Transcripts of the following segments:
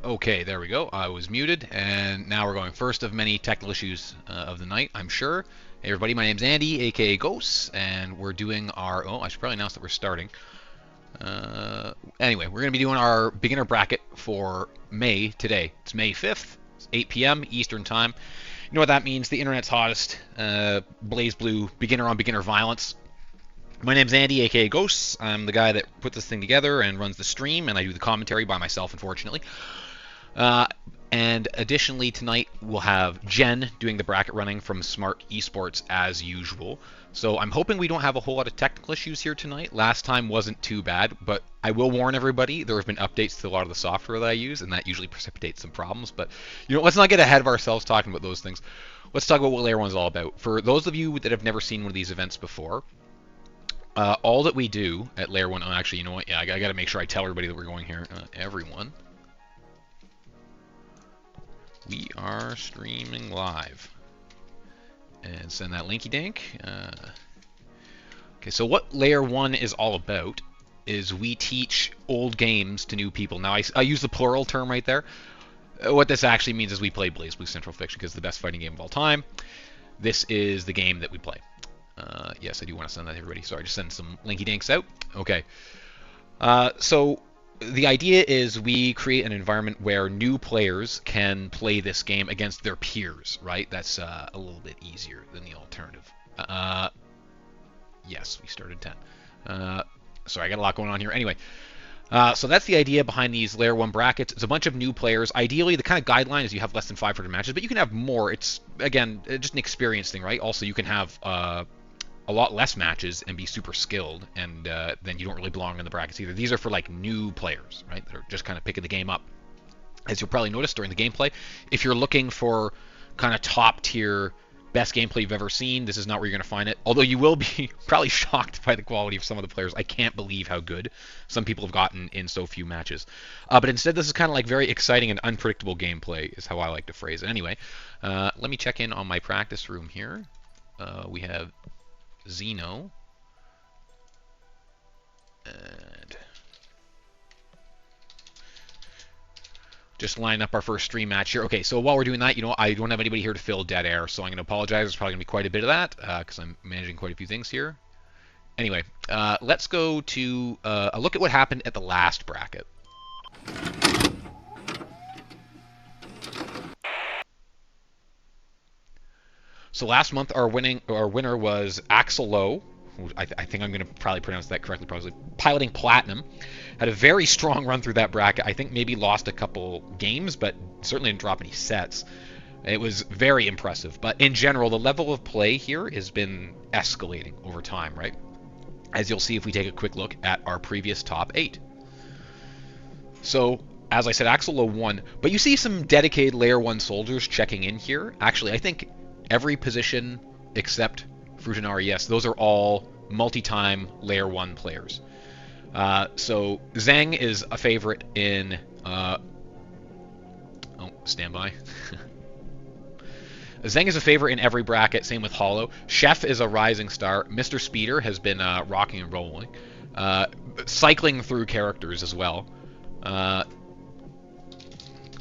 Okay, there we go. I was muted, and now we're going first of many technical issues of the night, I'm sure. Hey everybody, my name's Andy, aka Ghosts, and we're doing our... Oh, I should probably announce that we're starting. Anyway, we're going to be doing our beginner bracket for May today. It's May 5th, it's 8 p.m. Eastern Time. You know what that means? The internet's hottest, Blaze Blue, beginner on beginner violence. My name's Andy, aka Ghosts. I'm the guy that put this thing together and runs the stream, and I do the commentary by myself, unfortunately. And additionally, tonight we'll have Jen doing the bracket running from Smart Esports as usual. So I'm hoping we don't have a whole lot of technical issues here tonight. Last time wasn't too bad, but I will warn everybody, there have been updates to a lot of the software that I use, and that usually precipitates some problems. But, let's not get ahead of ourselves talking about those things. Let's talk about what Layer 1 is all about. For those of you that have never seen one of these events before, all that we do at Layer 1... Oh, actually, you know what? Yeah, I got to make sure I tell everybody that we're going here. Everyone... We are streaming live. And send that linky dink. Okay, so what Layer 1 is all about is we teach old games to new people. Now, I use the plural term right there. What this actually means is we play Blaze Blue Central Fiction because it's the best fighting game of all time. This is the game that we play. Yes, I do want to send that to everybody. Sorry, just send some linky dinks out. Okay. So... The idea is we create an environment where new players can play this game against their peers, right? That's a little bit easier than the alternative. Yes, we started 10. Sorry, I got a lot going on here. Anyway, so that's the idea behind these Layer 1 brackets. It's a bunch of new players. Ideally, the kind of guideline is you have less than 500 matches, but you can have more. It's, again, just an experience thing, right? Also, you can have... a lot less matches and be super skilled, and then you don't really belong in the brackets either. These are for like new players, right, that are just kind of picking the game up. As you'll probably notice during the gameplay, if you're looking for kind of top tier best gameplay you've ever seen, this is not where you're going to find it. Although you will be probably shocked by the quality of some of the players. I can't believe how good some people have gotten in so few matches. But instead, this is kind of like very exciting and unpredictable gameplay is how I like to phrase it. Anyway, let me check in on my practice room here. We have Xeno, and just line up our first stream match here. Okay, so while we're doing that, I don't have anybody here to fill dead air, so I'm going to apologize. There's probably going to be quite a bit of that because I'm managing quite a few things here. Anyway, let's go to a look at what happened at the last bracket. So last month, our winner was Axel Lowe. I think I'm going to probably pronounce that correctly, probably. Piloting Platinum. Had a very strong run through that bracket. I think maybe lost a couple games, but certainly didn't drop any sets. It was very impressive. But in general, the level of play here has been escalating over time, right? As you'll see if we take a quick look at our previous top 8. So, as I said, Axel Lowe won. But you see some dedicated Layer 1 soldiers checking in here. Actually, I think... every position except Frutinari, yes, those are all multi-time Layer 1 players. So Zhang is a favorite in... oh, stand by. Zhang is a favorite in every bracket, same with Hollow. Chef is a rising star. Mr. Speeder has been rocking and rolling. Cycling through characters as well. Go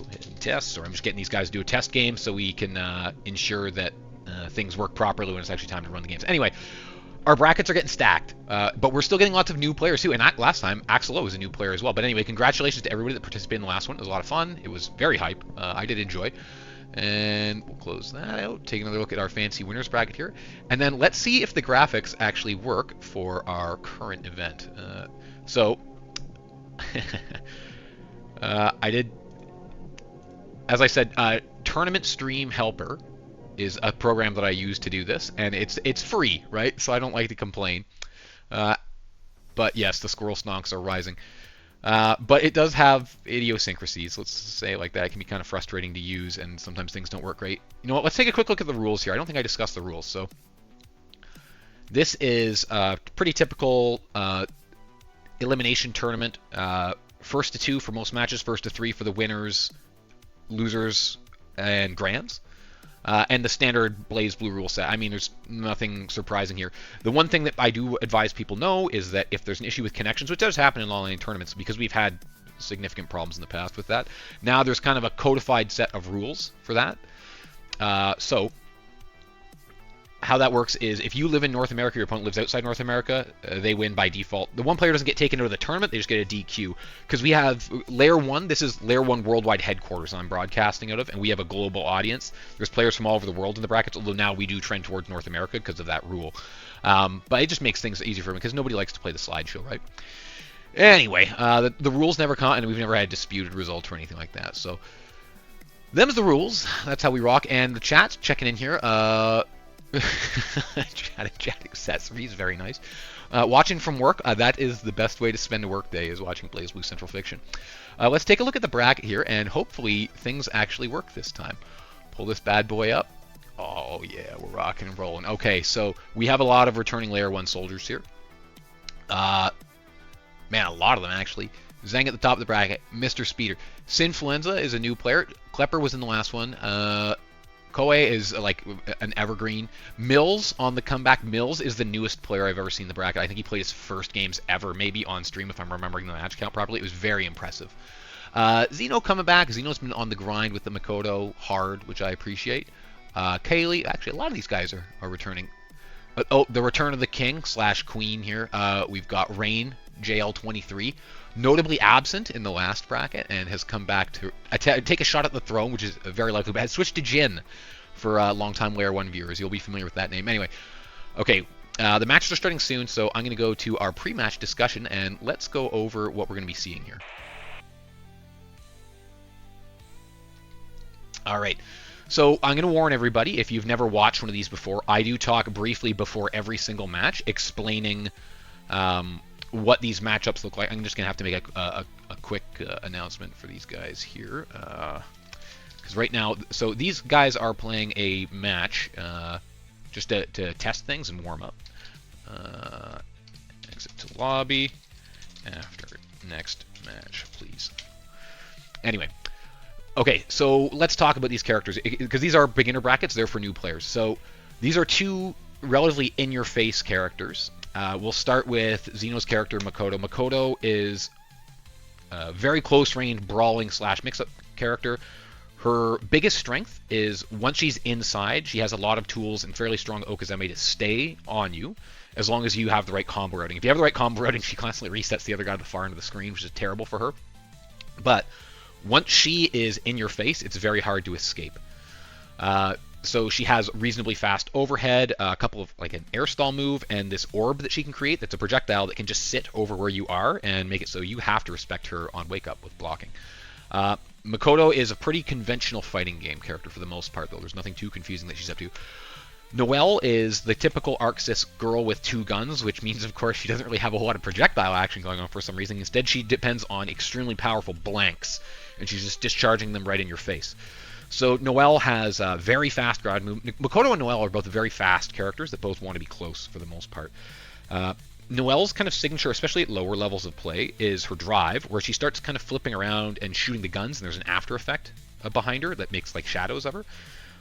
ahead and test. Or I'm just getting these guys to do a test game so we can ensure that things work properly when it's actually time to run the games. Anyway, our brackets are getting stacked, but we're still getting lots of new players too. And last time, Axel Lowe was a new player as well. But anyway, congratulations to everybody that participated in the last one. It was a lot of fun. It was very hype. I did enjoy. And we'll close that out. Take another look at our fancy winners bracket here. And then let's see if the graphics actually work for our current event. I did... As I said, Tournament Stream Helper is a program that I use to do this, and it's free, right? So I don't like to complain. But yes, the squirrel stonks are rising. But it does have idiosyncrasies, let's say it like that. It can be kind of frustrating to use, and sometimes things don't work great. You know what, let's take a quick look at the rules here. I don't think I discussed the rules. So this is a pretty typical elimination tournament. First to 2 for most matches, first to 3 for the winners, losers, and grands. And the standard Blaze Blue rule set. I mean, there's nothing surprising here. The one thing that I do advise people know is that if there's an issue with connections, which does happen in online tournaments, because we've had significant problems in the past with that. Now there's kind of a codified set of rules for that. So how that works is if you live in North America, your opponent lives outside North America, they win by default. The one player doesn't get taken out of the tournament, they just get a DQ. Because we have Layer 1, this is Layer 1 worldwide headquarters I'm broadcasting out of, and we have a global audience. There's players from all over the world in the brackets, although now we do trend towards North America because of that rule. But it just makes things easier for me because nobody likes to play the slideshow, right? Anyway, the rules never come, and we've never had disputed results or anything like that. So, them's the rules. That's how we rock. And the chat's checking in here. Chatting accessories, very nice. Watching from work, that is the best way to spend a work day, is watching BlazBlue Central Fiction. Let's take a look at the bracket here, and hopefully things actually work this time. Pull this bad boy up. Oh yeah, we're rocking and rolling. Okay, so we have a lot of returning Layer 1 soldiers here. Man, a lot of them actually. Zhang at the top of the bracket, Mr. Speeder. Sinfluenza is a new player. Klepper was in the last one. Koei is like an evergreen. Mills on the comeback. Mills is the newest player I've ever seen in the bracket. I think he played his first games ever, maybe on stream if I'm remembering the match count properly. It was very impressive. Xeno coming back. Xeno's been on the grind with the Makoto hard, which I appreciate. Kaylee, actually a lot of these guys are returning. Oh, the return of the king / queen here. We've got Rain, JL23. Notably absent in the last bracket and has come back to take a shot at the throne, which is very likely, but has switched to Jin for long-time Layer 1 viewers. You'll be familiar with that name. Anyway, okay, the matches are starting soon, so I'm going to go to our pre-match discussion, and let's go over what we're going to be seeing here. All right, so I'm going to warn everybody, if you've never watched one of these before, I do talk briefly before every single match, explaining what these matchups look like. I'm just going to have to make a quick announcement for these guys here. Because right now, so these guys are playing a match just to test things and warm up. Exit to lobby. After next match, please. Anyway. Okay, so let's talk about these characters. Because these are beginner brackets, they're for new players. So these are two relatively in-your-face characters. We'll start with Xeno's character, Makoto. Makoto is a very close-range brawling / mix-up character. Her biggest strength is once she's inside, she has a lot of tools and fairly strong Okazeme to stay on you, as long as you have the right combo routing. If you have the right combo routing, she constantly resets the other guy to the far end of the screen, which is terrible for her. But once she is in your face, it's very hard to escape. So she has reasonably fast overhead, a couple of like an air stall move, and this orb that she can create that's a projectile that can just sit over where you are and make it so you have to respect her on wake up with blocking. Makoto is a pretty conventional fighting game character for the most part, though. There's nothing too confusing that she's up to. Noelle is the typical Arxis girl with two guns, which means, of course, she doesn't really have a whole lot of projectile action going on for some reason. Instead, she depends on extremely powerful blanks, and she's just discharging them right in your face. So Noelle has a very fast ground move. Makoto and Noelle are both very fast characters that both want to be close for the most part. Noelle's kind of signature, especially at lower levels of play, is her drive, where she starts kind of flipping around and shooting the guns, and there's an after effect behind her that makes like shadows of her.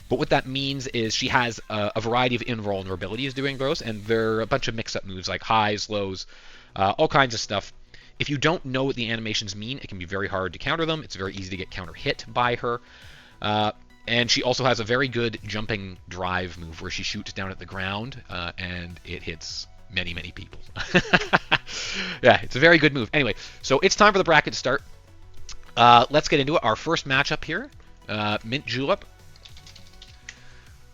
But what that means is she has a variety of invulnerabilities doing those, and there are a bunch of mix-up moves like highs, lows, all kinds of stuff. If you don't know what the animations mean, it can be very hard to counter them. It's very easy to get counter-hit by her. And she also has a very good jumping drive move where she shoots down at the ground and it hits many, many people. Yeah, it's a very good move. Anyway, so it's time for the bracket to start. Let's get into it. Our first matchup here, Mint Julep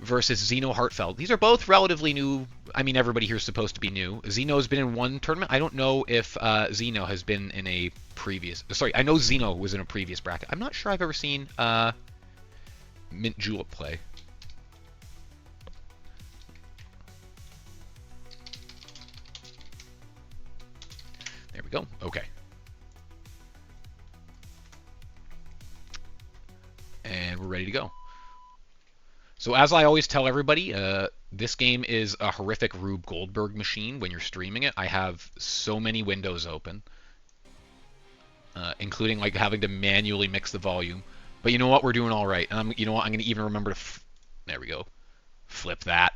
versus Xeno Hartfeld. These are both relatively new. I mean, everybody here is supposed to be new. Xeno's been in one tournament. I don't know if Xeno has been in a previous... Sorry, I know Xeno was in a previous bracket. I'm not sure I've ever seen Mint Julep play. There we go. Okay. And we're ready to go. So as I always tell everybody, this game is a horrific Rube Goldberg machine when you're streaming it. I have so many windows open, including like having to manually mix the volume. But you know what? We're doing all right. And you know what? I'm going to even remember to... There we go. Flip that.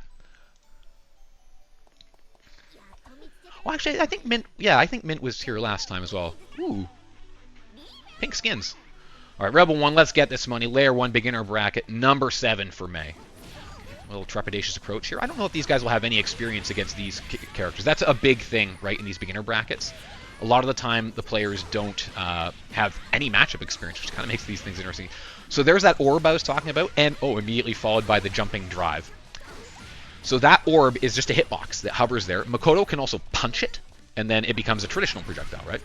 Well, actually, I think Mint... Yeah, I think Mint was here last time as well. Ooh. Pink skins. All right, Rebel 1, let's get this money. Layer 1 beginner bracket, number 7 for May. A little trepidatious approach here. I don't know if these guys will have any experience against these characters. That's a big thing, right, in these beginner brackets. A lot of the time, the players don't have any matchup experience, which kind of makes these things interesting. So there's that orb I was talking about, and, immediately followed by the jumping drive. So that orb is just a hitbox that hovers there. Makoto can also punch it, and then it becomes a traditional projectile, right?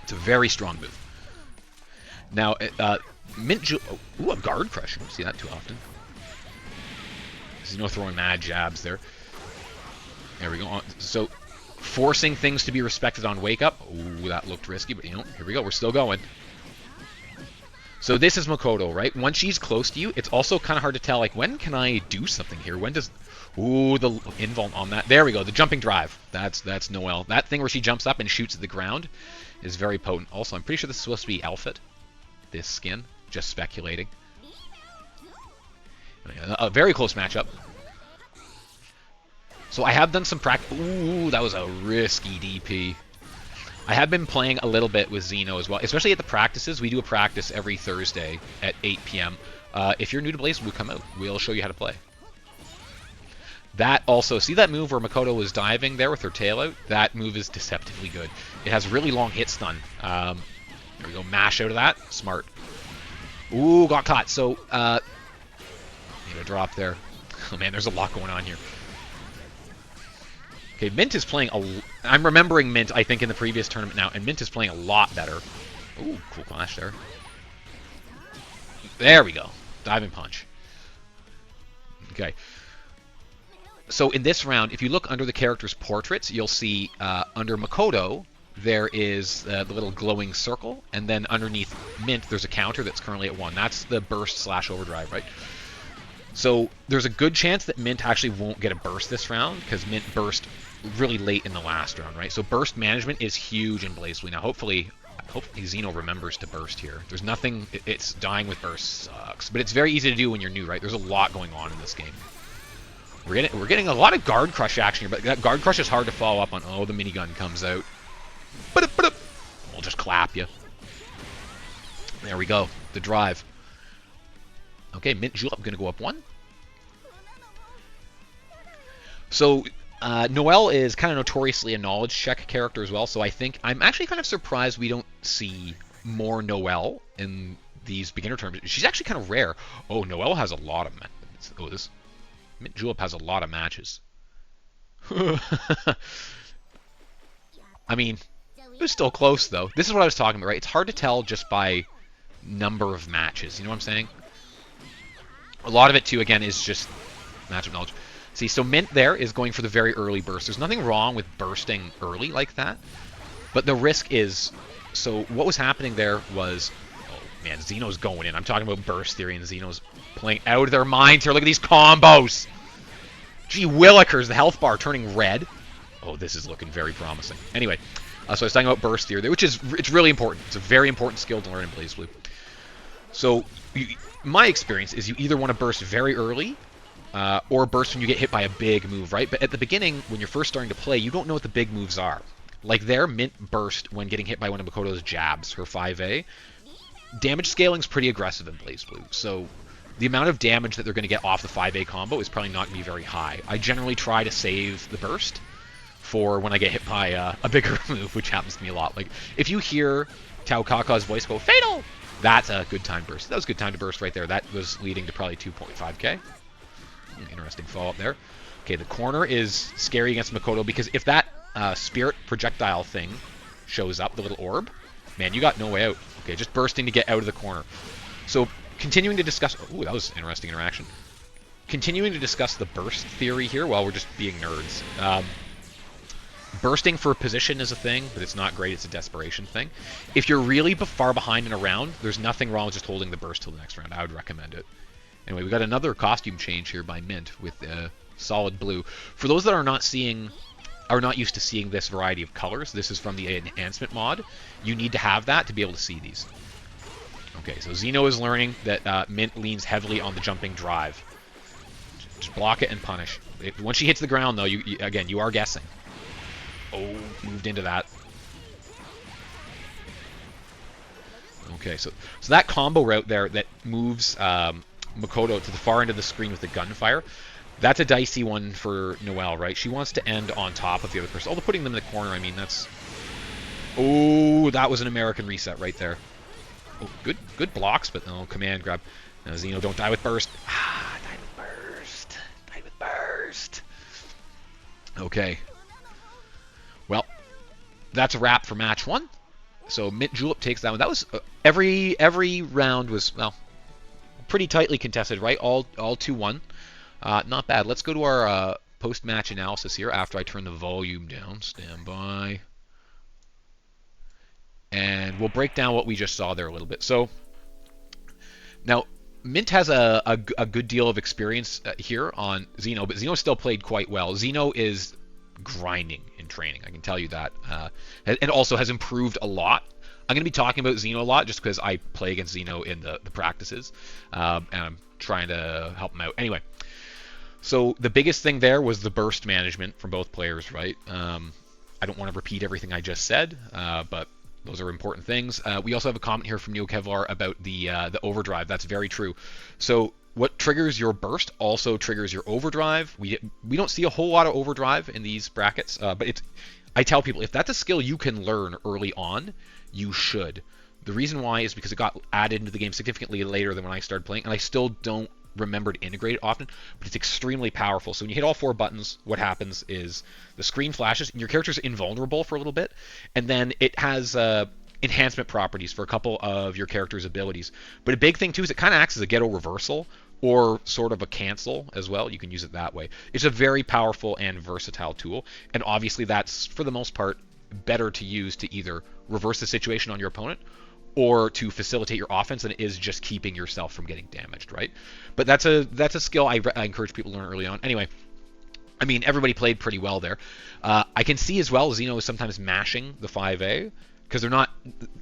It's a very strong move. Now, Mint Julep... Ooh, a guard crush. You don't see that too often. Zeno throwing mad jabs there. There we go. So, forcing things to be respected on wake up. Ooh, that looked risky, but, here we go. We're still going. So this is Makoto, right? Once she's close to you, it's also kind of hard to tell, like, when can I do something here? When does... Ooh, the invuln on that. There we go, the jumping drive. That's Noelle. That thing where she jumps up and shoots at the ground is very potent. Also, I'm pretty sure this is supposed to be Alpha, this skin. Just speculating. A very close matchup. So I have done some practice. Ooh, that was a risky DP. I have been playing a little bit with Zeno as well, especially at the practices. We do a practice every Thursday at 8 p.m. If you're new to BlazBlue, come out. We'll show you how to play. That also, see that move where Makoto was diving there with her tail out? That move is deceptively good. It has really long hit stun. There we go, mash out of that. Smart. Ooh, got caught. So, need a drop there. Oh man, there's a lot going on here. Okay, Mint is playing I'm remembering Mint, I think, in the previous tournament now, and Mint is playing a lot better. Ooh, cool clash there. There we go. Diving punch. Okay. So in this round, if you look under the characters' portraits, you'll see under Makoto, there is the little glowing circle, and then underneath Mint, there's a counter that's currently at 1. That's the burst/overdrive, right? So there's a good chance that Mint actually won't get a burst this round, because Mint burst really late in the last round, right? So burst management is huge in BlazBlue. Now, hopefully Zeno remembers to burst here. There's nothing... It's dying with burst sucks. But it's very easy to do when you're new, right? There's a lot going on in this game. We're getting a lot of guard crush action here, but that guard crush is hard to follow up on. Oh, the minigun comes out. We'll just clap you. There we go. The drive. Okay, Mint Julep going to go up 1. So, Noelle is kind of notoriously a knowledge check character as well, so I think I'm actually kind of surprised we don't see more Noelle in these beginner terms. She's actually kind of rare. Oh, Noelle has a lot of... Mint Julep has a lot of matches. I mean, it was still close, though. This is what I was talking about, right? It's hard to tell just by number of matches. You know what I'm saying? A lot of it, too, again, is just matchup knowledge. See, so Mint there is going for the very early burst. There's nothing wrong with bursting early like that. But the risk is... So what was happening there was... Oh, man, Zeno's going in. I'm talking about burst theory, and Zeno's playing out of their minds here. Look at these combos! Gee willikers, the health bar turning red. Oh, this is looking very promising. Anyway, so I was talking about burst theory, which is it's really important. It's a very important skill to learn in BlazBlue. So, my experience is you either want to burst very early, or burst when you get hit by a big move, right? But at the beginning, when you're first starting to play, you don't know what the big moves are. Like there, Mint burst when getting hit by one of Makoto's jabs, her 5A. Damage scaling's pretty aggressive in BlazBlue, so the amount of damage that they're going to get off the 5A combo is probably not going to be very high. I generally try to save the burst for when I get hit by a bigger move, which happens to me a lot. Like, if you hear Tao Kaka's voice go, Fatal! That's a good time burst. That was a good time to burst right there. That was leading to probably 2.5k. Interesting follow-up there. Okay, the corner is scary against Makoto because if that spirit projectile thing shows up, the little orb, man, you got no way out. Okay, just bursting to get out of the corner. So, continuing to discuss... Ooh, that was an interesting interaction. Continuing to discuss the burst theory here while we're just being nerds. Bursting for position is a thing, but it's not great. It's a desperation thing. If you're really far behind in a round, there's nothing wrong with just holding the burst till the next round. I would recommend it. Anyway, we got another costume change here by Mint with solid blue. For those that are not used to seeing this variety of colors, this is from the enhancement mod. You need to have that to be able to see these. Okay, so Zeno is learning that Mint leans heavily on the jumping drive. Just block it and punish. Once she hits the ground, though, again, you are guessing. Oh, moved into that. Okay, so that combo route there that moves Makoto to the far end of the screen with the gunfire, that's a dicey one for Noelle, right? She wants to end on top of the other person. Although putting them in the corner, I mean, that's... Oh, that was an American reset right there. Oh, good blocks, but no, command grab. Now, Xeno, don't die with burst. Ah, died with burst. Died with burst. Okay. Well, that's a wrap for match 1. So Mint Julep takes that one. That was every round was, well, pretty tightly contested, right? All 2-1. Not bad. Let's go to our post-match analysis here after I turn the volume down. Stand by. And we'll break down what we just saw there a little bit. So now Mint has a good deal of experience here on Xeno, but Xeno still played quite well. Xeno is grinding in training, I can tell you that, and also has improved a lot. I'm going to be talking about Xeno a lot just because I play against Xeno in the practices, and I'm trying to help him out. Anyway, so the biggest thing there was the burst management from both players, right? I don't want to repeat everything I just said, but those are important things. We also have a comment here from Neo Kevlar about the overdrive. That's very true. So what triggers your burst also triggers your overdrive. We don't see a whole lot of overdrive in these brackets, but I tell people, if that's a skill you can learn early on, you should. The reason why is because it got added into the game significantly later than when I started playing, and I still don't remember to integrate it often, but it's extremely powerful. So when you hit all 4 buttons, what happens is the screen flashes, and your character's invulnerable for a little bit, and then it has enhancement properties for a couple of your character's abilities. But a big thing, too, is it kind of acts as a ghetto reversal, or sort of a cancel as well. You can use it that way. It's a very powerful and versatile tool, and obviously that's, for the most part, better to use to either reverse the situation on your opponent or to facilitate your offense than it is just keeping yourself from getting damaged, right? But that's a skill I encourage people to learn early on. Anyway, I mean, everybody played pretty well there. I can see as well Xeno is sometimes mashing the 5A, because they're not...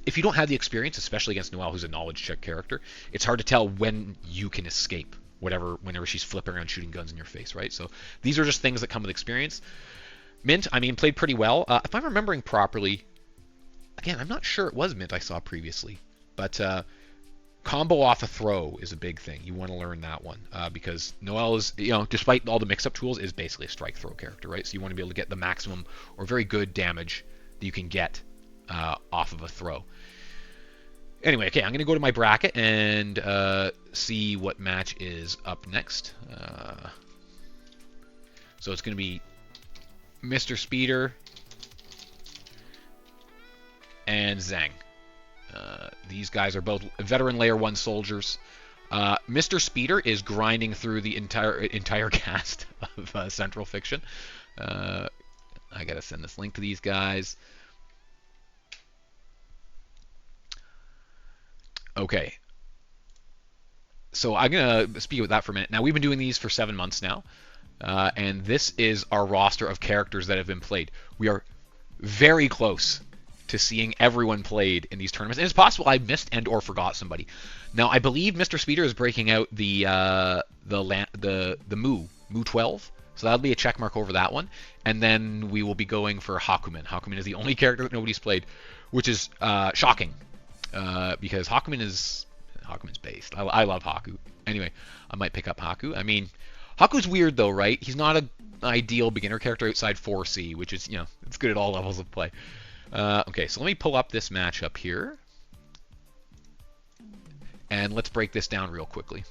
If you don't have the experience, especially against Noelle, who's a knowledge check character, it's hard to tell when you can escape whenever she's flipping around shooting guns in your face, right? So these are just things that come with experience. Mint, I mean, played pretty well. If I'm remembering properly, again, I'm not sure it was Mint I saw previously, but combo off a throw is a big thing. You want to learn that one, because Noelle is, despite all the mix-up tools, is basically a strike throw character, right? So you want to be able to get the maximum or very good damage that you can get off of a throw. Anyway, okay, I'm going to go to my bracket and see what match is up next. So it's going to be Mr. Speeder and Zhang. These guys are both veteran Layer 1 soldiers. Mr. Speeder is grinding through the entire cast of Central Fiction. I gotta send this link to these guys. Okay. So I'm gonna speak about that for a minute. Now, we've been doing these for 7 months now. And this is our roster of characters that have been played. We are very close to seeing everyone played in these tournaments. And it's possible I missed and or forgot somebody. Now, I believe Mr. Speeder is breaking out the Mu 12. So that'll be a check mark over that one. And then we will be going for Hakumen. Hakumen is the only character that nobody's played, which is shocking. Because Hakumen's based. I love Haku. Anyway, I might pick up Haku. I mean, Haku's weird though, right? He's not an ideal beginner character outside 4C, which is, it's good at all levels of play. Okay, so let me pull up this matchup here. And let's break this down real quickly.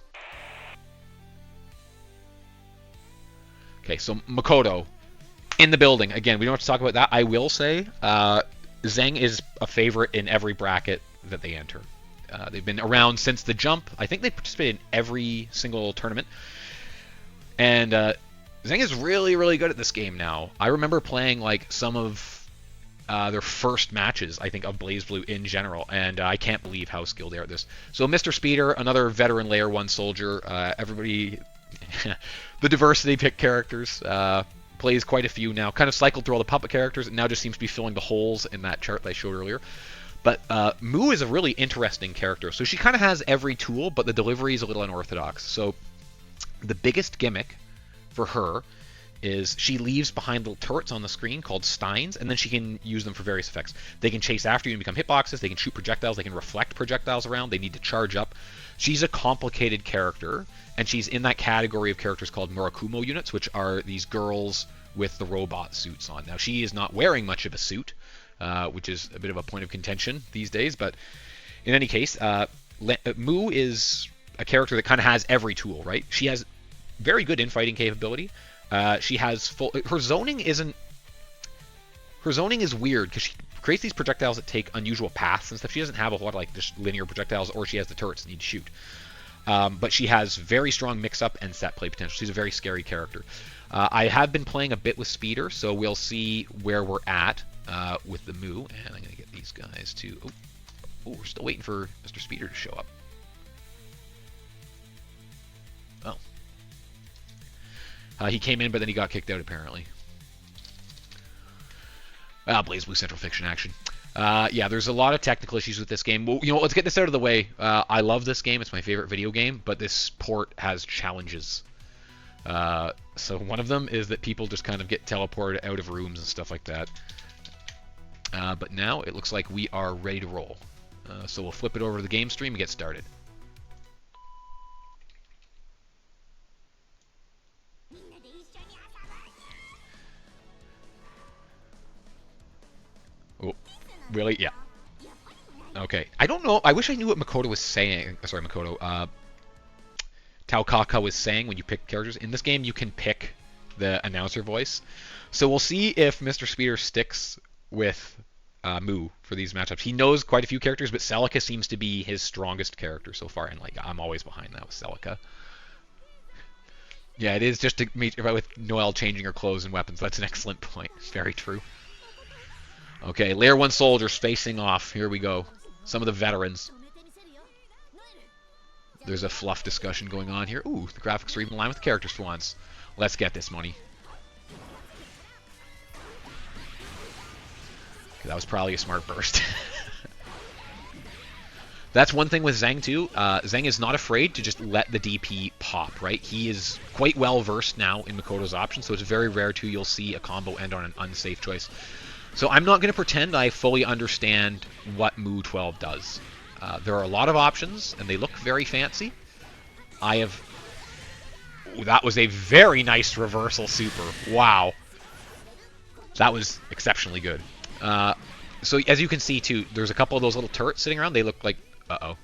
Okay, so Makoto in the building. Again, we don't have to talk about that. I will say Zhang is a favorite in every bracket that they enter. They've been around since the jump. I think they participated in every single tournament. And Zhang is really, really good at this game now. I remember playing like some of their first matches, I think, of BlazBlue in general, and I can't believe how skilled they are at this. So Mr. Speeder, another veteran Layer 1 soldier. Everybody, the diversity pick characters, plays quite a few now. Kind of cycled through all the puppet characters, and now just seems to be filling the holes in that chart that I showed earlier. But Mu is a really interesting character. So she kind of has every tool, but the delivery is a little unorthodox. So the biggest gimmick for her is she leaves behind little turrets on the screen called steins, and then she can use them for various effects. They can chase after you and become hitboxes. They can shoot projectiles. They can reflect projectiles around. They need to charge up. She's a complicated character, and she's in that category of characters called Murakumo units, which are these girls with the robot suits on. Now, she is not wearing much of a suit, which is a bit of a point of contention these days, but in any case, Mu is a character that kind of has every tool, right? She has very good infighting capability. She has full. Her zoning isn't. Her zoning is weird because she creates these projectiles that take unusual paths and stuff. She doesn't have a whole lot of like just linear projectiles, or she has the turrets that need to shoot. But she has very strong mix-up and set play potential. She's a very scary character. I have been playing a bit with Speeder, so we'll see where we're at with the Mu. And I'm going to get these guys to. Oh, we're still waiting for Mr. Speeder to show up. Oh. He came in, but then he got kicked out, apparently. BlazBlue Central Fiction action. Yeah, there's a lot of technical issues with this game. Well, let's get this out of the way. I love this game. It's my favorite video game, but this port has challenges. So one of them is that people just kind of get teleported out of rooms and stuff like that. But now it looks like we are ready to roll. So we'll flip it over to the game stream and get started. Oh, really? Yeah. Okay. I don't know. I wish I knew what Makoto was saying. Sorry, Makoto. Taukaka was saying when you pick characters. In this game, you can pick the announcer voice. So we'll see if Mr. Speeder sticks with Mu for these matchups. He knows quite a few characters, but Celica seems to be his strongest character so far, and like I'm always behind that with Celica. Yeah, it is just to meet with Noelle changing her clothes and weapons. That's an excellent point. Very true. Okay, Layer 1 soldiers facing off. Here we go. Some of the veterans. There's a fluff discussion going on here. Ooh, the graphics are even in line with the characters for once. Let's get this money. Okay, that was probably a smart burst. That's one thing with Zheng, too. Zheng is not afraid to just let the DP pop, right? He is quite well versed now in Makoto's options, so it's very rare, too, you'll see a combo end on an unsafe choice. So I'm not going to pretend I fully understand what Mu 12 does. There are a lot of options, and they look very fancy. I have... Ooh, that was a very nice reversal super. Wow. That was exceptionally good. So as you can see, too, there's a couple of those little turrets sitting around. They look like... Uh-oh.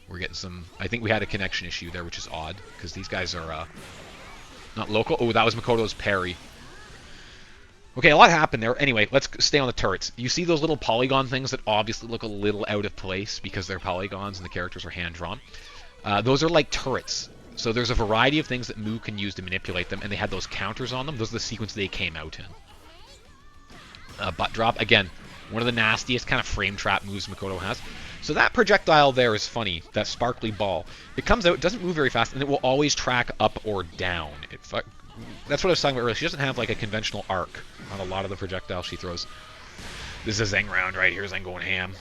We're getting some... I think we had a connection issue there, which is odd, because these guys are... not local. Oh, that was Makoto's parry. Okay, a lot happened there. Anyway, let's stay on the turrets. You see those little polygon things that obviously look a little out of place because they're polygons and the characters are hand-drawn. Those are like turrets. So there's a variety of things that Mu can use to manipulate them, and they had those counters on them. Those are the sequence they came out in. Butt drop. Again, one of the nastiest kind of frame trap moves Makoto has. So that projectile there is funny, that sparkly ball. It comes out, it doesn't move very fast, and it will always track up or down. That's what I was talking about earlier. She doesn't have like a conventional arc on a lot of the projectiles she throws. This is a Zheng round right here. Zheng going ham.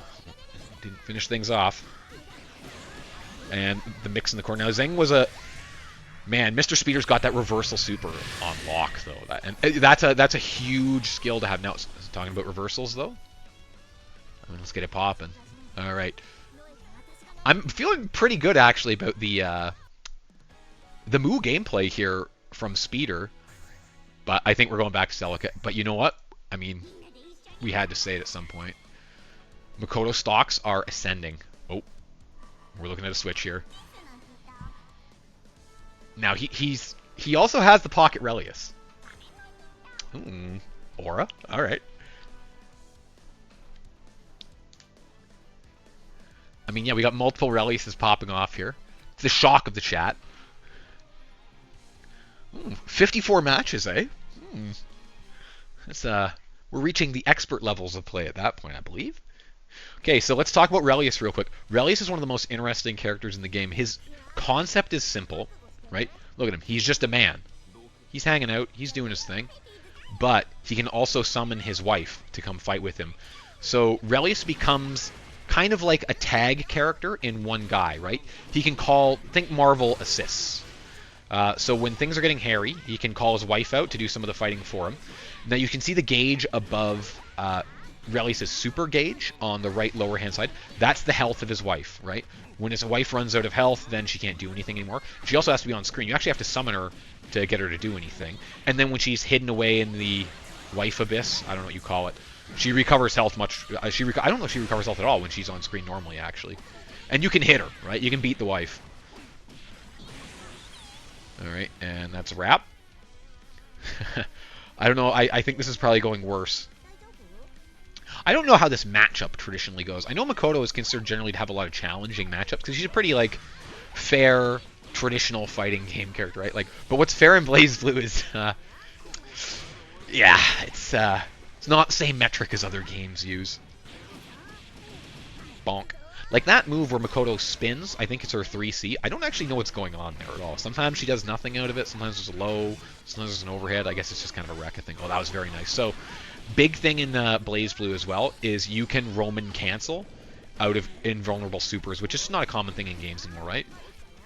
Didn't finish things off. And the mix in the corner. Now Zheng was a... Man, Mr. Speeder's got that reversal super on lock, though. And that's a huge skill to have. Now, talking about reversals, though. Let's get it popping. All right. I'm feeling pretty good, actually, about the Mu gameplay here from Speeder. But I think we're going back to Celica. But you know what? I mean, we had to say it at some point. Makoto stocks are ascending. Oh, we're looking at a switch here. Now, he also has the Pocket Relius. Aura? All right. I mean, yeah, we got multiple Reliuses popping off here. It's the shock of the chat. 54 matches, eh? That's, we're reaching the expert levels of play at that point, I believe. Okay, so let's talk about Relius real quick. Relius is one of the most interesting characters in the game. His concept is simple, right? Look at him. He's just a man. He's hanging out. He's doing his thing. But he can also summon his wife to come fight with him. So Relius becomes kind of like a tag character in one guy, right? He can call... Think Marvel assists. So when things are getting hairy, he can call his wife out to do some of the fighting for him. Now you can see the gauge above Relius' super gauge on the right lower hand side. That's the health of his wife, right? When his wife runs out of health, then she can't do anything anymore. She also has to be on screen. You actually have to summon her to get her to do anything. And then when she's hidden away in the wife abyss, I don't know what you call it, she recovers health much. I don't know if she recovers health at all when she's on screen normally, actually. And you can hit her, right? You can beat the wife. All right, and that's a wrap. I don't know. I think this is probably going worse. I don't know how this matchup traditionally goes. I know Makoto is considered generally to have a lot of challenging matchups because she's a pretty like fair, traditional fighting game character, right? Like, but what's fair in BlazBlue is, yeah, it's not the same metric as other games use. Bonk. Like that move where Makoto spins, I think it's her 3C. I don't actually know what's going on there at all. Sometimes she does nothing out of it. Sometimes there's a low. Sometimes there's an overhead. I guess it's just kind of a Rekka thing. Oh, that was very nice. So, big thing in BlazBlue as well is you can Roman cancel out of invulnerable supers, which is not a common thing in games anymore, right?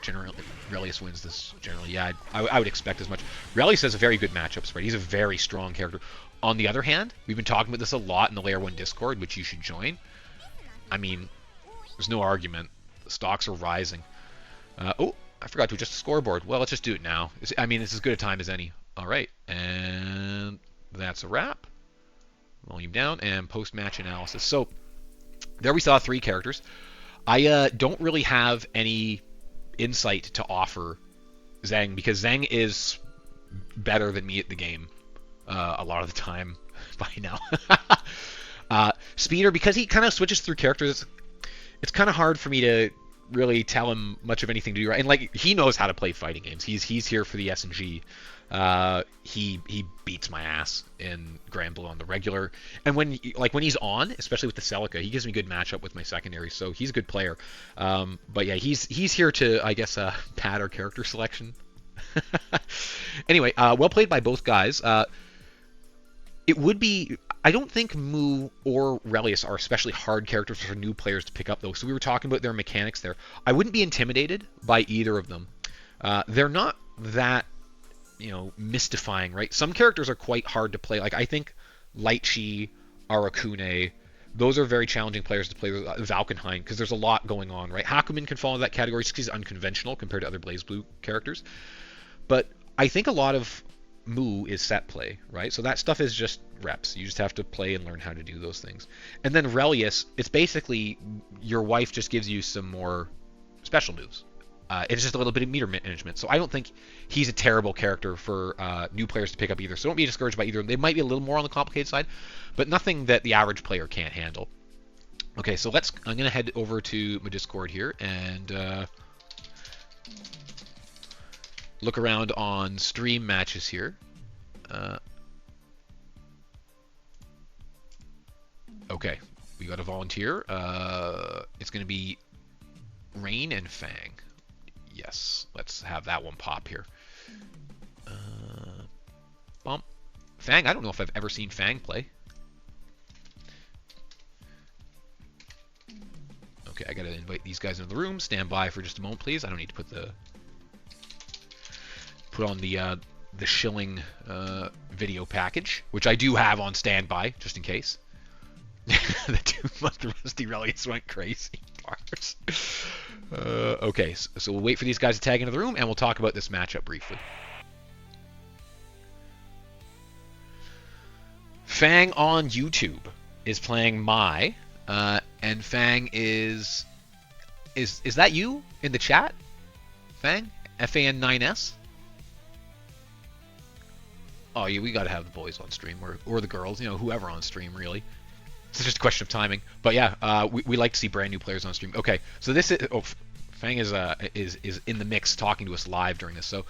Generally, Relius wins this generally. Yeah, I would expect as much. Relius has a very good matchup spread. He's a very strong character. On the other hand, we've been talking about this a lot in the Layer 1 Discord, which you should join. I mean, there's no argument. The stocks are rising. Oh, I forgot to adjust the scoreboard. Well, let's just do it now. I mean, it's as good a time as any. All right, and that's a wrap. Volume down and post-match analysis. So there we saw 3 characters. I don't really have any insight to offer Zhang because Zhang is better than me at the game a lot of the time by now. Speeder, because he kind of switches through characters, it's kind of hard for me to really tell him much of anything to do right. And like he knows how to play fighting games. He's here for the S&G. He beats my ass in Grand Blue on the regular. And when he's on, especially with the Celica, he gives me good matchup with my secondary. So he's a good player. But yeah, he's here to, I guess, pad our character selection. Anyway, well played by both guys. It would be... I don't think Mu or Relius are especially hard characters for new players to pick up, though. So we were talking about their mechanics there. I wouldn't be intimidated by either of them. They're not that, mystifying, right? Some characters are quite hard to play. Like, I think Light-Chi, Arakune, those are very challenging players to play with Valkenheim because there's a lot going on, right? Hakumen can fall into that category just because he's unconventional compared to other BlazBlue characters. But I think a lot of Mu is set play, right? So that stuff is just reps. You just have to play and learn how to do those things. And then Relius, it's basically your wife just gives you some more special moves. It's just a little bit of meter management. So I don't think he's a terrible character for new players to pick up either. So don't be discouraged by either. They might be a little more on the complicated side, but nothing that the average player can't handle. Okay, so I'm going to head over to my Discord here and look around on stream matches here. Okay, we got a volunteer. It's going to be Rain and Fang. Yes, let's have that one pop here. Bump. Fang, I don't know if I've ever seen Fang play. Okay, I got to invite these guys into the room. Stand by for just a moment, please. I don't need to put on the shilling video package, which I do have on standby, just in case. The 2-month Rusty Relius went crazy. Okay, so we'll wait for these guys to tag into the room, and we'll talk about this matchup briefly. Fang on YouTube is playing Mai, and Fang is that you in the chat? Fang? FAN9S? Oh, yeah, we gotta have the boys on stream, or the girls, whoever on stream, really. It's just a question of timing. But yeah, we like to see brand new players on stream. Okay, so this is... Oh, Fang is in the mix talking to us live during this. So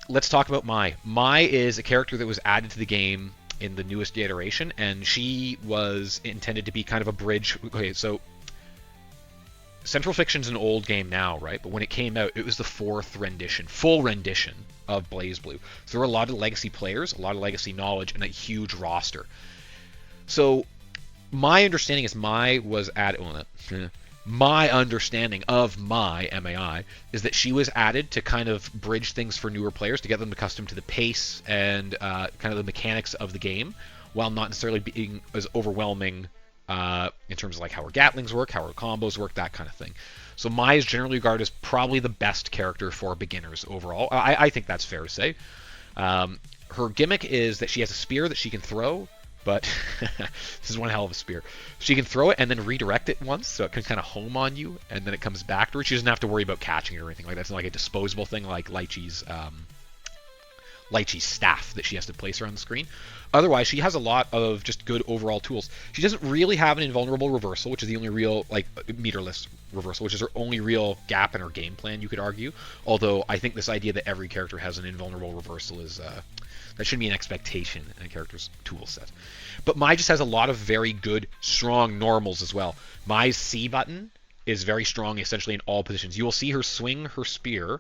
let's talk about Mai. Mai is a character that was added to the game in the newest iteration, and she was intended to be kind of a bridge. Okay, so Central Fiction's an old game now, right? But when it came out, it was the 4th rendition, full rendition of BlazBlue. So there were a lot of legacy players, a lot of legacy knowledge, and a huge roster. So my understanding is Mai was added... My understanding of my MAI is that she was added to kind of bridge things for newer players to get them accustomed to the pace and kind of the mechanics of the game, while not necessarily being as overwhelming in terms of like how her Gatlings work, how her combos work, that kind of thing. So Mai is generally regarded as probably the best character for beginners overall. I think that's fair to say. Her gimmick is that she has a spear that she can throw, but this is one hell of a spear. She can throw it and then redirect it once, so it can kind of home on you, and then it comes back to her. She doesn't have to worry about catching it or anything like that. It's not like a disposable thing like Lychee's staff that she has to place around the screen. Otherwise, she has a lot of just good overall tools. She doesn't really have an invulnerable reversal, which is the only real, like, meterless reversal, which is her only real gap in her game plan, you could argue. Although, I think this idea that every character has an invulnerable reversal is, that should be an expectation in a character's tool set. But Mai just has a lot of very good, strong normals as well. Mai's C button is very strong essentially in all positions. You will see her swing her spear,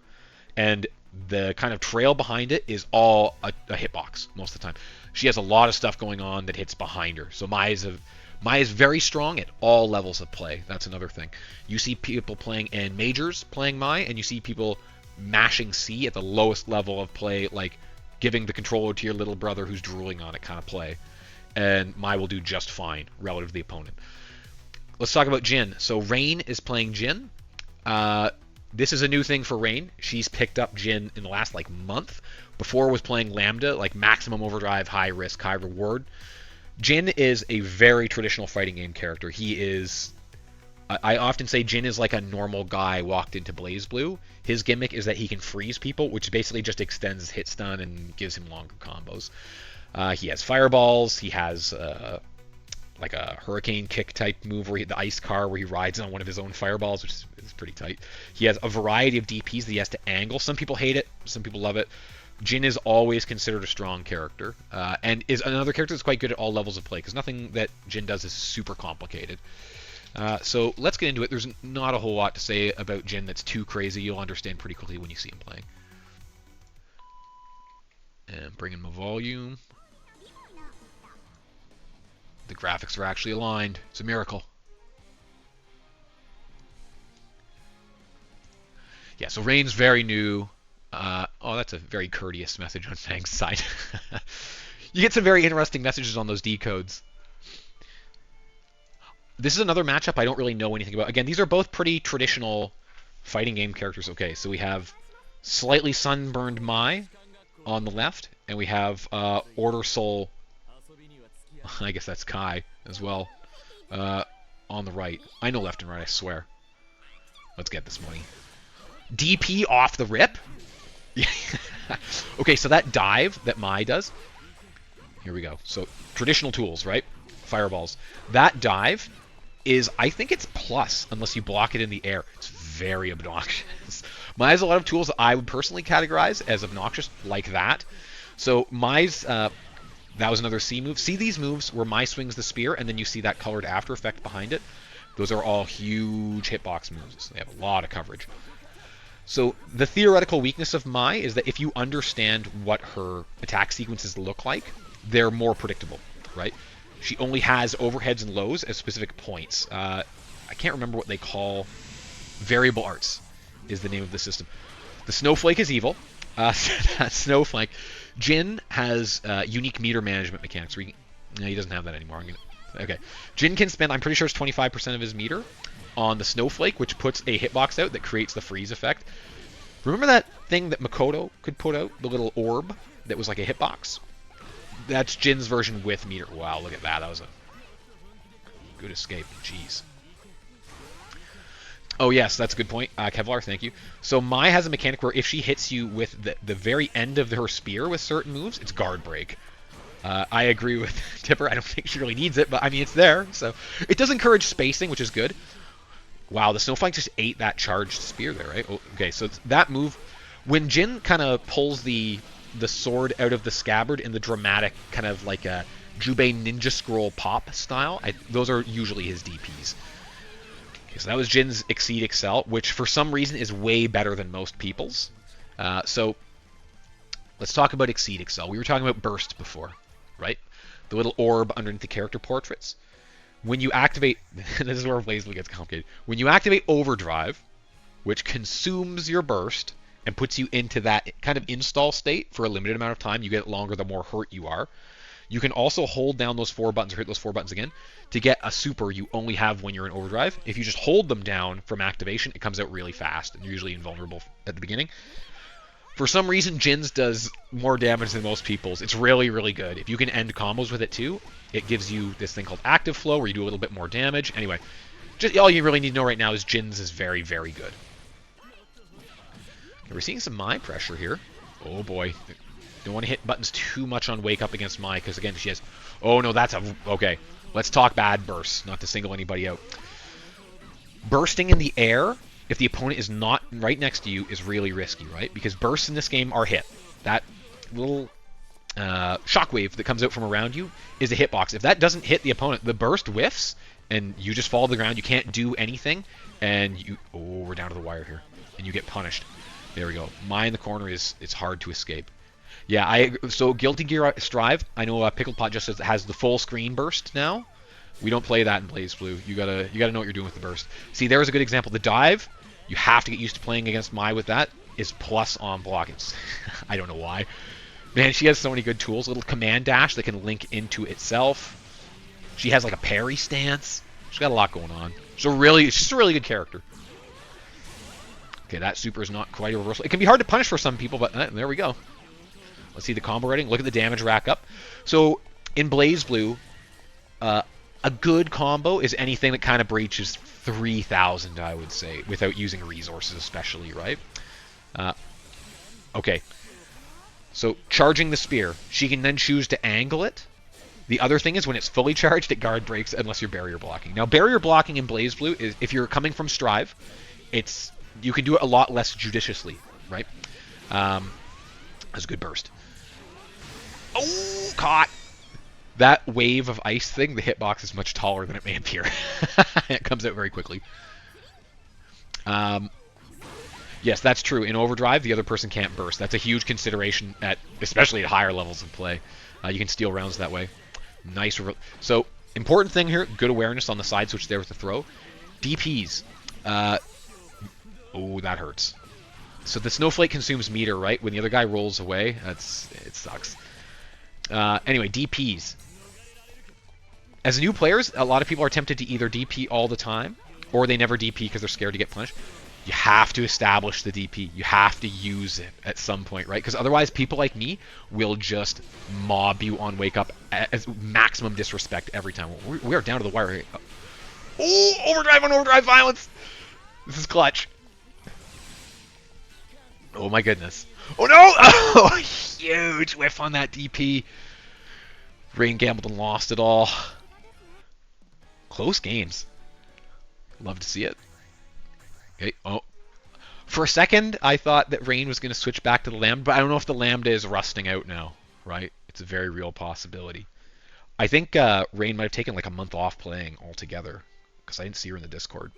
and the kind of trail behind it is all a hitbox most of the time. She has a lot of stuff going on that hits behind her. So Mai is very strong at all levels of play. That's another thing. You see people playing in majors playing Mai, and you see people mashing C at the lowest level of play, like giving the controller to your little brother who's drooling on it kind of play. And Mai will do just fine relative to the opponent. Let's talk about Jin. So Rain is playing Jin. This is a new thing for Rain. She's picked up Jin in the last month. Before was playing Lambda, like maximum overdrive, high risk, high reward. Jin is a very traditional fighting game character. He is, I often say Jin is like a normal guy walked into BlazBlue. His gimmick is that he can freeze people, which basically just extends his hit stun and gives him longer combos. He has fireballs. He has like a hurricane kick type move where the ice car where he rides on one of his own fireballs, which is pretty tight. He has a variety of DPs that he has to angle. Some people hate it, some people love it. Jin is always considered a strong character, and is another character that's quite good at all levels of play, because nothing that Jin does is super complicated. So let's get into it. There's not a whole lot to say about Jin that's too crazy. You'll understand pretty quickly when you see him playing. And bring in my volume. The graphics are actually aligned. It's a miracle. Yeah, so Rain's very new. Oh, that's a very courteous message on Fang's side. You get some very interesting messages on those decodes. This is another matchup I don't really know anything about. Again, these are both pretty traditional fighting game characters. Okay, so we have slightly sunburned Mai on the left, and we have Order Soul, I guess that's Kai as well, on the right. I know left and right, I swear. Let's get this money. DP off the rip? Okay, so that dive that Mai does, here we go. So traditional tools, right? Fireballs. That dive is, I think it's plus, unless you block it in the air. It's very obnoxious. Mai has a lot of tools that I would personally categorize as obnoxious, like that. So Mai's, that was another C move. See these moves where Mai swings the spear, and then you see that colored after effect behind it? Those are all huge hitbox moves. They have a lot of coverage. So the theoretical weakness of Mai is that if you understand what her attack sequences look like, they're more predictable, right? She only has overheads and lows at specific points. I can't remember what they call variable arts is the name of the system. The Snowflake is evil. That Snowflake. Jin has unique meter management mechanics. No, he doesn't have that anymore. Okay. Jin can spend, I'm pretty sure it's 25% of his meter on the Snowflake, which puts a hitbox out that creates the freeze effect. Remember that thing that Makoto could put out? The little orb that was like a hitbox? That's Jin's version with meter. Wow, look at that. That was a good escape. Jeez. Oh, yes, that's a good point. Kevlar, thank you. So Mai has a mechanic where if she hits you with the very end of her spear with certain moves, it's guard break. I agree with Tipper. I don't think she really needs it, but I mean, it's there. So it does encourage spacing, which is good. Wow, the Snowflake just ate that charged spear there, right? Oh, okay, so that move, when Jin kind of pulls the sword out of the scabbard in the dramatic kind of like a Jubei Ninja Scroll pop style, those are usually his DPs. Okay, so that was Jin's Exceed Excel, which for some reason is way better than most people's. So let's talk about Exceed Excel. We were talking about Burst before, right? The little orb underneath the character portraits. when you activate, this is where Blaze Blue gets complicated. When you activate Overdrive, which consumes your burst and puts you into that kind of install state for a limited amount of time, you get it longer the more hurt you are. You can also hold down those 4 buttons or hit those 4 buttons again to get a super you only have when you're in overdrive. If you just hold them down from activation, it comes out really fast, and you're usually invulnerable at the beginning. For some reason, Jin's does more damage than most people's. It's really, really good. If you can end combos with it too, it gives you this thing called active flow where you do a little bit more damage. Anyway, just all you really need to know right now is Jin's is very, very good. Okay, we're seeing some Mai pressure here. Oh boy. Don't want to hit buttons too much on Wake Up against Mai, because again, she has... Oh no, that's a... Okay, let's talk bad bursts, not to single anybody out. Bursting in the air, if the opponent is not right next to you, is really risky, right? Because bursts in this game are hit. That little shockwave that comes out from around you is a hitbox. If that doesn't hit the opponent, the burst whiffs, and you just fall to the ground, you can't do anything, and you... Oh, we're down to the wire here. And you get punished. There we go. Mai in the corner it's hard to escape. Yeah, so Guilty Gear Strive, I know Picklepot just has the full screen burst now. We don't play that in Blaze Blue. You gotta know what you're doing with the burst. See, there's a good example. The dive, you have to get used to playing against Mai with that, is plus on block. It's I don't know why. Man, she has so many good tools. A little command dash that can link into itself. She has like a parry stance. She's got a lot going on. She's just a really good character. Okay, that super is not quite a reversal. It can be hard to punish for some people, but there we go. Let's see the combo rating. Look at the damage rack up. So in Blaze Blue, a good combo is anything that kind of breaches 3,000, I would say, without using resources especially, right? Okay. So charging the spear, she can then choose to angle it. The other thing is when it's fully charged, it guard breaks unless you're barrier blocking. Now, barrier blocking in Blaze Blue is if you're coming from Strive, you can do it a lot less judiciously, right? That's a good burst. Oh, caught! That wave of ice thing, the hitbox is much taller than it may appear. It comes out very quickly. Yes, that's true. In Overdrive, the other person can't burst. That's a huge consideration, especially at higher levels of play. You can steal rounds that way. Nice. So, important thing here, good awareness on the side switch there with the throw. DPs. Oh, that hurts. So the snowflake consumes meter, right? When the other guy rolls away, it sucks. Anyway, DPs. As new players, a lot of people are tempted to either DP all the time, or they never DP because they're scared to get punished. You have to establish the DP. You have to use it at some point, right? Because otherwise, people like me will just mob you on Wake Up as maximum disrespect every time. We are down to the wire. Oh, overdrive on overdrive violence! This is clutch. Oh my goodness. Oh no! Oh, huge whiff on that DP. Rain gambled and lost it all. Close games. Love to see it. Okay. Oh. For a second, I thought that Rain was going to switch back to the Lambda, but I don't know if the Lambda is rusting out now, right? It's a very real possibility. I think Rain might have taken like a month off playing altogether, because I didn't see her in the Discord.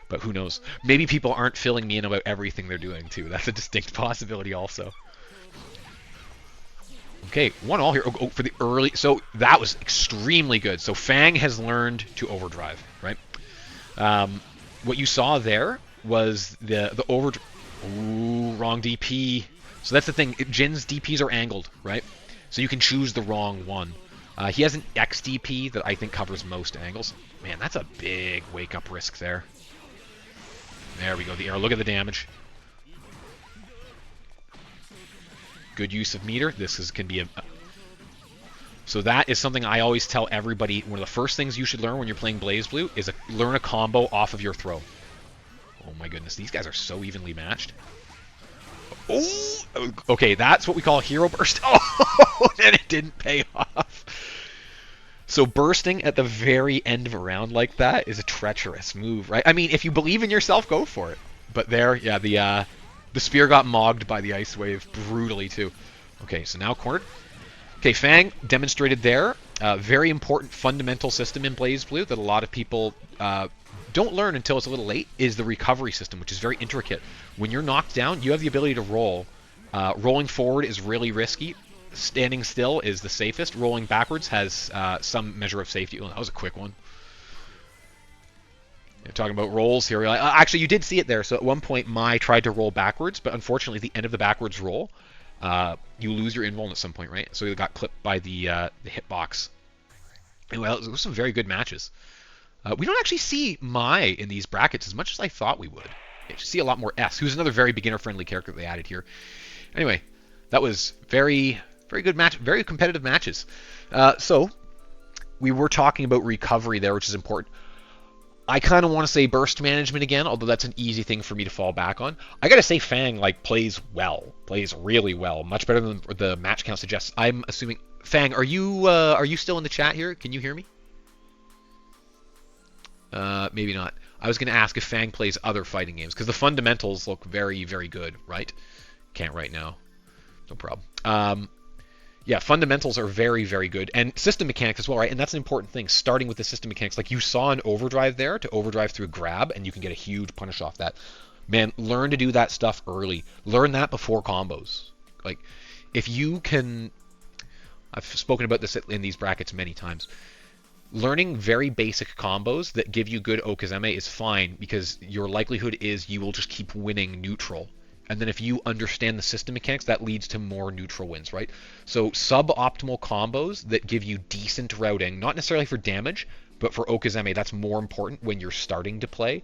But who knows? Maybe people aren't filling me in about everything they're doing, too. That's a distinct possibility also. Okay, 1-all here. Oh, for the early... So that was extremely good. So Fang has learned to overdrive, right? What you saw there was the overdrive... Ooh, wrong DP. So that's the thing. Jin's DPs are angled, right? So you can choose the wrong one. He has an X DP that I think covers most angles. Man, that's a big wake-up risk there. There we go, the arrow. Look at the damage. Good use of meter. Can be a... So that is something I always tell everybody. One of the first things you should learn when you're playing Blaze Blue is learn a combo off of your throw. Oh my goodness, these guys are so evenly matched. Oh! Okay, that's what we call a hero burst. Oh, and it didn't pay off. So bursting at the very end of a round like that is a treacherous move, right? I mean, if you believe in yourself, go for it. But there, yeah, the spear got mogged by the ice wave brutally too. Okay, so now cornered. Okay, Fang demonstrated there. Very important fundamental system in Blaze Blue that a lot of people don't learn until it's a little late is the recovery system, which is very intricate. When you're knocked down, you have the ability to roll. Rolling forward is really risky. Standing still is the safest. Rolling backwards has some measure of safety. Oh, that was a quick one. talking about rolls here. Actually, you did see it there. So at one point, Mai tried to roll backwards, but unfortunately, at the end of the backwards roll, you lose your invuln at some point, right? So you got clipped by the hitbox. Well, it was some very good matches. We don't actually see Mai in these brackets as much as I thought we would. You see a lot more S, who's another very beginner-friendly character that they added here. Anyway, that was very, very good match, very competitive matches. So we were talking about recovery there, which is important. I kind of want to say burst management again, although that's an easy thing for me to fall back on. I gotta say Fang plays really well, much better than the match count suggests. I'm assuming Fang, are you still in the chat here? Can you hear me? Maybe not. I was gonna ask if Fang plays other fighting games because the fundamentals look very, very good, right? Can't right now, no problem. Yeah, fundamentals are very, very good. And system mechanics as well, right? And that's an important thing, starting with the system mechanics. Like you saw an overdrive there to overdrive through a grab, and you can get a huge punish off that. Man, learn to do that stuff early. Learn that before combos. Like, if you can... I've spoken about this in these brackets many times. Learning very basic combos that give you good Okazeme is fine, because your likelihood is you will just keep winning neutral. And then if you understand the system mechanics, that leads to more neutral wins, right? So suboptimal combos that give you decent routing, not necessarily for damage, but for Okazeme, that's more important when you're starting to play.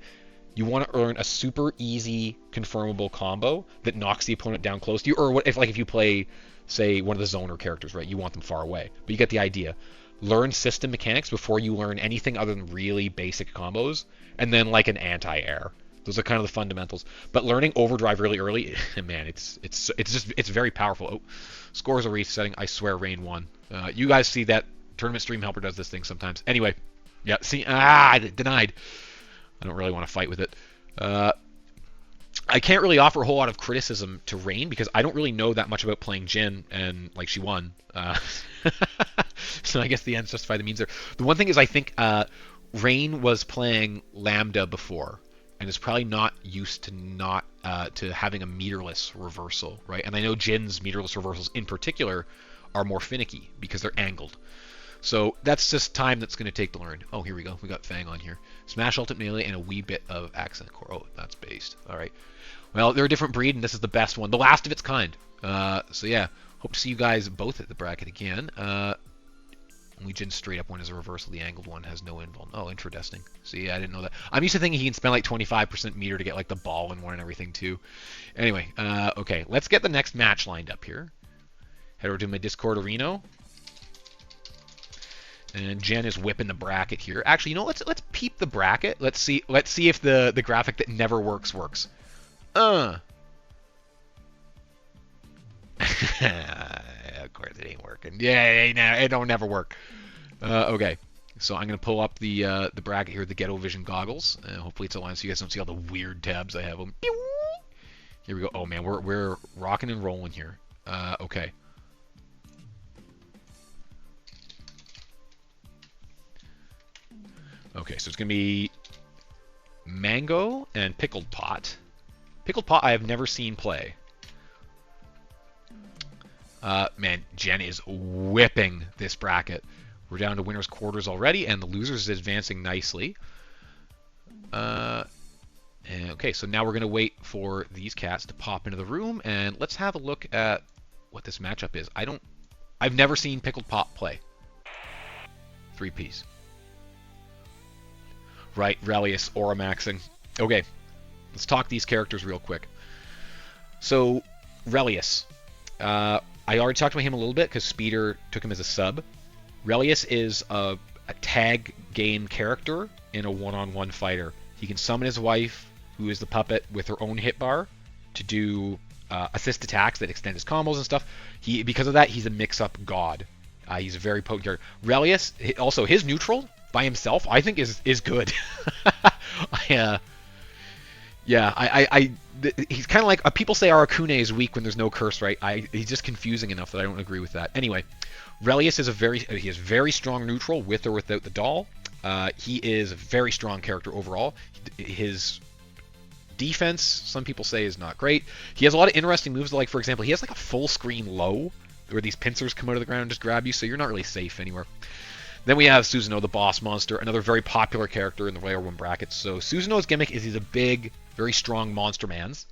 You want to earn a super easy confirmable combo that knocks the opponent down close to you, or if you play, say, one of the zoner characters, right? You want them far away, but you get the idea. Learn system mechanics before you learn anything other than really basic combos, and then like an anti-air. Those are kind of the fundamentals. But learning overdrive really early, man, it's very powerful. Oh, scores are resetting. I swear Rain won. You guys see that Tournament Stream Helper does this thing sometimes. Anyway, yeah, see, denied. I don't really want to fight with it. I can't really offer a whole lot of criticism to Rain because I don't really know that much about playing Jin, and like she won. So I guess the ends justify the means there. The one thing is I think Rain was playing Lambda before, and is probably not used to having a meterless reversal, right? And I know Jin's meterless reversals in particular are more finicky because they're angled. So that's just time that's going to take to learn. Oh, here we go. We got Fang on here. Smash ultimate melee and a wee bit of accent core. Oh, that's based. All right. Well, they're a different breed, and this is the best one, the last of its kind. So yeah, hope to see you guys both at the bracket again. Only Jin straight up one is a reversal. The angled one has no invuln. Oh, interesting. See, I didn't know that. I'm used to thinking he can spend like 25% meter to get like the ball in one and everything too. Anyway, okay, let's get the next match lined up here. Head over to my Discord arena. And Jen is whipping the bracket here. Actually, you know, let's peep the bracket. Let's see if the graphic that never works. Of course it ain't working. Yeah, it don't never work. Okay, so I'm gonna pull up the bracket here, the Ghetto Vision goggles. Hopefully it's aligned so you guys don't see all the weird tabs I have them. Here we go. Oh man, we're rocking and rolling here. Okay. Okay, so it's gonna be Mango and Pickled Pot. Pickled Pot I have never seen play. Man, Jen is whipping this bracket. We're down to winner's quarters already, and the losers is advancing nicely. Okay, so now we're going to wait for these cats to pop into the room, and let's have a look at what this matchup is. I've never seen Pickled Pot play. 3Ps. Right, Relius, Aura Maxing. Okay, let's talk these characters real quick. So, Relius. I already talked about him a little bit because Speeder took him as a sub. Relius is a tag game character in a one-on-one fighter. He can summon his wife, who is the puppet, with her own hit bar to do assist attacks that extend his combos and stuff. Because of that, he's a mix-up god. He's a very potent character. Relius, also his neutral by himself, I think is good. He's kind of like people say Arakune is weak when there's no curse, right? He's just confusing enough that I don't agree with that. Anyway, Relius is he is very strong neutral with or without the doll. He is a very strong character overall. His defense, some people say, is not great. He has a lot of interesting moves. Like for example, he has like a full screen low where these pincers come out of the ground and just grab you, so you're not really safe anywhere. Then we have Susanoo, the boss monster, another very popular character in the Layer 1 brackets. So Susanoo's gimmick is he's a big, very strong monster mans.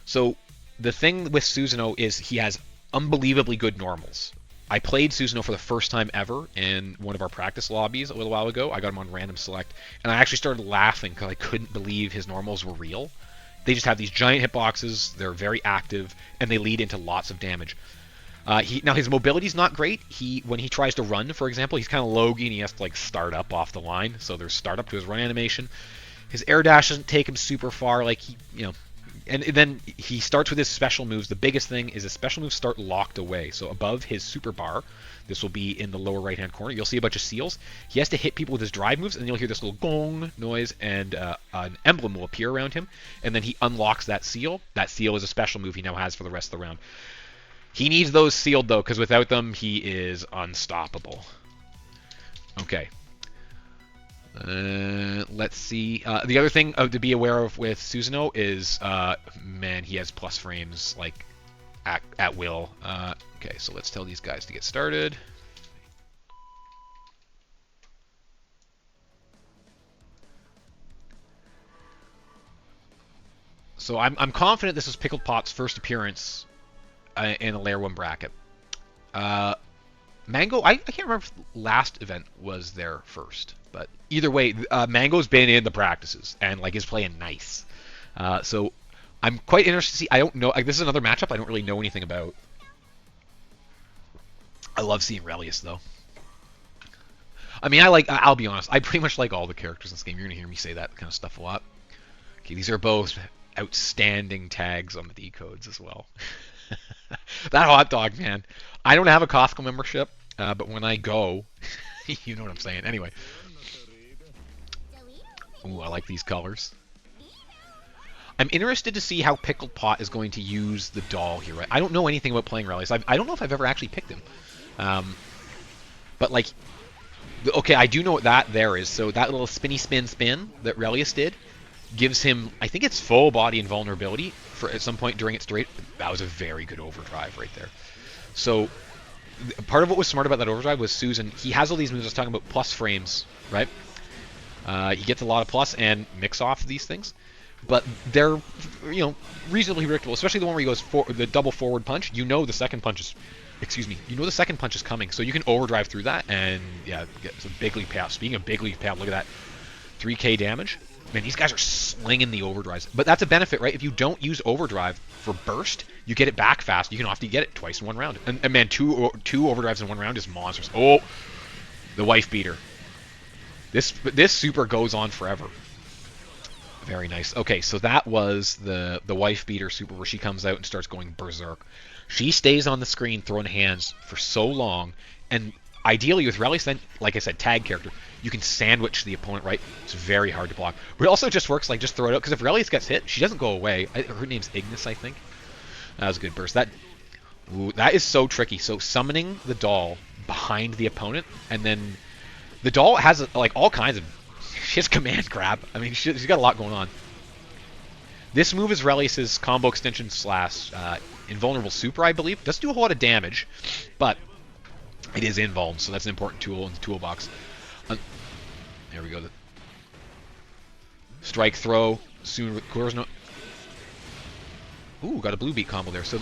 So the thing with Susanoo is he has unbelievably good normals. I played Susanoo for the first time ever in one of our practice lobbies a little while ago. I got him on random select, and I actually started laughing because I couldn't believe his normals were real. They just have these giant hitboxes, they're very active, and they lead into lots of damage. Now his mobility's not great. When he tries to run, for example, he's kind of logy and he has to like start up off the line. So there's startup to his run animation. His air dash doesn't take him super far. Like and then he starts with his special moves. The biggest thing is his special moves start locked away. So above his super bar, this will be in the lower right-hand corner. You'll see a bunch of seals. He has to hit people with his drive moves, and you'll hear this little gong noise, and an emblem will appear around him. And then he unlocks that seal. That seal is a special move he now has for the rest of the round. He needs those sealed, though, because without them, he is unstoppable. Okay. Let's see. The other thing to be aware of with Susanoo is, man, he has plus frames, like, at will. Okay, so let's tell these guys to get started. So I'm confident this is Pickled Pot's first appearance in a Layer 1 bracket. Mango, I can't remember if the last event was there first, but either way, Mango's been in the practices and like is playing nice. So I'm quite interested to see. I don't know. Like, this is another matchup I don't really know anything about. I love seeing Relius though. I mean, I'll be honest. I pretty much like all the characters in this game. You're gonna hear me say that kind of stuff a lot. Okay, these are both outstanding tags on the decodes as well. That hot dog, man. I don't have a Costco membership, but when I go, you know what I'm saying. Anyway. Ooh, I like these colors. I'm interested to see how Pickled Pot is going to use the doll here. Right? I don't know anything about playing Relius. I don't know if I've ever actually picked him. But, like, okay, I do know what that there is. So that little spinny spin that Relius did gives him, I think it's full body invulnerability for at some point during its duration. That was a very good overdrive right there. So part of what was smart about that overdrive was Susan. He has all these moves I was talking about, plus frames, right? He gets a lot of plus and mix off these things, but they're reasonably predictable. Especially the one where he goes the double forward punch. You know the second punch is, you know the second punch is coming, so you can overdrive through that and yeah, get some big league payout. Speaking of big league payout, look at that, 3K damage. Man, these guys are slinging the overdrives. But that's a benefit, right? If you don't use overdrive for burst, you get it back fast. You can often get it twice in one round. And man, two overdrives in one round is monstrous. Oh, the wife beater. This super goes on forever. Very nice. Okay, so that was the wife beater super where she comes out and starts going berserk. She stays on the screen throwing hands for so long, and ideally with Relius, then, like I said, tag character, you can sandwich the opponent, right? It's very hard to block. But it also just works, like, just throw it out, because if Relius gets hit, she doesn't go away. Her name's Ignis, I think. That was a good burst. That is so tricky. So summoning the doll behind the opponent, and then the doll has, like, all kinds of... She has command grab. I mean, she's got a lot going on. This move is Relius's combo extension / invulnerable super, I believe. Doesn't do a whole lot of damage, but it is invuln, so that's an important tool in the toolbox. There we go. Strike, throw, soon clears no. Ooh, got a blue beat combo there. So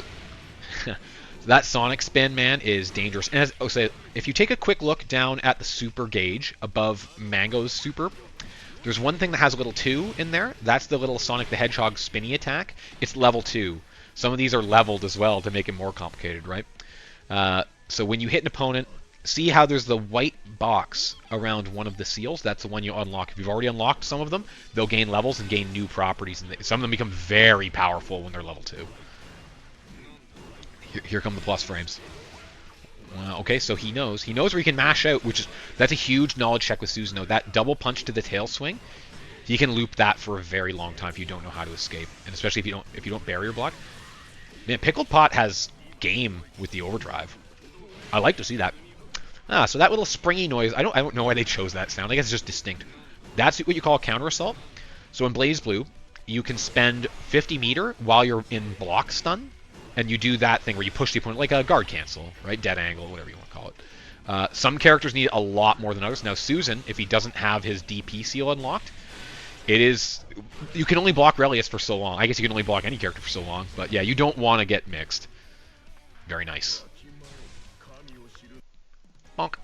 that Sonic spin, man, is dangerous. And as I say, if you take a quick look down at the super gauge above Mango's super, there's one thing that has a little 2 in there. That's the little Sonic the Hedgehog spinny attack. It's level 2. Some of these are leveled as well to make it more complicated, right? So when you hit an opponent, see how there's the white box around one of the seals? That's the one you unlock. If you've already unlocked some of them, they'll gain levels and gain new properties. And some of them become very powerful when they're level 2. Here come the plus frames. Okay, so he knows where he can mash out, that's a huge knowledge check with Susanoo. That double punch to the tail swing, he can loop that for a very long time if you don't know how to escape, and especially if you don't barrier block. Man, Pickled Pot has game with the overdrive. I like to see that. So that little springy noise, I don't know why they chose that sound. I guess it's just distinct. That's what you call a counter assault. So in Blaze Blue, you can spend 50 meter while you're in block stun, and you do that thing where you push the opponent, like a guard cancel, right? Dead angle, whatever you want to call it. Some characters need a lot more than others. Now, Susan, if he doesn't have his DP seal unlocked, it is... You can only block Relius for so long. I guess you can only block any character for so long. But yeah, you don't want to get mixed. Very nice. Bonk.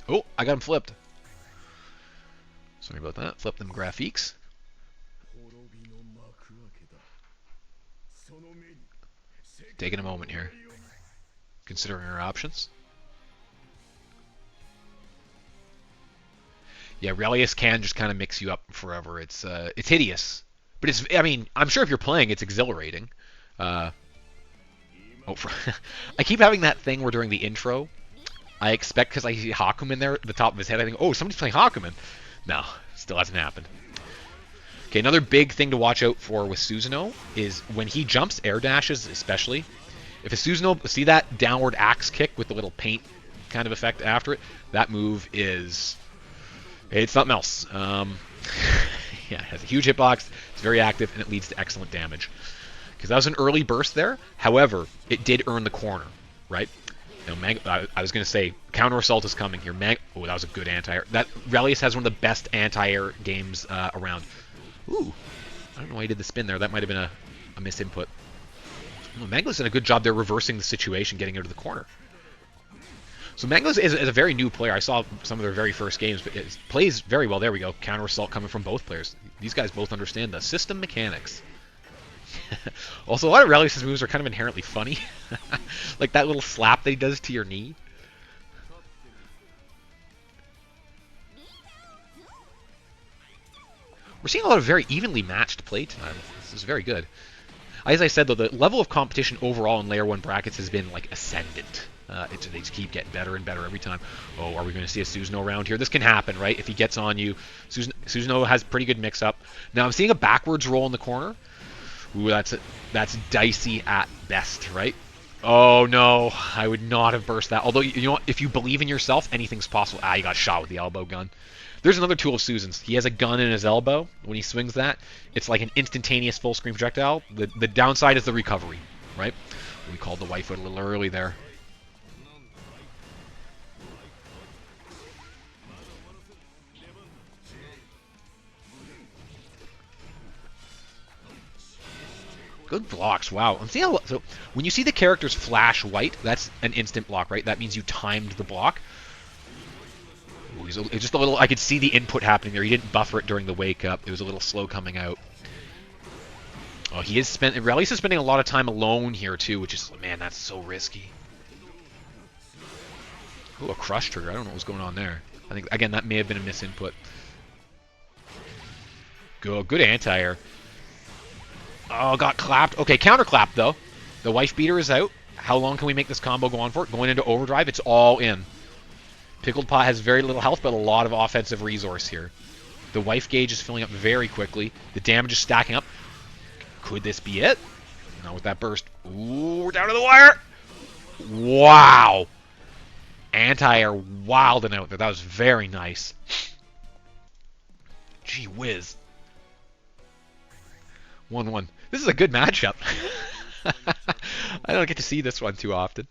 Oh, I got him flipped. Sorry about that. Flip them graphiques. Taking a moment here. Considering our options. Yeah, Relius can just kind of mix you up forever. It's hideous, but it's. I mean, I'm sure if you're playing, it's exhilarating. I keep having that thing where during the intro, I expect because I see Hakumen there at the top of his head, I think, oh, somebody's playing Hakumen. No, still hasn't happened. Okay, another big thing to watch out for with Susanoo is when he jumps, air dashes especially. If a Susanoo, see that downward axe kick with the little paint kind of effect after it? That move is... It's something else. Yeah, it has a huge hitbox, it's very active, and it leads to excellent damage. Because that was an early burst there. However, it did earn the corner, right? Now, I was going to say, counter assault is coming here. Oh, that was a good anti-air. That Relius has one of the best anti-air games around. Ooh, I don't know why he did the spin there. That might have been a misinput. Oh, Mangla's done a good job there reversing the situation, getting out of the corner. So Mangla is a very new player. I saw some of their very first games, but it plays very well. There we go. Counter assault coming from both players. These guys both understand the system mechanics. Also, a lot of Relius' moves are kind of inherently funny. Like that little slap that he does to your knee. We're seeing a lot of very evenly matched play time. This is very good. As I said, though, the level of competition overall in Layer 1 brackets has been, like, ascendant. They just keep getting better and better every time. Oh, are we going to see a Susanoo around here? This can happen, right? If he gets on you. Susanoo has pretty good mix-up. Now, I'm seeing a backwards roll in the corner. Ooh, that's dicey at best, right? Oh, no. I would not have burst that. Although, you know what? If you believe in yourself, anything's possible. Ah, you got shot with the elbow gun. There's another tool of Susan's. He has a gun in his elbow. When he swings that, it's like an instantaneous full-screen projectile. The downside is the recovery, right? We called the wife out a little early there. Good blocks. Wow. I'm seeing so when you see the characters flash white, that's an instant block, right? That means you timed the block. Ooh, it's just a little. I could see the input happening there. He didn't buffer it during the wake up. It was a little slow coming out. Oh, he is Relius is spending a lot of time alone here too, which is, man, that's so risky. Ooh, a crush trigger. I don't know what was going on there. I think again that may have been a misinput. Good anti-air. Oh, got clapped. Okay, counter clap though. The wife beater is out. How long can we make this combo go on for? Going into overdrive, it's all in. Pickled Pot has very little health, but a lot of offensive resource here. The wife gauge is filling up very quickly. The damage is stacking up. Could this be it? Not with that burst. Ooh, we're down to the wire. Wow. Anti-air wilding out there. That was very nice. Gee whiz. 1-1. This is a good matchup. I don't get to see this one too often.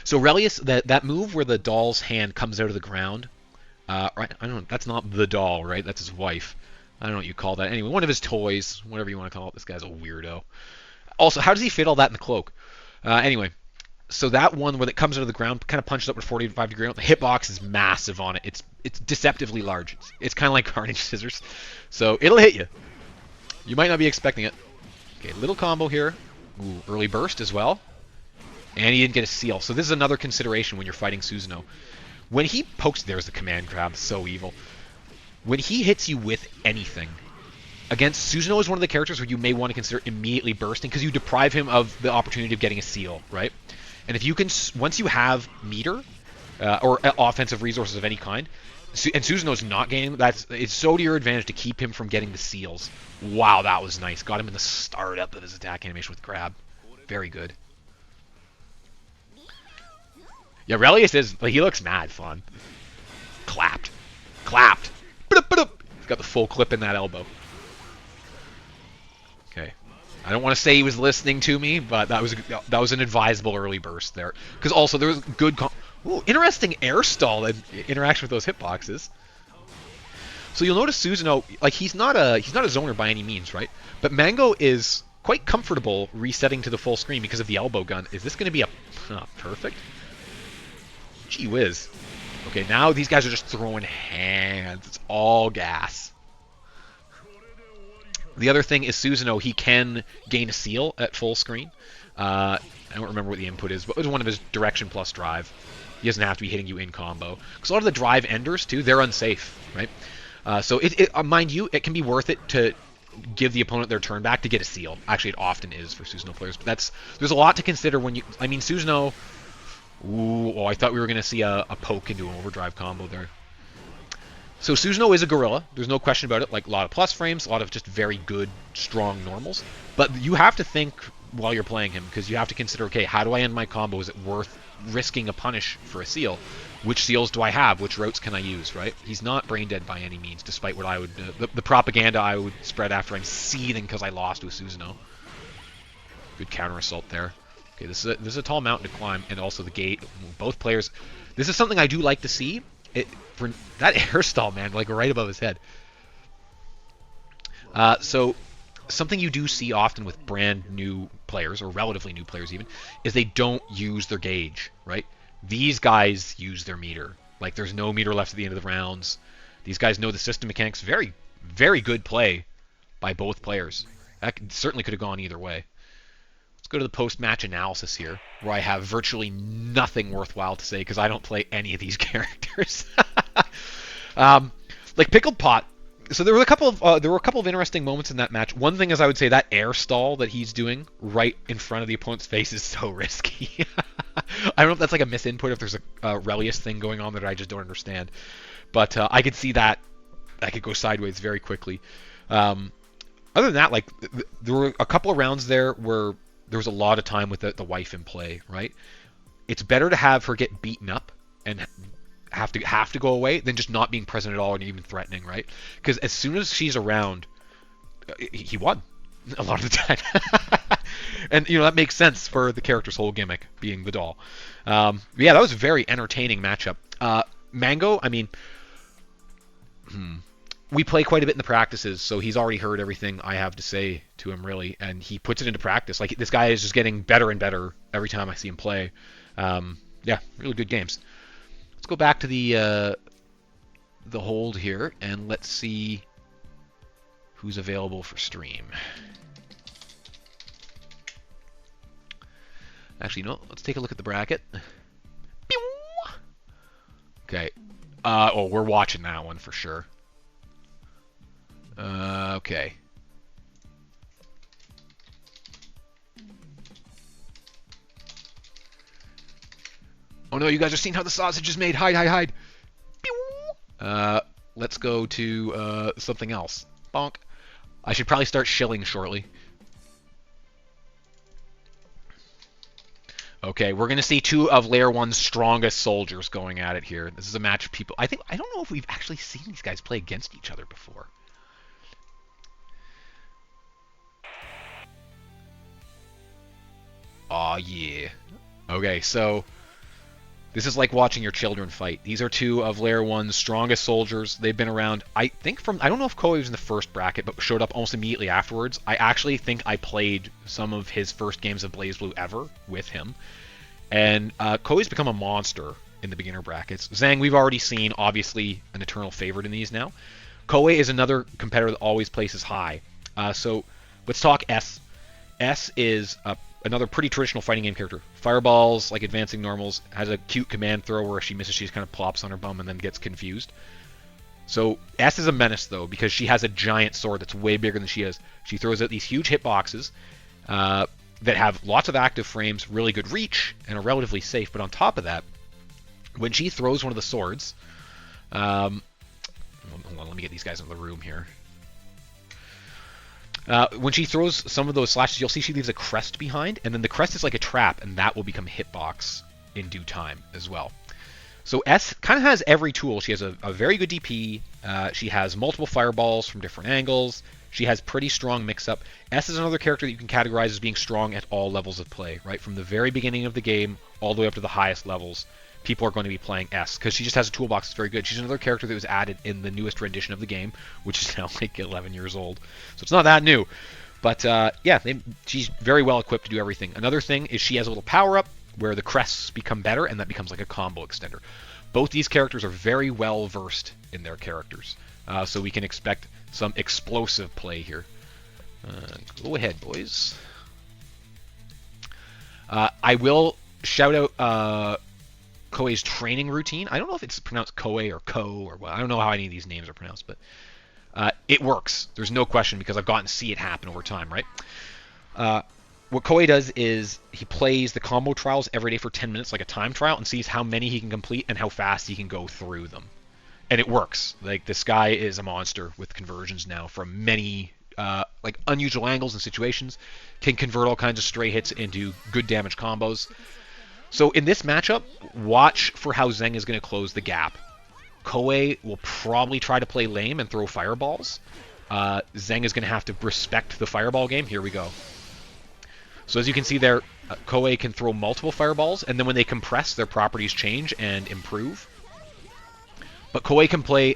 So Relius, that move where the doll's hand comes out of the ground, right? I don't know. That's not the doll, right? That's his wife. I don't know what you call that. Anyway, one of his toys, whatever you want to call it. This guy's a weirdo. Also, how does he fit all that in the cloak? Anyway, so that one where it comes out of the ground, kind of punches up with 45 degree angle. The hitbox is massive on it. It's deceptively large. It's kind of like Carnage Scissors. So it'll hit you. You might not be expecting it. Okay, little combo here. Ooh, early burst as well. And he didn't get a seal. So this is another consideration when you're fighting Susanoo. When he pokes... There's the command grab. So evil. When he hits you with anything, against Susanoo is one of the characters where you may want to consider immediately bursting because you deprive him of the opportunity of getting a seal, right? And if you can... Once you have meter, or offensive resources of any kind, and Susanoo's not gaining... It's so to your advantage to keep him from getting the seals. Wow, that was nice. Got him in the startup of his attack animation with grab. Very good. Yeah, Relius is... He looks mad fun. Clapped. Clapped. He's got the full clip in that elbow. Okay. I don't want to say he was listening to me, but that was an advisable early burst there. Because also there was good. Ooh, interesting air stall and interaction with those hitboxes. So you'll notice Susanoo, like he's not a zoner by any means, right? But Mango is quite comfortable resetting to the full screen because of the elbow gun. Is this going to be a perfect? Gee whiz. Okay, now these guys are just throwing hands. It's all gas. The other thing is Susanoo, he can gain a seal at full screen. I don't remember what the input is, but it was one of his direction plus drive. He doesn't have to be hitting you in combo. Because a lot of the drive enders, too, they're unsafe, right? So, mind you, it can be worth it to give the opponent their turn back to get a seal. Actually, it often is for Susanoo players. But there's a lot to consider when you... I mean, Susanoo... Ooh, I thought we were going to see a poke into an overdrive combo there. So Susanoo is a gorilla. There's no question about it. Like, a lot of plus frames, a lot of just very good, strong normals. But you have to think while you're playing him, because you have to consider, okay, how do I end my combo? Is it worth risking a punish for a seal? Which seals do I have? Which routes can I use, right? He's not brain dead by any means, despite what I would... the propaganda I would spread after I'm seething because I lost with Susanoo. Good counter assault there. Okay, this is a tall mountain to climb, and also the gate. Both players... This is something I do like to see. For that air stall, man, like right above his head. So something you do see often with brand new players, or relatively new players even, is they don't use their gauge, right? These guys use their meter. Like, there's no meter left at the end of the rounds. These guys know the system mechanics. Very, very good play by both players. That certainly could have gone either way. Let's go to the post-match analysis here, where I have virtually nothing worthwhile to say because I don't play any of these characters. Like Pickled Pot. So there were a couple of interesting moments in that match. One thing is, I would say that air stall that he's doing right in front of the opponent's face is so risky. I don't know if that's like a misinput, if there's a Relius thing going on that I just don't understand. But I could see that could go sideways very quickly. Other than that, like there were a couple of rounds there where there was a lot of time with the wife in play, right? It's better to have her get beaten up and have to go away than just not being present at all and even threatening, right? Because as soon as she's around, he won a lot of the time. And, that makes sense for the character's whole gimmick, being the doll. Yeah, that was a very entertaining matchup. Mango, I mean... We play quite a bit in the practices, so he's already heard everything I have to say to him, really, and he puts it into practice. Like, this guy is just getting better and better every time I see him play. Yeah, really good games. Let's go back to the hold here, and let's see who's available for stream. Actually, no, let's take a look at the bracket. Okay. Oh, we're watching that one for sure. Okay. Oh no, you guys are seeing how the sausage is made. Hide, hide, hide. Let's go to something else. Bonk. I should probably start shilling shortly. Okay, we're going to see two of Layer 1's strongest soldiers going at it here. This is a match of people... I don't know if we've actually seen these guys play against each other before. Aw, yeah. Okay, so... This is like watching your children fight. These are two of Layer 1's strongest soldiers. They've been around, I think from... I don't know if Koei was in the first bracket, but showed up almost immediately afterwards. I actually think I played some of his first games of BlazBlue ever with him. And Koei's become a monster in the beginner brackets. Zhang, we've already seen, obviously, an eternal favorite in these now. Koei is another competitor that always places high. So let's talk S. S is another pretty traditional fighting game character. Fireballs, like advancing normals, has a cute command throw where if she misses, she just kind of plops on her bum and then gets confused. So S is a menace, though, because she has a giant sword that's way bigger than she is. She throws out these huge hitboxes that have lots of active frames, really good reach, and are relatively safe. But on top of that, when she throws one of the swords... hold on, let me get these guys in the room here. When she throws some of those slashes, you'll see she leaves a crest behind, and then the crest is like a trap, and that will become a hitbox in due time as well. So S kind of has every tool. She has a very good DP. She has multiple fireballs from different angles. She has pretty strong mix-up. S is another character that you can categorize as being strong at all levels of play, right? From the very beginning of the game all the way up to the highest levels, people are going to be playing S because she just has a toolbox that's very good. She's another character that was added in the newest rendition of the game, which is now like 11 years old. So it's not that new. But yeah, she's very well equipped to do everything. Another thing is she has a little power-up where the crests become better, and that becomes like a combo extender. Both these characters are very well versed in their characters, so we can expect some explosive play here. Go ahead, boys. I will shout out Koei's training routine. I don't know if it's pronounced Koei or Ko or what. I don't know how any of these names are pronounced, but it works. There's no question because I've gotten to see it happen over time, right? What Koei does is he plays the combo trials every day for 10 minutes like a time trial and sees how many he can complete and how fast he can go through them. And it works. Like, this guy is a monster with conversions now from many like unusual angles and situations. Can convert all kinds of stray hits into good damage combos. So in this matchup, watch for how Zheng is going to close the gap. Koei will probably try to play lame and throw fireballs. Zheng is going to have to respect the fireball game. Here we go. So as you can see there, Koei can throw multiple fireballs, and then when they compress, their properties change and improve. But Koei can play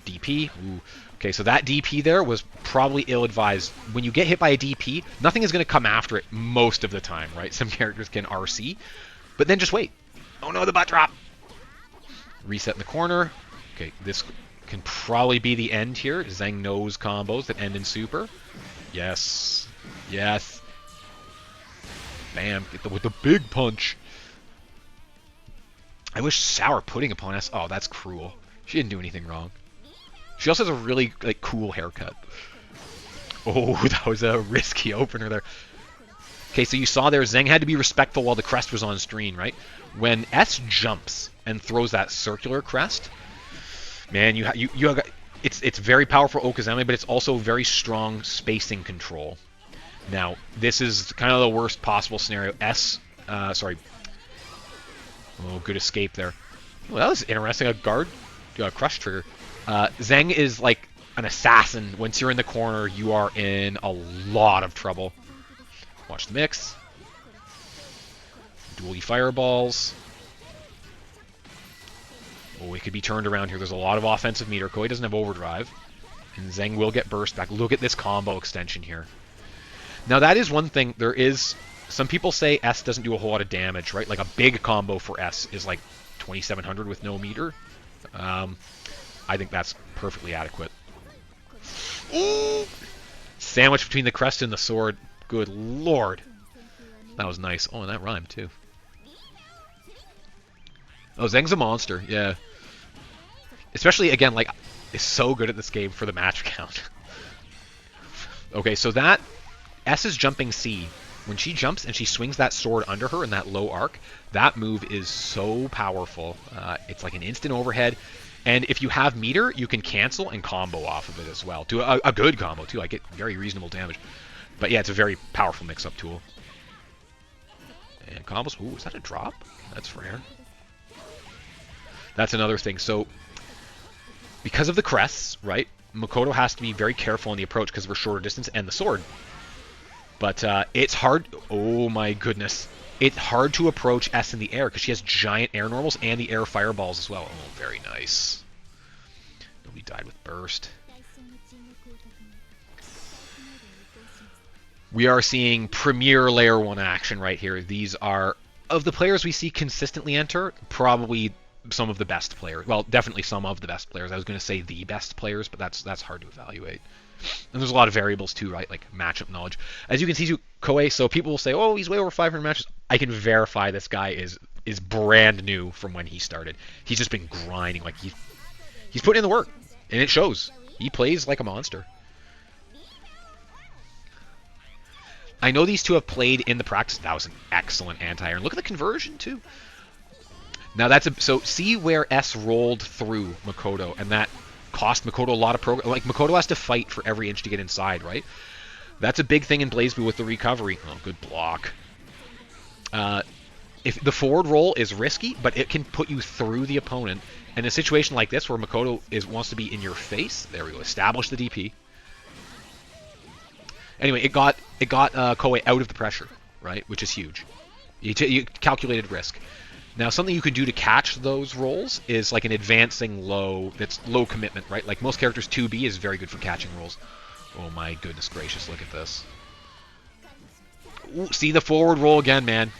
DP. Ooh. Okay, so that DP there was probably ill-advised. When you get hit by a DP, nothing is going to come after it most of the time, right? Some characters can RC, but then just wait. Oh no, the butt drop! Reset in the corner. Okay, this can probably be the end here. Zheng knows combos that end in super. Yes. Yes. Bam. With the big punch. I wish sour pudding upon us. Oh, that's cruel. She didn't do anything wrong. She also has a really cool haircut. Oh, that was a risky opener there. Okay, so you saw there Zheng had to be respectful while the crest was on screen, right? When S jumps and throws that circular crest, man, you have it's very powerful Okazame, but it's also very strong spacing control. Now, this is kind of the worst possible scenario. Sorry. Oh, good escape there. Well, that was interesting. A guard crush trigger. Zheng is like an assassin. Once you're in the corner, you are in a lot of trouble. Watch the mix. Dually fireballs. Oh, it could be turned around here. There's a lot of offensive meter. Koei doesn't have overdrive. And Zheng will get burst back. Look at this combo extension here. Now, that is one thing. There is... Some people say S doesn't do a whole lot of damage, right? Like, a big combo for S is like 2700 with no meter. I think that's perfectly adequate. Ooh! Sandwich between the crest and the sword. Good lord. That was nice. Oh, and that rhymed, too. Oh, Zheng's a monster, yeah. Especially, again, like, is so good at this game for the match count. Okay, so that... S is jumping C. When she jumps and she swings that sword under her in that low arc, that move is so powerful. It's like an instant overhead. And if you have meter, you can cancel and combo off of it as well. Do a good combo, too. I get very reasonable damage. But yeah, it's a very powerful mix-up tool. And combos. Ooh, is that a drop? That's rare. That's another thing. So, because of the crests, right, Makoto has to be very careful in the approach because of her shorter distance and the sword. But it's hard. Oh my goodness. It's hard to approach S in the air because she has giant air normals and the air fireballs as well. Oh, very nice. Nobody died with burst. We are seeing premier Layer 1 action right here. These are, of the players we see consistently enter, probably some of the best players. Well, definitely some of the best players. I was going to say the best players, but that's hard to evaluate. And there's a lot of variables too, right? Like matchup knowledge. As you can see, Koei, so people will say, oh, he's way over 500 matches. I can verify this guy is brand new from when he started. He's just been grinding. Like he's putting in the work, and it shows. He plays like a monster. I know these two have played in the practice. That was an excellent anti-air. And look at the conversion too. Now so see where S rolled through Makoto, and that cost Makoto a lot of progress. Like, Makoto has to fight for every inch to get inside, right? That's a big thing in BlazBlue with the recovery. Oh, good block. if the forward roll is risky, but it can put you through the opponent. And in a situation like this where Makoto wants to be in your face, there we go, establish the DP. Anyway, it got Koei out of the pressure, right, which is huge. You calculated risk. Now, something you can do to catch those rolls is like an advancing low that's low commitment, right? Like most characters, 2B is very good for catching rolls. Oh my goodness gracious, look at this. Ooh, see the forward roll again, man.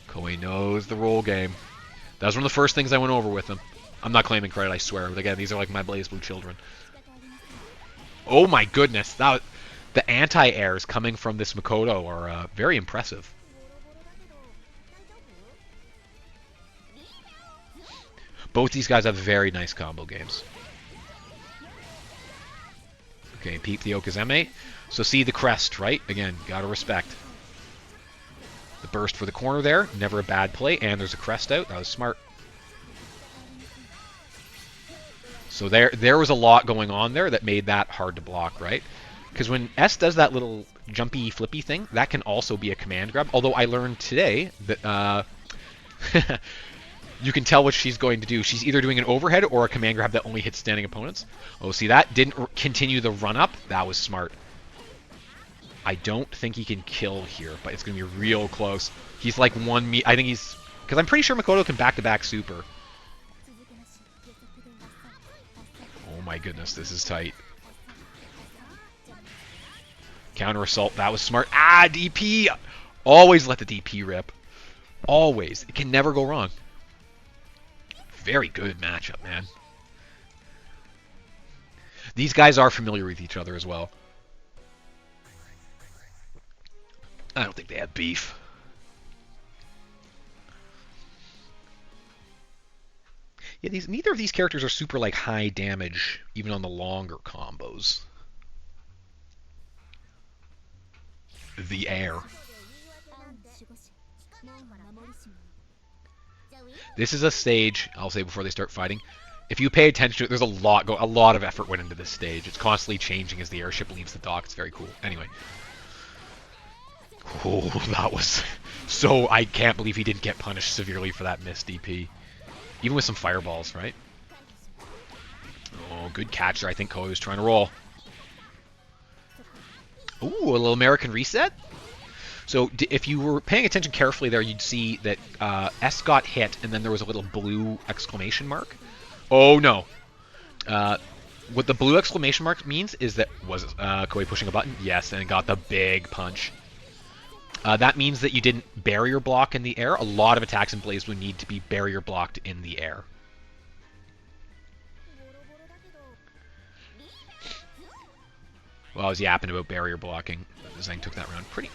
Koei knows the roll game. That was one of the first things I went over with him. I'm not claiming credit, I swear. But again, these are like my BlazBlue children. Oh my goodness. The anti-airs coming from this Makoto are very impressive. Both these guys have very nice combo games. Okay, peep the Okazeme. So see the crest, right? Again, gotta respect. The burst for the corner there, never a bad play, and there's a crest out. That was smart. So there was a lot going on there that made that hard to block, right? Because when S does that little jumpy, flippy thing, that can also be a command grab. Although I learned today that you can tell what she's going to do. She's either doing an overhead or a command grab that only hits standing opponents. Oh, see, that didn't continue the run-up. That was smart. I don't think he can kill here, but it's going to be real close. He's like 1 meter. I think he's... Because I'm pretty sure Makoto can back-to-back super. Oh my goodness, this is tight. Counter assault, that was smart. Ah, DP! Always let the DP rip. Always. It can never go wrong. Very good matchup, man. These guys are familiar with each other as well. I don't think they have beef. Yeah, neither of these characters are super like high damage, even on the longer combos. The air. This is a stage, I'll say before they start fighting. If you pay attention to it, there's a lot of effort went into this stage. It's constantly changing as the airship leaves the dock. It's very cool. Anyway. Oh, that was... So, I can't believe he didn't get punished severely for that missed DP. Even with some fireballs, right? Oh, good catch there. I think Koei was trying to roll. Ooh, a little American reset? So, if you were paying attention carefully there, you'd see that S got hit, and then there was a little blue exclamation mark. Oh, no. What the blue exclamation mark means is that... Was Koei pushing a button? Yes, and it got the big punch. That means that you didn't barrier block in the air. A lot of attacks in BlazBlue need to be barrier blocked in the air. Well, I was yapping about barrier blocking. Zheng took that round pretty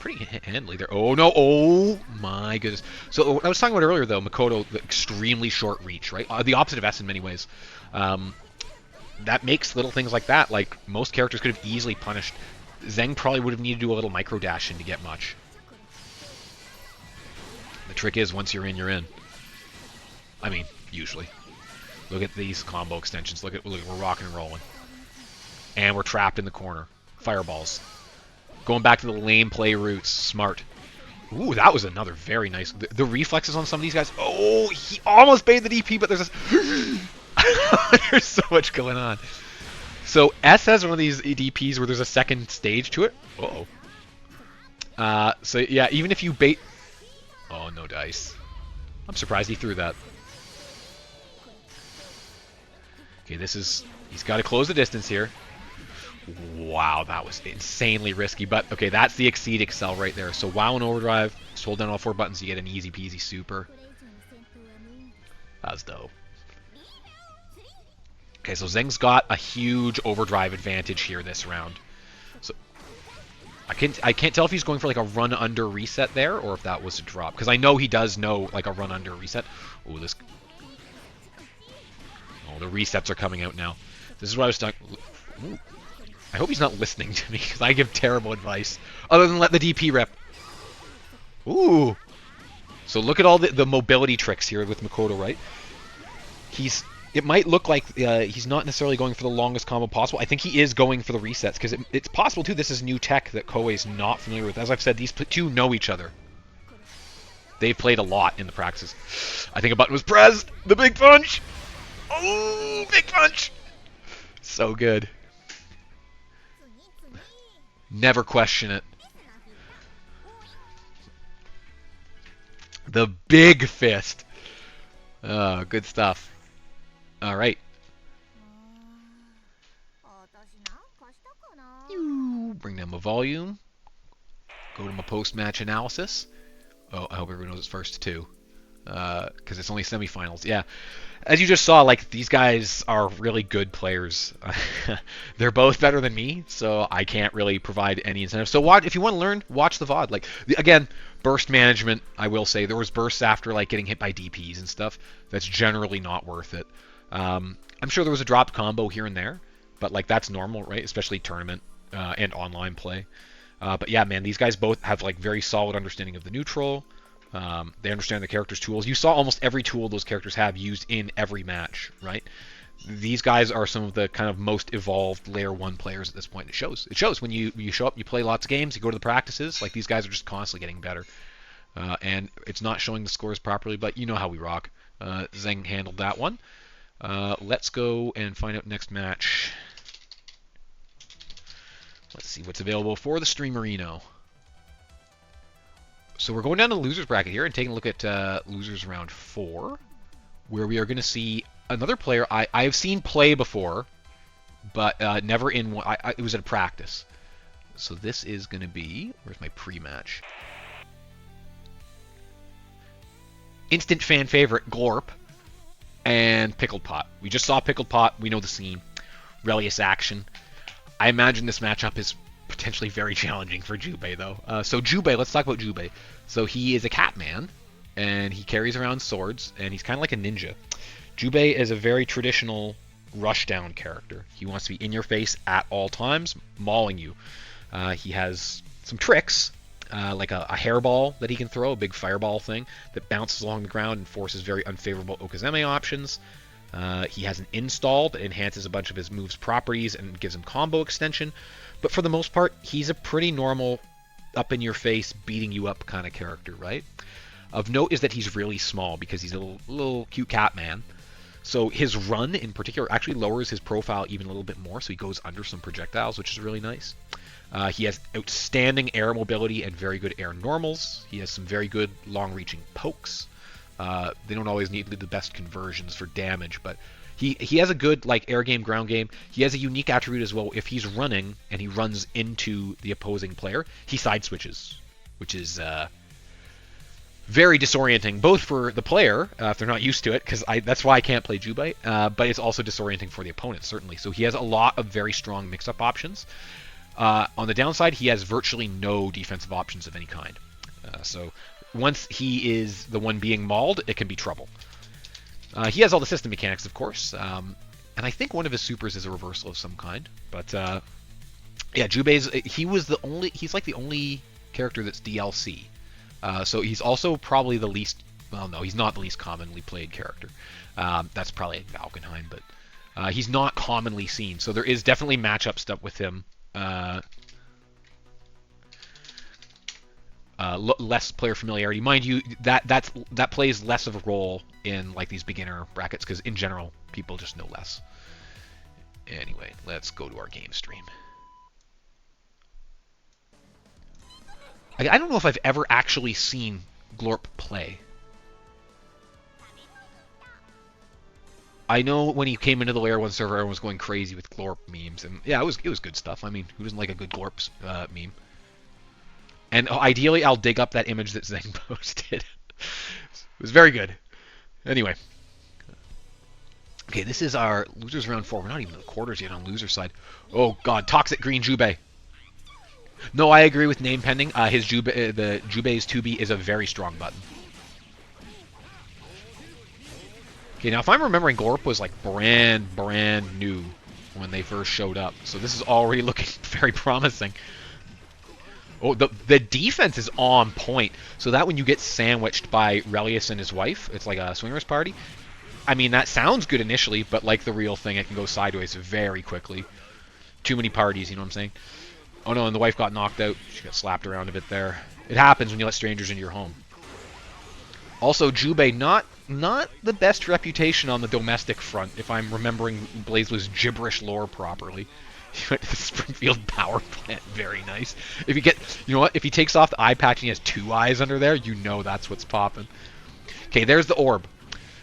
handily there. Oh, no. Oh, my goodness. So, what I was talking about earlier, though, Makoto, the extremely short reach, right? The opposite of S in many ways. That makes little things like that, like most characters could have easily punished. Zheng probably would have needed to do a little micro dash in to get much. The trick is, once you're in, you're in. I mean, usually. Look at these combo extensions. Look, we're rocking and rolling. And we're trapped in the corner. Fireballs. Going back to the lame play roots. Smart. Ooh, that was another very nice... The reflexes on some of these guys. Oh, he almost paid the DP, but there's this... There's so much going on. So, S has one of these DPs where there's a second stage to it. Uh-oh. So, yeah, even if you bait... Oh, no dice. I'm surprised he threw that. Okay, this is... He's got to close the distance here. Wow, that was insanely risky. But, okay, that's the Exceed Excel right there. So, WoW and Overdrive, just hold down all 4 buttons, you get an easy peasy super. That was dope. Okay, so Zheng's got a huge Overdrive advantage here this round. So, I can't tell if he's going for like a run under reset there or if that was a drop. Because I know he does know like a run under reset. Oh, this... Oh, the resets are coming out now. This is what I was talking... I hope he's not listening to me because I give terrible advice. Other than let the DP rip. Ooh. So look at all the mobility tricks here with Makoto, right? It might look like he's not necessarily going for the longest combo possible. I think he is going for the resets, because it's possible, too, this is new tech that Koei's not familiar with. As I've said, these two know each other. They've played a lot in the practices. I think a button was pressed. The big punch. Oh, big punch. So good. Never question it. The big fist. Oh, good stuff. All right. Bring down my volume. Go to my post-match analysis. Oh, I hope everyone knows it's first too, because it's only semifinals. Yeah, as you just saw, like these guys are really good players. They're both better than me, so I can't really provide any incentive. So watch if you want to learn, watch the VOD. Like again, burst management. I will say there was bursts after like getting hit by DPs and stuff. That's generally not worth it. I'm sure there was a dropped combo here and there, but like that's normal, right? Especially tournament and online play. But yeah, man, these guys both have like very solid understanding of the neutral. They understand the characters' tools. You saw almost every tool those characters have used in every match, right? These guys are some of the kind of most evolved Layer 1 players at this point. It shows. It shows when you show up, you play lots of games, you go to the practices. Like these guys are just constantly getting better. And it's not showing the scores properly, but you know how we rock. Zeng handled that one. Let's go and find out next match. Let's see what's available for the Streamerino. So we're going down to the losers bracket here and taking a look at losers round 4, where we are going to see another player I've seen play before, but never in one. It was at a practice. So this is going to be, where's my pre-match? Instant fan favorite, Glorp, and Pickled Pot. We just saw Pickled Pot. We know the scene. Relius action. I imagine this matchup is potentially very challenging for Jubei, though. So Jubei, let's talk about Jubei. So he is a cat man, and he carries around swords, and he's kind of like a ninja. Jubei is a very traditional rushdown character. He wants to be in your face at all times, mauling you. He has some tricks, like a hairball that he can throw, a big fireball thing that bounces along the ground and forces very unfavorable Okazeme options. He has an install that enhances a bunch of his moves' properties and gives him combo extension. But for the most part, he's a pretty normal, up-in-your-face, beating-you-up kind of character, right? Of note is that he's really small because he's a little cute cat man. So his run, in particular, actually lowers his profile even a little bit more, so he goes under some projectiles, which is really nice. He has outstanding air mobility and very good air normals. He has some very good long-reaching pokes. They don't always need the best conversions for damage, but he has a good like air game, ground game. He has a unique attribute as well. If he's running and he runs into the opposing player, he side switches, which is very disorienting, both for the player if they're not used to it, because that's why I can't play Jubei, but it's also disorienting for the opponent, certainly. So he has a lot of very strong mix-up options. On the downside, he has virtually no defensive options of any kind. So once he is the one being mauled, it can be trouble. He has all the system mechanics, of course, and I think one of his supers is a reversal of some kind. But yeah, Jubei's he's like the only character that's DLC. So he's also probably the least. Well, no, he's not the least commonly played character. That's probably Valkenheim, but he's not commonly seen. So there is definitely matchup stuff with him. Less player familiarity, mind you. That plays less of a role in like these beginner brackets because in general people just know less. Anyway, let's go to our game stream. I don't know if I've ever actually seen Glorp play. I know when he came into the Layer 1 server, everyone was going crazy with Glorp memes, and yeah, it was good stuff. I mean, who doesn't like a good Glorp meme? And ideally, I'll dig up that image that Zeng posted. It was very good. Anyway. Okay, this is our losers round 4. We're not even in the quarters yet on loser side. Oh god, toxic green Jubei. No, I agree with name pending. The Jubei's 2B is a very strong button. Okay, now if I'm remembering, Glorp was like brand new when they first showed up. So this is already looking very promising. Oh, the defense is on point. So that when you get sandwiched by Relius and his wife, it's like a swingers party. I mean, that sounds good initially, but like the real thing, it can go sideways very quickly. Too many parties, you know what I'm saying? Oh no, and the wife got knocked out. She got slapped around a bit there. It happens when you let strangers into your home. Also, Jubei, not the best reputation on the domestic front, if I'm remembering BlazBlue's gibberish lore properly. He went to the Springfield power plant. Very nice. If you get, you know what? If he takes off the eye patch and he has 2 eyes under there, you know that's what's popping. Okay, there's the orb.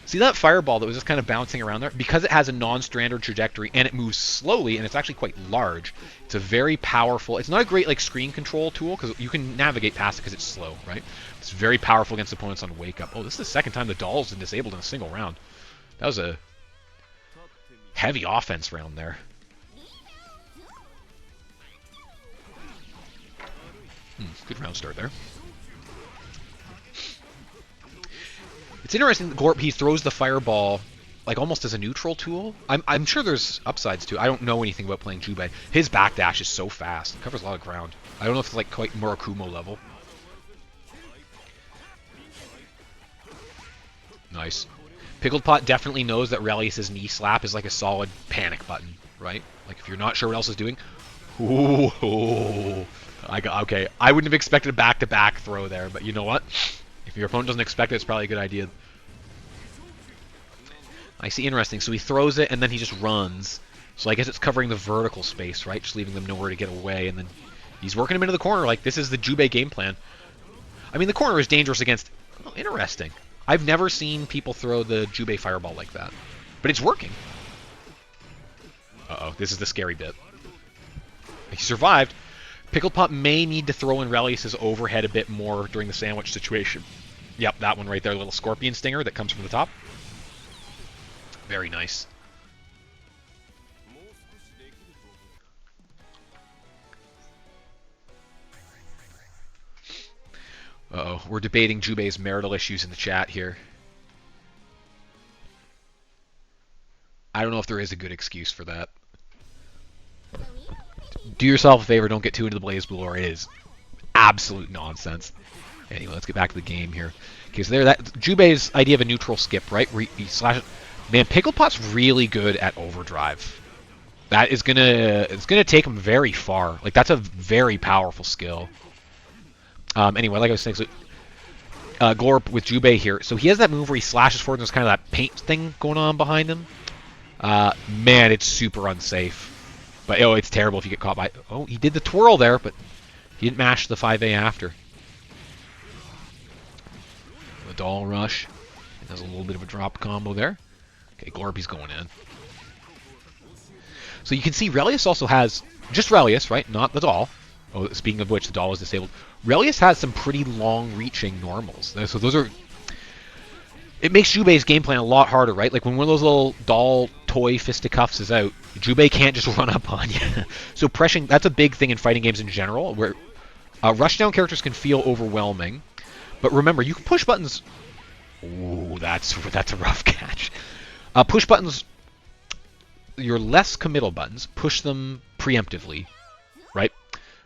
See that fireball that was just kind of bouncing around there? Because it has a non-standard trajectory and it moves slowly and it's actually quite large. It's a very powerful... It's not a great like screen control tool because you can navigate past it because it's slow, right? It's very powerful against opponents on Wake Up. Oh, this is the second time the doll's been disabled in a single round. That was a heavy offense round there. Good round start there. It's interesting that Glorp, he throws the fireball like almost as a neutral tool. I'm sure there's upsides too. I don't know anything about playing Jubei. His backdash is so fast. It covers a lot of ground. I don't know if it's like quite Murakumo level. Nice. Pickled Pot definitely knows that Relius' knee slap is like a solid panic button, right? Like if you're not sure what else is doing. Ooh. Okay, I wouldn't have expected a back-to-back throw there, but you know what? If your opponent doesn't expect it, it's probably a good idea. I see, interesting. So he throws it, and then he just runs. So I guess it's covering the vertical space, right? Just leaving them nowhere to get away, and then he's working him into the corner. Like, this is the Jubei game plan. I mean, the corner is dangerous against... Oh, interesting. I've never seen people throw the Jubei fireball like that. But it's working. Uh-oh, this is the scary bit. He survived. Pickled Pot may need to throw in Relius' overhead a bit more during the sandwich situation. Yep, that one right there, little scorpion stinger that comes from the top. Very nice. Uh-oh, we're debating Jubei's marital issues in the chat here. I don't know if there is a good excuse for that. Do yourself a favor, don't get too into the BlazBlue lore. It is absolute nonsense. Anyway, let's get back to the game here. Okay, so there, that Jubei's idea of a neutral skip, right? Where he slashes. Man, Pickled Pot's really good at overdrive. That is it's gonna take him very far. Like that's a very powerful skill. Anyway, like I was saying, so Glorp with Jubei here. So he has that move where he slashes forward and there's kind of that paint thing going on behind him. Man, it's super unsafe. But, oh, it's terrible if you get caught by... Oh, he did the twirl there, but he didn't mash the 5A after. The doll rush. There's a little bit of a drop combo there. Okay, Glorpy's going in. So you can see Relius also has... Just Relius, right? Not the doll. Oh, speaking of which, the doll is disabled. Relius has some pretty long-reaching normals. So those are... It makes Jubei's game plan a lot harder, right? Like when one of those little doll toy fisticuffs is out, Jubei can't just run up on you. So pressing, that's a big thing in fighting games in general, where rushdown characters can feel overwhelming. But remember, you can push buttons... Ooh, that's a rough catch. Push buttons, your less committal buttons, push them preemptively, right?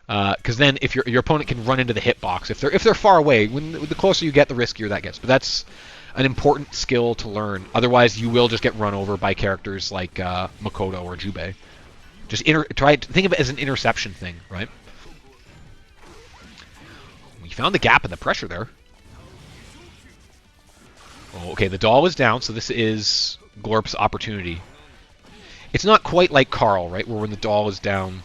Because then if your opponent can run into the hitbox, if they're far away, the closer you get, the riskier that gets. But that's an important skill to learn. Otherwise, you will just get run over by characters like Makoto or Jubei. Just try to think of it as an interception thing, right? We found the gap in the pressure there. Oh, okay, the doll is down, so this is Glorp's opportunity. It's not quite like Carl, right, where when the doll is down...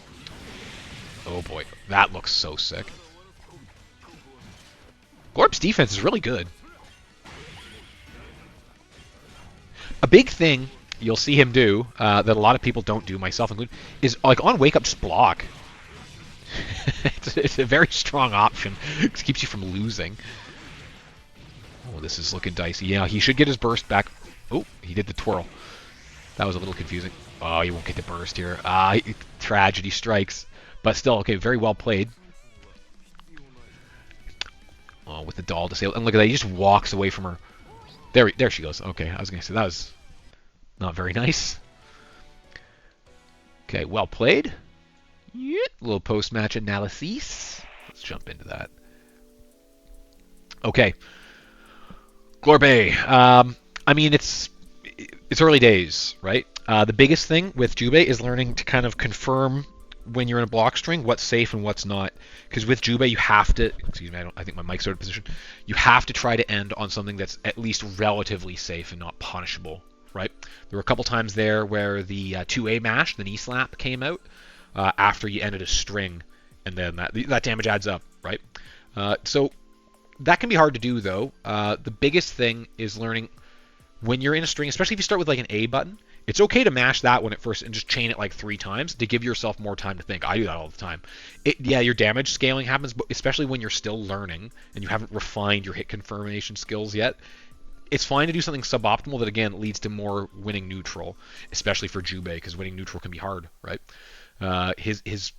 Oh boy, that looks so sick. Glorp's defense is really good. A big thing you'll see him do, that a lot of people don't do, myself included, is like on Wake Up, just block. It's a very strong option. It keeps you from losing. Oh, this is looking dicey. Yeah, he should get his burst back. Oh, he did the twirl. That was a little confusing. Oh, he won't get the burst here. Tragedy strikes. But still, okay, very well played. Oh, with the doll disabled. And look at that, he just walks away from her. There she goes. Okay, I was going to say, that was not very nice. Okay, well played. Yeah, a little post-match analysis. Let's jump into that. Okay. Glorbe. I mean, it's early days, right? The biggest thing with Jubei is learning to kind of confirm when you're in a block string what's safe and what's not. Because with Jubei, you have to. Excuse me, I think my mic's out of position. You have to try to end on something that's at least relatively safe and not punishable, right? There were a couple times there where the 2A mash, the knee slap, came out after you ended a string, and then that damage adds up, right? So that can be hard to do, though. The biggest thing is learning when you're in a string, especially if you start with like an A button. It's okay to mash that one at first and just chain it like 3 times to give yourself more time to think. I do that all the time. Yeah, your damage scaling happens, but especially when you're still learning and you haven't refined your hit confirmation skills yet. It's fine to do something suboptimal that, again, leads to more winning neutral, especially for Jubei, because winning neutral can be hard, right? His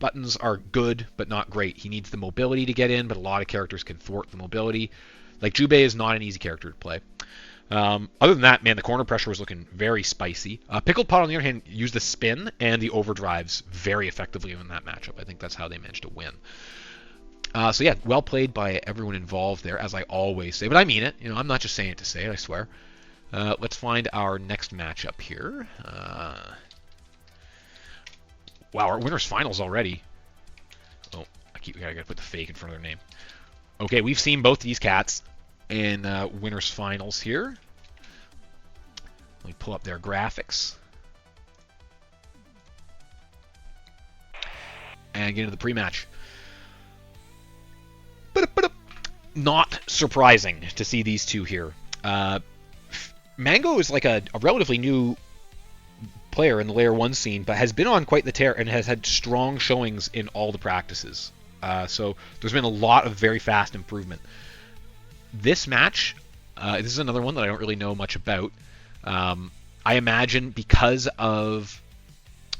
buttons are good, but not great. He needs the mobility to get in, but a lot of characters can thwart the mobility. Like, Jubei is not an easy character to play. Other than that, man, the corner pressure was looking very spicy. Pickled Pot, on the other hand, used the spin and the overdrives very effectively in that matchup. I think that's how they managed to win. So yeah, well played by everyone involved there, as I always say. But I mean it. You know, I'm not just saying it to say it, I swear. Let's find our next matchup here. Wow, our winners finals already. Oh, I gotta put the fake in front of their name. Okay, we've seen both these cats in winners finals here. Let me pull up their graphics and get into the pre-match. Not surprising to see these two here. Mango is like a relatively new player in the Layer 1 scene, but has been on quite the tear and has had strong showings in all the practices. So there's been a lot of very fast improvement. This match, this is another one that I don't really know much about. I imagine because of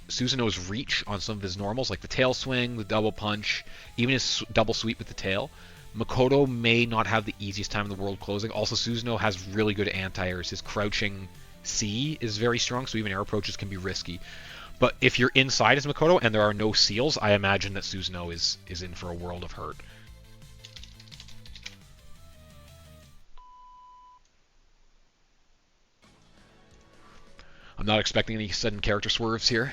Susanoo's reach on some of his normals, like the tail swing, the double punch, even his double sweep with the tail, Makoto may not have the easiest time in the world closing. Also, Susanoo has really good anti-airs. His crouching C is very strong, so even air approaches can be risky. But if you're inside as Makoto and there are no seals, I imagine that Susanoo is in for a world of hurt. I'm not expecting any sudden character swerves here.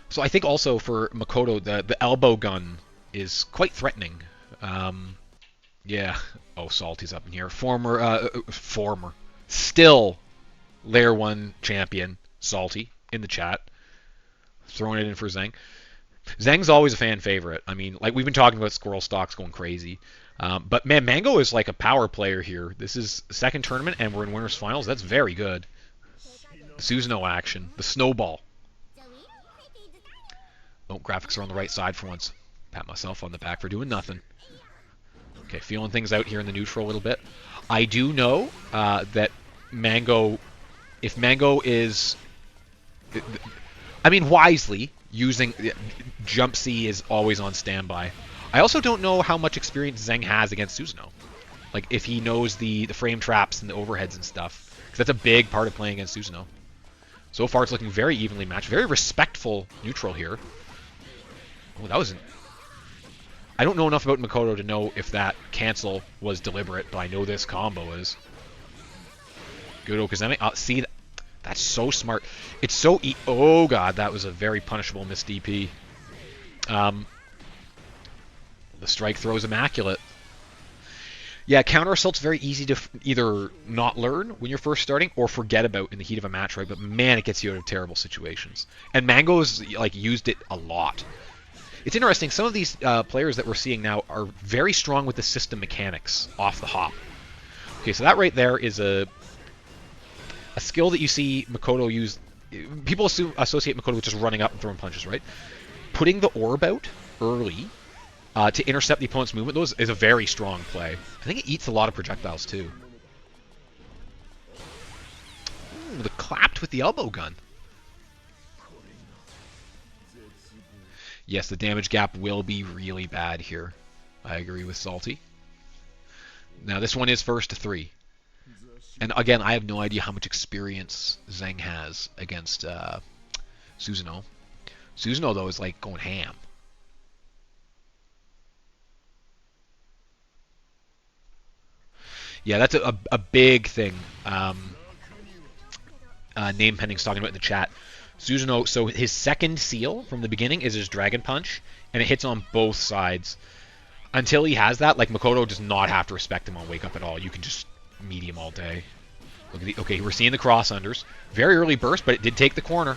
So I think also for Makoto, the elbow gun is quite threatening. Yeah. Oh, Salty's up in here. Still Layer 1 champion, Salty, in the chat. Throwing it in for Zheng. Zheng's always a fan favorite. I mean, like, we've been talking about Squirrel Stocks going crazy. But, man, Mango is like a power player here. This is the second tournament, and we're in winners finals. That's very good. The Susanoo action. The snowball. Oh, graphics are on the right side for once. Pat myself on the back for doing nothing. Okay, feeling things out here in the neutral a little bit. I do know that Mango, if Mango is, I mean, wisely using Jump C is always on standby. I also don't know how much experience Zheng has against Susanoo. Like, if he knows the frame traps and the overheads and stuff. Because that's a big part of playing against Susanoo. So far, it's looking very evenly matched. Very respectful neutral here. Oh, that wasn't... I don't know enough about Makoto to know if that cancel was deliberate, but I know this combo is. Good Okazeme. See, that's so smart. It's so... Oh, God, that was a very punishable miss DP. The strike throw is immaculate. Yeah, counter assault's very easy to either not learn when you're first starting or forget about in the heat of a match, right? But man, it gets you out of terrible situations. And Mango's like used it a lot. It's interesting. Some of these players that we're seeing now are very strong with the system mechanics off the hop. Okay, so that right there is a skill that you see Makoto use. People associate Makoto with just running up and throwing punches, right? Putting the orb out early to intercept the opponent's movement, those is a very strong play. I think it eats a lot of projectiles too. Ooh, the clapped with the elbow gun. Yes, the damage gap will be really bad here. I agree with Salty. Now this one is first to 3. And again, I have no idea how much experience Zheng has against Susanoo. Susanoo, though, is like going ham. Yeah, that's a big thing. Name Pending's talking about in the chat. Susanoo, so his second seal from the beginning is his Dragon Punch, and it hits on both sides. Until he has that, like, Makoto does not have to respect him on Wake Up at all. You can just meet him all day. Look at the, okay, we're seeing the cross unders. Very early burst, but it did take the corner.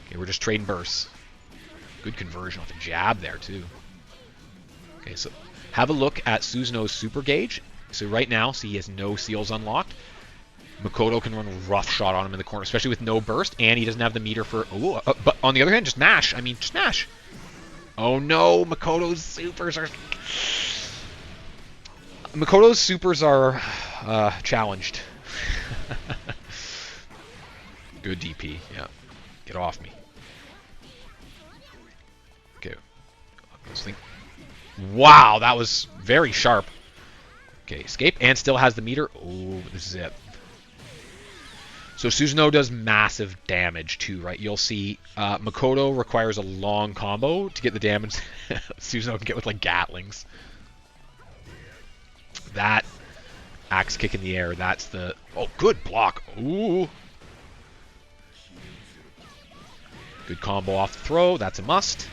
Okay, we're just trading bursts. Good conversion off the jab there, too. Okay, so have a look at Susanoo's super gauge. So right now, see, he has no seals unlocked. Makoto can run a rough shot on him in the corner, especially with no burst, and he doesn't have the meter for... Oh, but on the other hand, just mash. I mean, just mash. Oh no, Makoto's supers are... Makoto's supers are challenged. Good DP, yeah. Get off me. Okay. Wow, that was very sharp. Okay, escape, and still has the meter. Oh, this is it. So Susanoo does massive damage too, right? You'll see Makoto requires a long combo to get the damage Susanoo can get with like Gatlings. That axe kick in the air, that's the... Oh, good block. Ooh. Good combo off the throw, that's a must.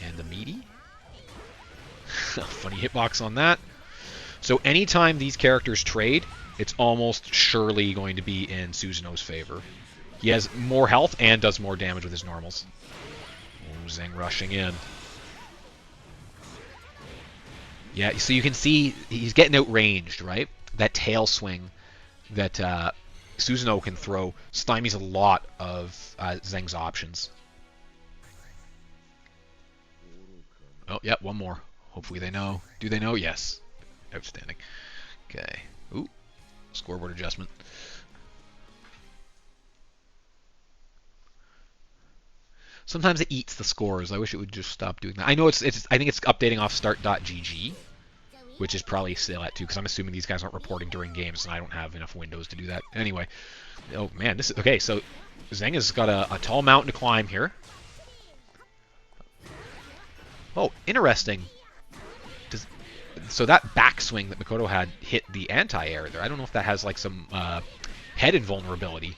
And the meaty. Funny hitbox on that. So anytime these characters trade, it's almost surely going to be in Susanoo's favor. He has more health and does more damage with his normals. Oh, Zheng rushing in. Yeah, so you can see he's getting outranged, right? That tail swing that Susanoo can throw stymies a lot of Zheng's options. Oh, yeah, one more. Hopefully they know. Do they know? Yes. Outstanding. Okay. Ooh. Scoreboard adjustment. Sometimes it eats the scores. I wish it would just stop doing that. I know it's I think it's updating off start.gg, which is probably still at 2, because I'm assuming these guys aren't reporting during games, and I don't have enough windows to do that. Anyway. Oh, man. This is... Okay, so Zheng has got a tall mountain to climb here. Oh, interesting. So that backswing that Makoto had hit the anti-air there. I don't know if that has like some head invulnerability.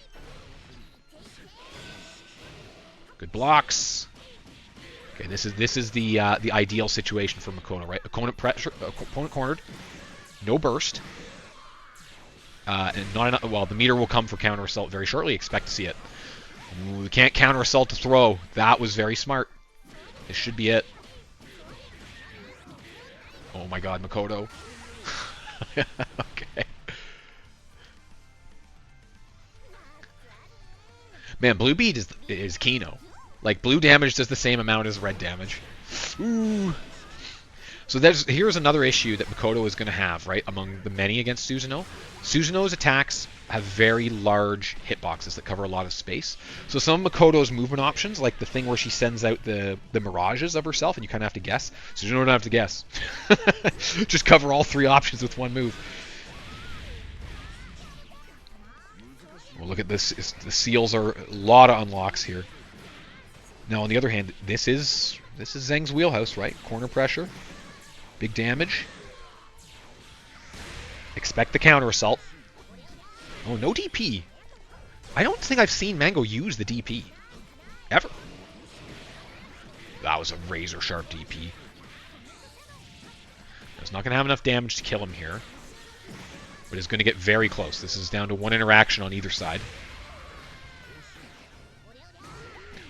Good blocks. Okay, this is the ideal situation for Makoto, right? Opponent cornered, no burst, and not enough. Well, the meter will come for counter assault very shortly. Expect to see it. Ooh, we can't counter assault to throw. That was very smart. This should be it. Oh my god, Makoto. Okay. Man, blue bead is Kino. Like, blue damage does the same amount as red damage. Ooh. So here's another issue that Makoto is going to have, right, among the many against Susanoo. Susanoo's attacks have very large hitboxes that cover a lot of space. So some of Makoto's movement options, like the thing where she sends out the mirages of herself and you kind of have to guess, Susanoo don't have to guess. Just cover all 3 options with one move. Well, look at this. The seals are a lot of unlocks here. Now, on the other hand, this is Zheng's wheelhouse, right? Corner pressure. Big damage. Expect the counter assault. Oh, no DP. I don't think I've seen Mango use the DP. Ever. That was a razor sharp DP. It's not going to have enough damage to kill him here. But it's going to get very close. This is down to 1 interaction on either side.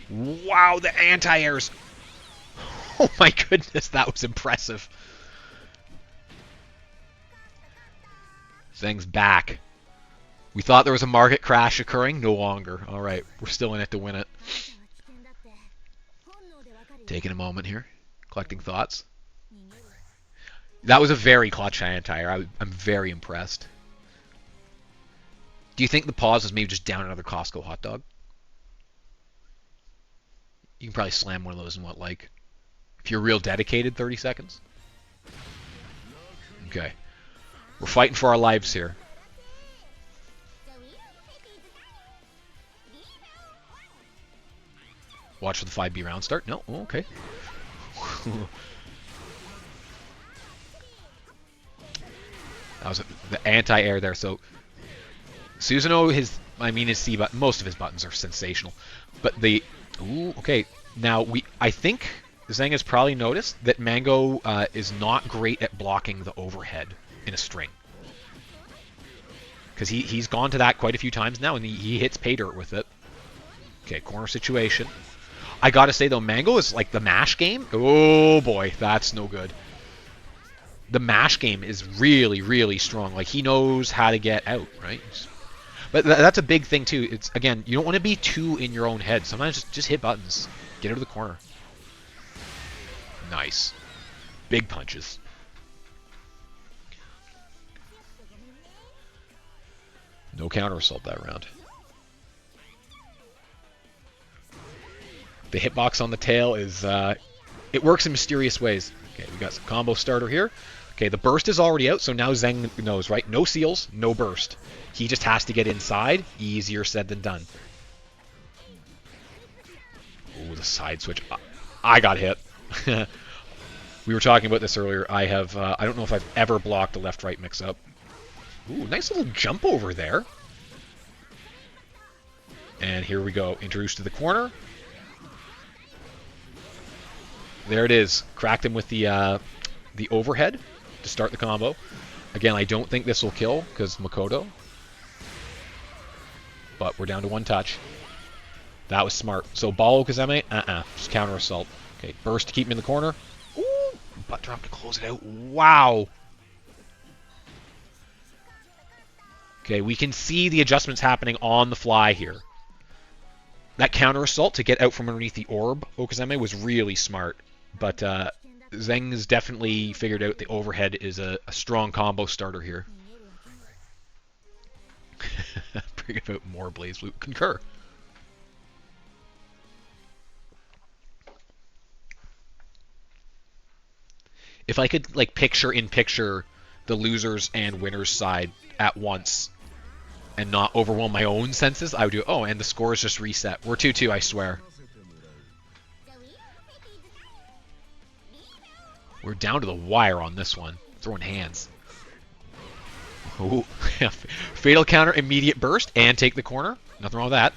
Wow, the anti-airs. Oh my goodness, that was impressive. Zheng's back. We thought there was a market crash occurring. No longer. All right, we're still in it to win it. Taking a moment here, collecting thoughts. That was a very clutch anti-air. I'm very impressed. Do you think the pause was maybe just down another Costco hot dog? You can probably slam one of those in what, like, if you're real dedicated, 30 seconds? Okay. We're fighting for our lives here. Watch for the 5B round start? No? Oh, okay. That was the anti-air there. So Susanoo, I mean, his C button, most of his buttons are sensational. But the... Ooh, okay. Now, I think Zheng has probably noticed that Mango is not great at blocking the overhead in a string. Because he's gone to that quite a few times now, and he hits pay dirt with it. Okay, corner situation. I gotta say, though, Mango is like the mash game. Oh, boy, that's no good. The mash game is really, really strong. Like, he knows how to get out, right? But that's a big thing, too. It's, again, you don't want to be too in your own head. Sometimes just hit buttons. Get out of the corner. Nice. Big punches. No counter assault that round. The hitbox on the tail is, it works in mysterious ways. Okay, we got some combo starter here. Okay, the burst is already out, so now Zheng knows, right? No seals, no burst. He just has to get inside. Easier said than done. Ooh, the side switch. I got hit. We were talking about this earlier. I don't know if I've ever blocked a left-right mix-up. Ooh, nice little jump over there. And here we go. Introduced to the corner. There it is. Cracked him with the overhead to start the combo. Again, I don't think this will kill because Makoto. But we're down to one touch. That was smart. So ball Okazeme, just counter assault. Okay, burst to keep him in the corner. Ooh, butt drop to close it out. Wow. Okay, we can see the adjustments happening on the fly here. That counter assault to get out from underneath the orb Okazeme was really smart. But Zheng has definitely figured out the overhead is a strong combo starter here. Bring about more Blaze Blue. Concur. If I could like picture in picture the losers and winners side at once and not overwhelm my own senses, I would do, oh, and the score is just reset. We're 2-2, I swear. We're down to the wire on this one. Throwing hands. Ooh. Fatal counter, immediate burst, and take the corner. Nothing wrong with that.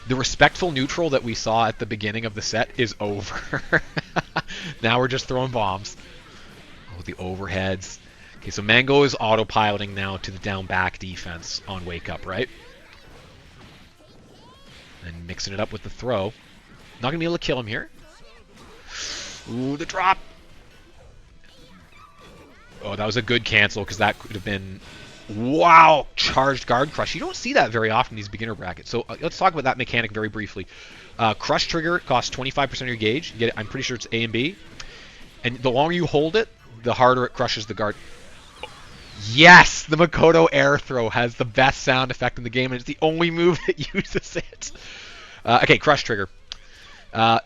The respectful neutral that we saw at the beginning of the set is over. Now we're just throwing bombs. Oh, the overheads. Okay, so Mango is autopiloting now to the down back defense on Wake Up, right? And mixing it up with the throw. Not going to be able to kill him here. Ooh, the drop. Oh, that was a good cancel because that could have been... Wow! Charged guard crush. You don't see that very often in these beginner brackets. So let's talk about that mechanic very briefly. Crush trigger costs 25% of your gauge. You get it, I'm pretty sure it's A and B. And the longer you hold it, the harder it crushes the guard. Yes! The Makoto air throw has the best sound effect in the game, and it's the only move that uses it. Okay, crush trigger.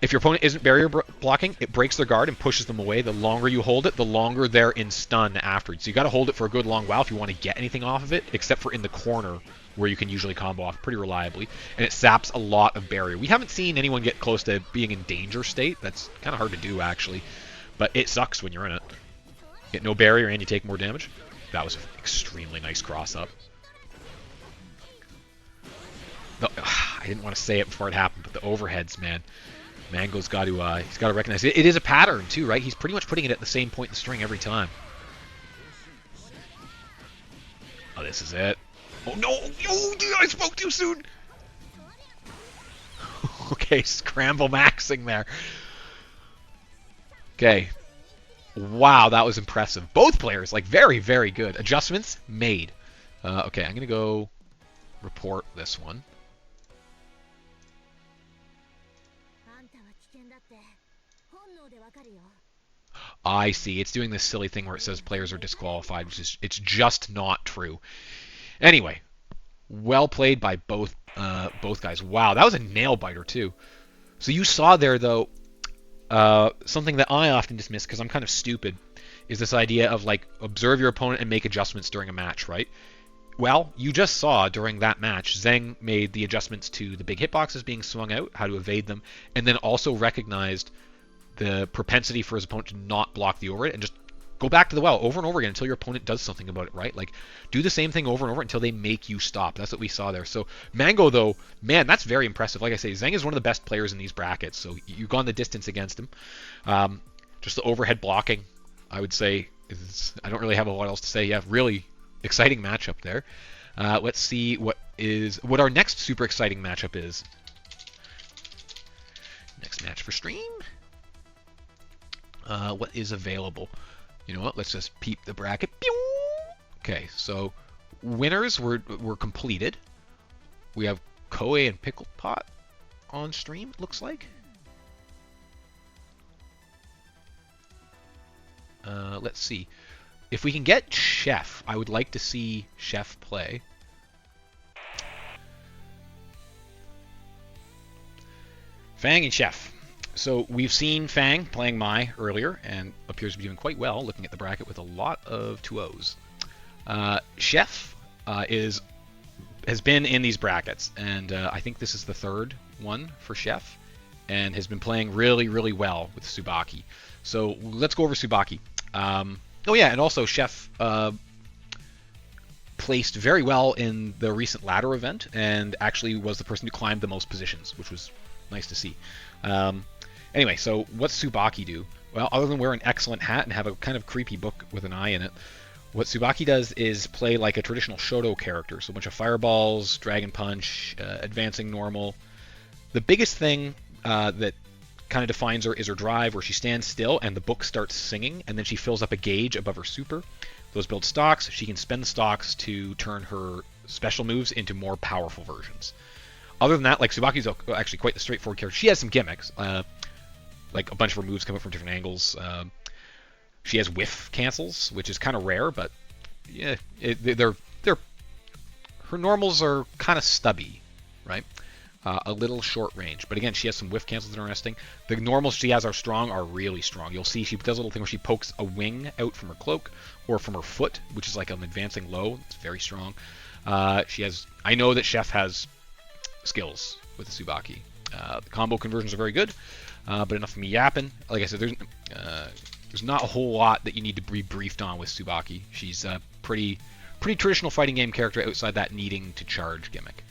If your opponent isn't barrier blocking, it breaks their guard and pushes them away. The longer you hold it, the longer they're in stun afterwards. So you got to hold it for a good long while if you want to get anything off of it, except for in the corner where you can usually combo off pretty reliably. And it saps a lot of barrier. We haven't seen anyone get close to being in danger state. That's kind of hard to do, actually. But it sucks when you're in it. Get no barrier and you take more damage. That was an extremely nice cross-up. I didn't want to say it before it happened, but the overheads, man. Mango's got to he's got to recognize it. It is a pattern too, right? He's pretty much putting it at the same point in the string every time. Oh, this is it. Oh no! Oh, dude, I spoke too soon. Okay, scramble maxing there. Okay. Wow, that was impressive. Both players, like, very, very good. Adjustments made. Okay, I'm gonna go report this one. I see. It's doing this silly thing where it says players are disqualified, which is it's just not true. Anyway, well played by both guys. Wow, that was a nail biter too. So you saw there though something that I often dismiss because I'm kind of stupid is this idea of like observe your opponent and make adjustments during a match, right? Well, you just saw during that match, Zheng made the adjustments to the big hitboxes being swung out, how to evade them, and then also recognized the propensity for his opponent to not block the overhead and just Go back to the well over and over again until your opponent does something about it, right? Like, do the same thing over and over until they make you stop. That's what we saw there. So Mango, though, man, that's very impressive. Like I say, Zheng is one of the best players in these brackets, so you've gone the distance against him. Just the overhead blocking, I would say, I don't really have a lot else to say. Yeah, really exciting matchup there. Let's see what our next super exciting matchup is. Next match for stream. What is available? You know what? Let's just peep the bracket. Okay, so winners were completed. We have Koei and Pickle Pot on stream, it looks like. Let's see. If we can get Chef, I would like to see Chef play. Fang and Chef. So we've seen Fang playing Mai earlier and appears to be doing quite well, looking at the bracket with a lot of 2-0s. Chef has been in these brackets, and I think this is the third one for Chef, and has been playing really, really well with Tsubaki. So let's go over Tsubaki. Oh yeah, and also Chef placed very well in the recent ladder event, and actually was the person who climbed the most positions, which was nice to see. Anyway, so what's Tsubaki do? Well, other than wear an excellent hat and have a kind of creepy book with an eye in it, what Tsubaki does is play like a traditional Shoto character. So a bunch of fireballs, dragon punch, advancing normal. The biggest thing that kind of defines her is her drive, where she stands still and the book starts singing, and then she fills up a gauge above her super. Those build stocks. She can spend stocks to turn her special moves into more powerful versions. Other than that, like, Tsubaki's actually quite the straightforward character. She has some gimmicks. Like a bunch of her moves come up from different angles. She has whiff cancels, which is kind of rare, but yeah, her normals are kind of stubby, right? A little short range, but again, she has some whiff cancels that are interesting. The normals she has are really strong. You'll see she does a little thing where she pokes a wing out from her cloak or from her foot, which is like an advancing low. It's very strong. I know that Chef has skills with the Tsubaki. The combo conversions are very good. But enough of me yapping. Like I said, there's not a whole lot that you need to be briefed on with Tsubaki. She's a pretty traditional fighting game character outside that needing to charge gimmick.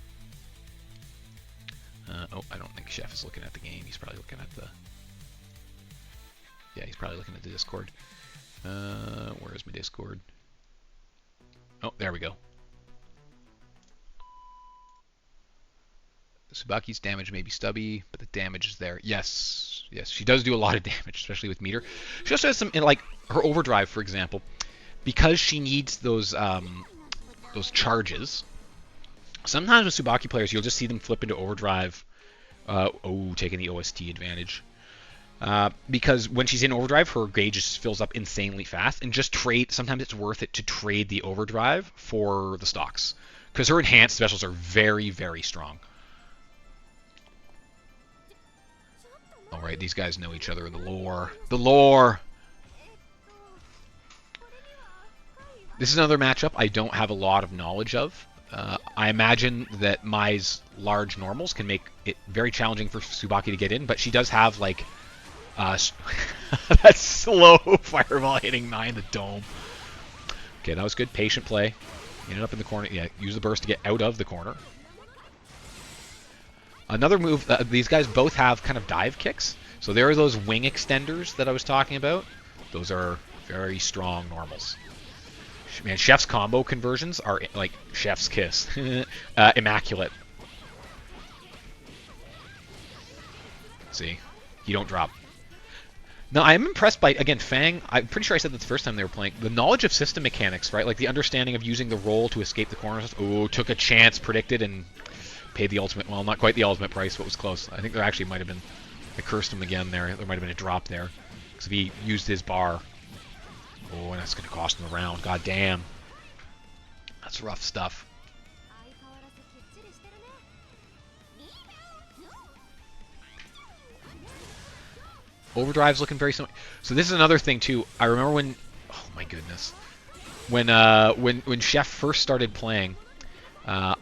I don't think Chef is looking at the game. He's probably looking at the... Yeah, he's probably looking at the Discord. Where is my Discord? Oh, there we go. Tsubaki's damage may be stubby, but the damage is there. Yes, she does do a lot of damage, especially with meter. She also has some, like her overdrive, for example, because she needs those charges. Sometimes with Tsubaki players, you'll just see them flip into overdrive. Taking the OST advantage. Because when she's in overdrive, her gauge just fills up insanely fast, and just trade. Sometimes it's worth it to trade the overdrive for the stocks, because her enhanced specials are very, very strong. All right, these guys know each other in the lore. The lore! This is another matchup I don't have a lot of knowledge of. I imagine that Mai's large normals can make it very challenging for Tsubaki to get in, but she does have, like... that slow fireball hitting Mai in the dome. Okay, that was good. Patient play. Ended up in the corner. Yeah, use the burst to get out of the corner. Another move, these guys both have kind of dive kicks. So there are those wing extenders that I was talking about. Those are very strong normals. Man, Chef's combo conversions are like Chef's kiss. Immaculate. See? You don't drop. No, I'm impressed by, again, Fang. I'm pretty sure I said that the first time they were playing. The knowledge of system mechanics, right? Like the understanding of using the roll to escape the corners. Oh, took a chance, predicted, and... paid the ultimate, well, not quite the ultimate price, but was close. I think there actually might have been, I cursed him again there. There might have been a drop there. Because if he used his bar. Oh, and that's going to cost him a round. God damn. That's rough stuff. Overdrive's looking very similar. So this is another thing, too. I remember when, oh my goodness. When Chef first started playing, I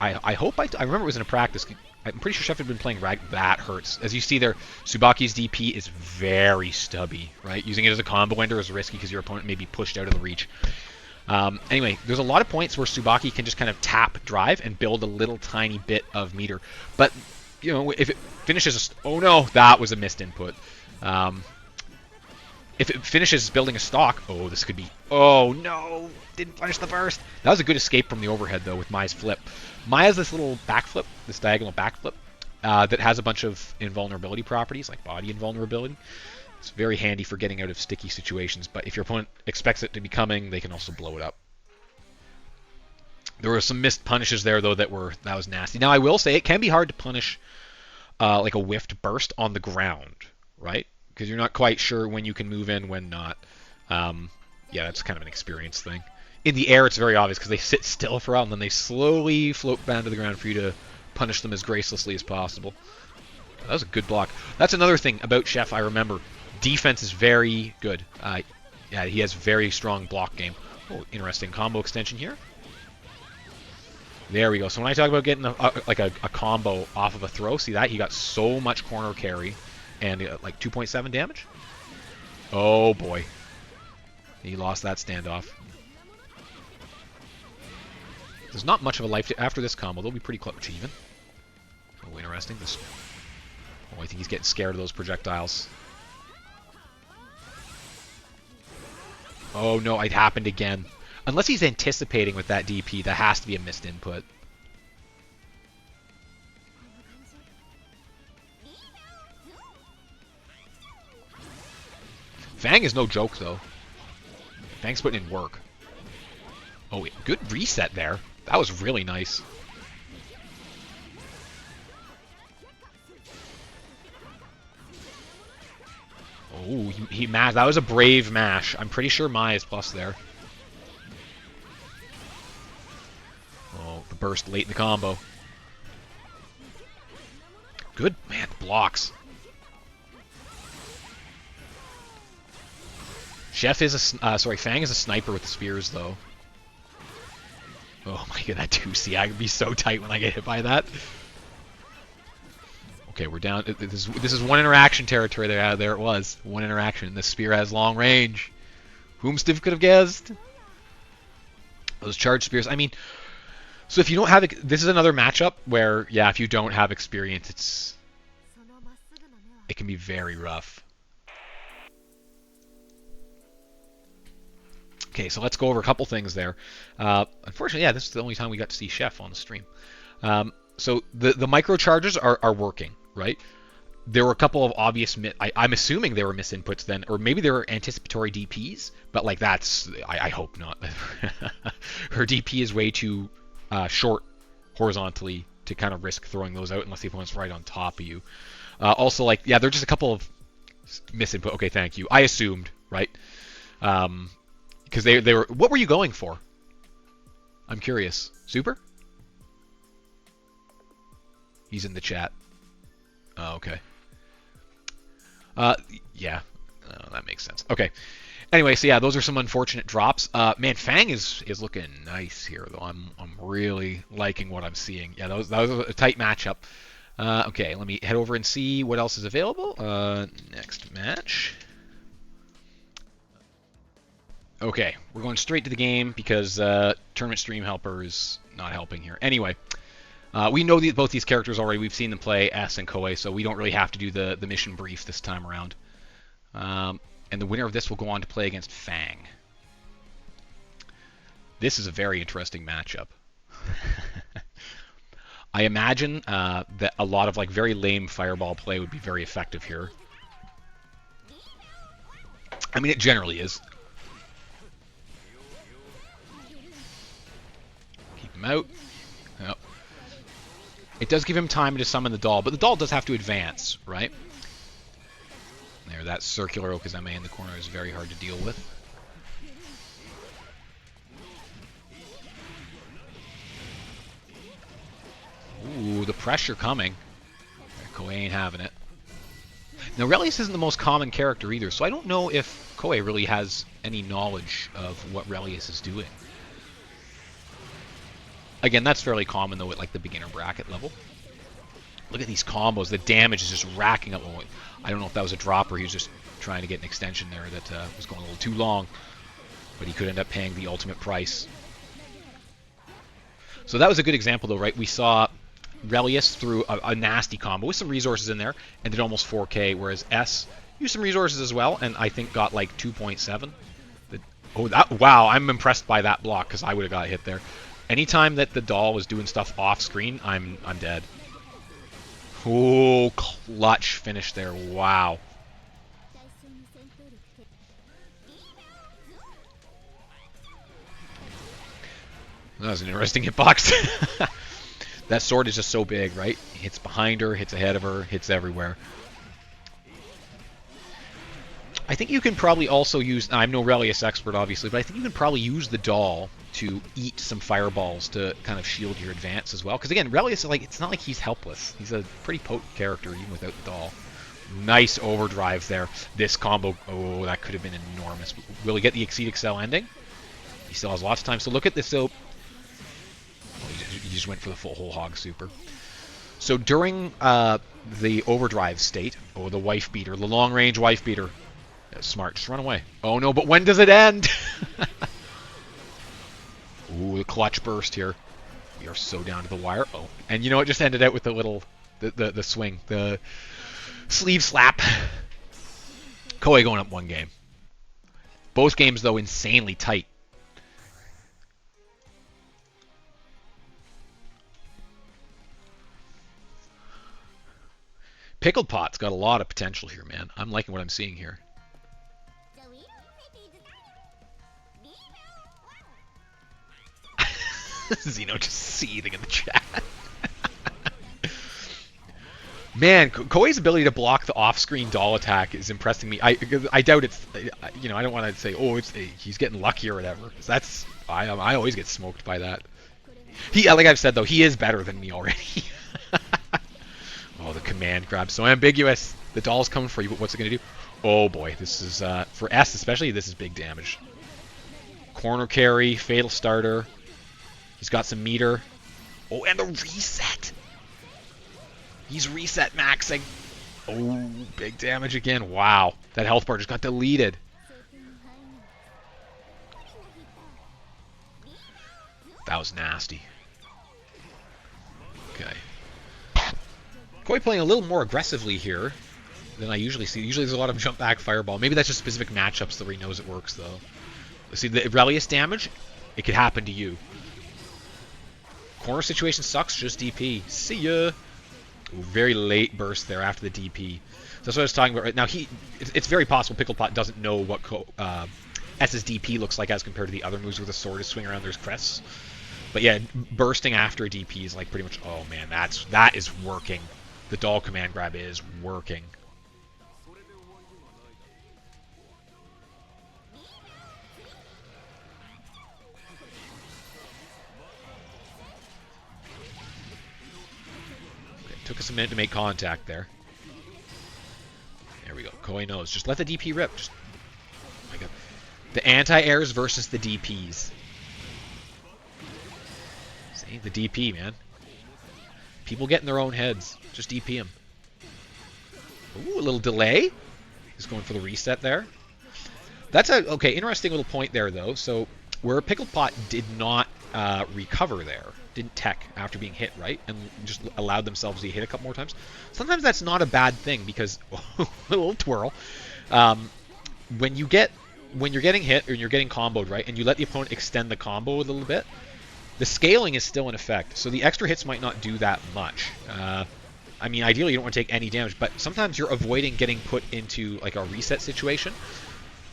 remember it was in a practice I'm pretty sure Chef had been playing Rag. That hurts. As you see there, Tsubaki's DP is very stubby, right? Using it as a combo ender is risky because your opponent may be pushed out of the reach. Anyway, there's a lot of points where Tsubaki can just kind of tap drive and build a little tiny bit of meter. But, you know, if it finishes... Oh no, that was a missed input. If it finishes building a stock... Oh, this could be... Oh no, didn't punish the burst. That was a good escape from the overhead, though, with Mai's flip. Mai has this little backflip, this diagonal backflip, that has a bunch of invulnerability properties, like body invulnerability. It's very handy for getting out of sticky situations, but if your opponent expects it to be coming, they can also blow it up. There were some missed punishes there, though, that was nasty. Now, I will say it can be hard to punish like a whiffed burst on the ground, right? Because you're not quite sure when you can move in, when not. Yeah, that's kind of an experience thing. In the air, it's very obvious because they sit still for a while, and then they slowly float down to the ground for you to punish them as gracelessly as possible. That was a good block. That's another thing about Chef I remember. Defense is very good. Yeah, he has very strong block game. Oh, interesting combo extension here. There we go. So when I talk about getting a combo off of a throw, see that? He got so much corner carry and like 2.7 damage. Oh boy. He lost that standoff. There's not much of a life after this combo. They'll be pretty close to even. Oh, interesting. Oh, I think he's getting scared of those projectiles. Oh no, it happened again. Unless he's anticipating with that DP, that has to be a missed input. Fang is no joke, though. Fang's putting in work. Oh, good reset there. That was really nice. Oh, he mashed. That was a brave mash. I'm pretty sure Mai is plus there. Oh, the burst late in the combo. Good, man, blocks. Chef is Fang is a sniper with the spears, though. Oh my god, that 2C, I could be so tight when I get hit by that. Okay, we're down. This is one interaction territory there. There it was. One interaction. The spear has long range. Whom Steve could have guessed? Those charged spears. I mean, so if you don't have... This is another matchup where, yeah, if you don't have experience, it can be very rough. Okay, so let's go over a couple things there. Unfortunately, yeah, this is the only time we got to see Chef on the stream. So the microcharges are working, right? There were a couple of obvious... I'm assuming they were misinputs then, or maybe they were anticipatory DPs, but like that's... I hope not. Her DP is way too short horizontally to kind of risk throwing those out unless the opponent's right on top of you. Also, like, yeah, they're just a couple of misinput. Okay, thank you. I assumed, right? Because they were... What were you going for? I'm curious. Super? He's in the chat. Oh, okay. Yeah. That makes sense. Okay. Anyway, so yeah, those are some unfortunate drops. Man, Fang is looking nice here, though. I'm really liking what I'm seeing. Yeah, that was a tight matchup. Okay, let me head over and see what else is available. Next match. Okay, we're going straight to the game because Tournament Stream Helper is not helping here. Anyway, we know both these characters already. We've seen them play S and Koei, so we don't really have to do the mission brief this time around. And the winner of this will go on to play against Fang. This is a very interesting matchup. I imagine that a lot of like very lame fireball play would be very effective here. I mean, it generally is. Keep him out. Yep. It does give him time to summon the doll, but the doll does have to advance, right? There, that circular Okazeme in the corner is very hard to deal with. Ooh, the pressure coming. Koei ain't having it. Now, Relius isn't the most common character either, so I don't know if Koei really has any knowledge of what Relius is doing. Again, that's fairly common, though, at like the beginner bracket level. Look at these combos. The damage is just racking up. I don't know if that was a drop or he was just trying to get an extension there that was going a little too long. But he could end up paying the ultimate price. So that was a good example, though, right? We saw Relius threw a nasty combo with some resources in there and did almost 4K, whereas S used some resources as well and I think got like 2.7. Wow, I'm impressed by that block because I would have got hit there. Anytime that the doll was doing stuff off screen, I'm dead. Oh, clutch finish there. Wow. That was an interesting hitbox. That sword is just so big, right? Hits behind her, hits ahead of her, hits everywhere. I think you can probably also use... I'm no Relius expert, obviously, but I think you can probably use the doll to eat some fireballs to kind of shield your advance as well. Because, again, Relius, like, it's not like he's helpless. He's a pretty potent character, even without the doll. Nice overdrive there. This combo... Oh, that could have been enormous. Will he get the Exceed Excel ending? He still has lots of time. So look at this. So... He just went for the full whole hog super. So during the overdrive state, the wife beater, the long range wife beater, smart, just run away. Oh no, but when does it end? Ooh, the clutch burst here. We are so down to the wire. Oh, and you know it just ended out with the little, the swing, the sleeve slap. Koei going up one game. Both games though insanely tight. Pickled Pot's got a lot of potential here, man. I'm liking what I'm seeing here. Zeno just seething in the chat. Man, Koei's ability to block the off-screen doll attack is impressing me. I doubt it's, you know, I don't want to say, oh, he's getting lucky or whatever. That's I always get smoked by that. Like I've said though, he is better than me already. Oh, the command grab, so ambiguous. The doll's coming for you, but what's it going to do? Oh boy, this is, for S especially, this is big damage. Corner carry, fatal starter. He's got some meter. Oh, and the reset! He's reset maxing. Oh, big damage again. Wow, that health bar just got deleted. That was nasty. Okay. Koei playing a little more aggressively here than I usually see. Usually there's a lot of jump back fireball. Maybe that's just specific matchups that he knows it works, though. See, the Relius damage, it could happen to you. Corner situation sucks, just DP. See ya! Ooh, very late burst there after the DP. So that's what I was talking about right now. It's very possible Pickled Pot doesn't know what S's DP looks like as compared to the other moves where the sword is swinging around their crests. But yeah, bursting after a DP is like pretty much, oh man, that is working. The doll command grab is working. Okay, took us a minute to make contact there. There we go. Koei knows. Just let the DP rip. Just, oh my god. The anti-airs versus the DPs. See, the DP, man. People get in their own heads. Just DP him. Ooh, a little delay. He's going for the reset there. That's a, okay, interesting little point there, though. So, where Pickled Pot did not recover there, didn't tech after being hit, right? And just allowed themselves to hit a couple more times. Sometimes that's not a bad thing, because, a little twirl, when you're getting hit, or you're getting comboed, right, and you let the opponent extend the combo a little bit, the scaling is still in effect, so the extra hits might not do that much. I mean, ideally you don't want to take any damage, but sometimes you're avoiding getting put into like a reset situation.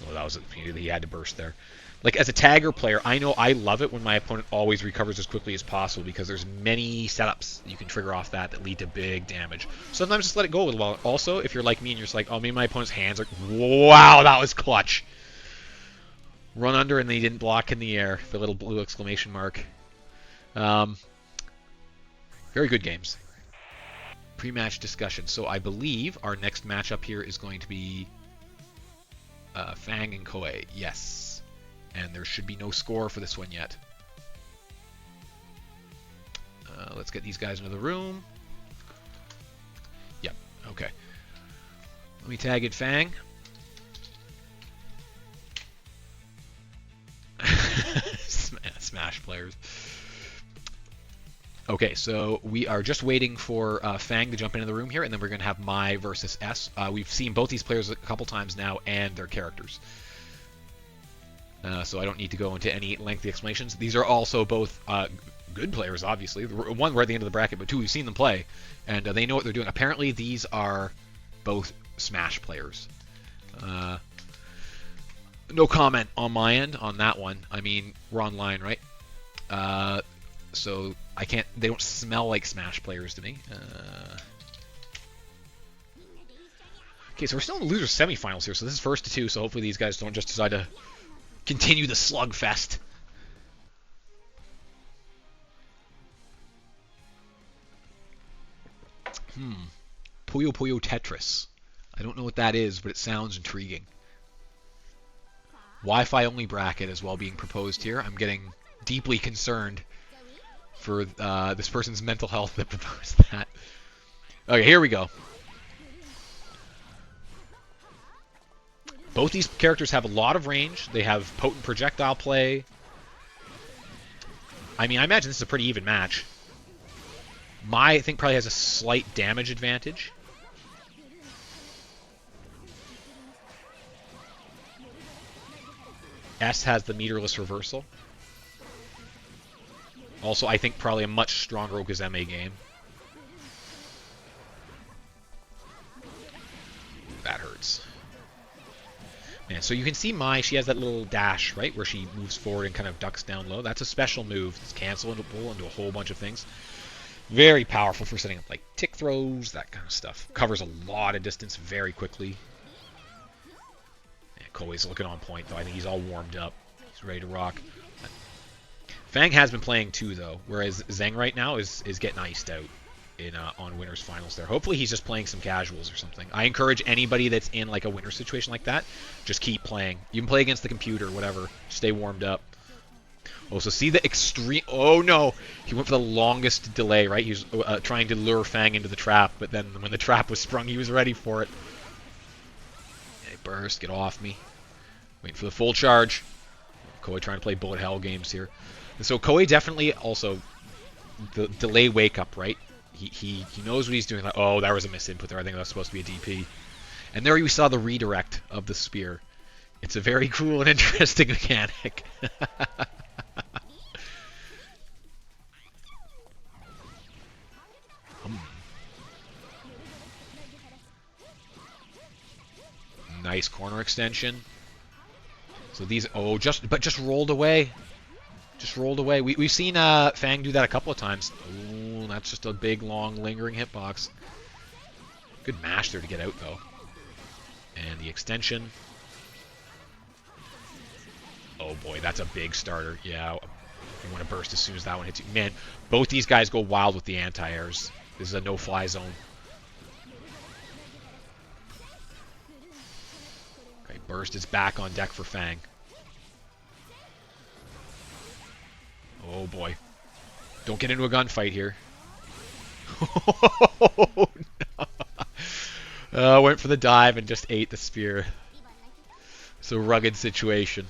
Oh, that was he had to burst there. Like as a tagger player, I know I love it when my opponent always recovers as quickly as possible because there's many setups you can trigger off that lead to big damage. Sometimes just let it go a little while. Also, if you're like me and you're just like, oh, maybe my opponent's hands are... Wow, that was clutch. Run under and then he didn't block in the air. The little blue exclamation mark. Very good games. Pre-match discussion. So I believe our next matchup here is going to be Fang and Koei. Yes. And there should be no score for this one yet. Let's get these guys into the room. Let me tag in Fang. Smash players. Okay, so we are just waiting for Fang to jump into the room here, and then we're going to have Mai versus S. We've seen both these players a couple times now and their characters. So I don't need to go into any lengthy explanations. These are also both good players, obviously. One, we're at the end of the bracket, but two, we've seen them play, and they know what they're doing. Apparently, these are both Smash players. No comment on my end on that one. I mean, we're online, right? So I can't. They don't smell like Smash players to me. Okay, so we're still in the loser semifinals here. So this is first to two. So hopefully these guys don't just decide to continue the slugfest. Puyo Puyo Tetris. I don't know what that is, but it sounds intriguing. Wi-Fi only bracket as well being proposed here. I'm getting deeply concerned for this person's mental health that proposed that. Okay, here we go. Both these characters have a lot of range. They have potent projectile play. I mean, I imagine this is a pretty even match. Mai, I think, probably has a slight damage advantage. S has the meterless reversal. Also, I think probably a much stronger Okazeme game. That hurts. Man, so you can see Mai, she has that little dash, right, where she moves forward and kind of ducks down low. That's a special move. It's cancelable into a whole bunch of things. Very powerful for setting up like tick throws, that kind of stuff. Covers a lot of distance very quickly. Yeah, Koei's looking on point, though. I think he's all warmed up. He's ready to rock. Fang has been playing too, though, whereas Zheng right now is getting iced out in on winners finals there. Hopefully he's just playing some casuals or something. I encourage anybody that's in like a winner situation like that, just keep playing. You can play against the computer, whatever. Stay warmed up. Oh, so see the extreme... Oh, no. He went for the longest delay, right? He was trying to lure Fang into the trap, but then when the trap was sprung, he was ready for it. Okay, burst. Get off me. Waiting for the full charge. Koei trying to play bullet hell games here. And so Koei definitely also... The delay wake up, right? He knows what he's doing. Like, oh, that was a misinput there. I think that was supposed to be a DP. And there we saw the redirect of the spear. It's a very cool and interesting mechanic. Nice corner extension. So these, just rolled away. Just rolled away. We've seen Fang do that a couple of times. Ooh, that's just a big, long, lingering hitbox. Good mash there to get out, though. And the extension. Oh boy, that's a big starter. Yeah, you want to burst as soon as that one hits you. Man, both these guys go wild with the anti-airs. This is a no-fly zone. Okay, burst is back on deck for Fang. Oh boy. Don't get into a gunfight here. Oh, no. Went for the dive and just ate the spear. It's a rugged situation.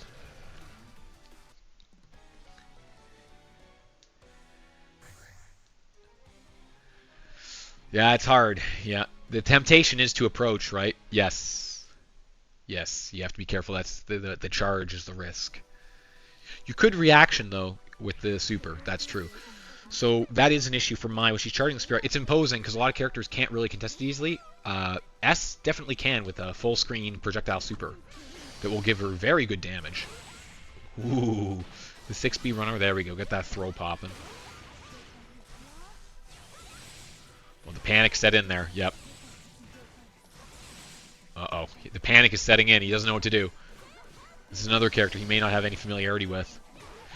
Yeah, it's hard. Yeah. The temptation is to approach, right? Yes. Yes, you have to be careful. That's the charge is the risk. You could reaction, though, with the super. That's true. So that is an issue for Mai when she's charging the spear. It's imposing because a lot of characters can't really contest it easily. S definitely can with a full screen projectile super that will give her very good damage. Ooh, the 6B runner. There we go. Get that throw popping. Well, the panic set in there. Yep. Uh-oh. The panic is setting in. He doesn't know what to do. This is another character he may not have any familiarity with.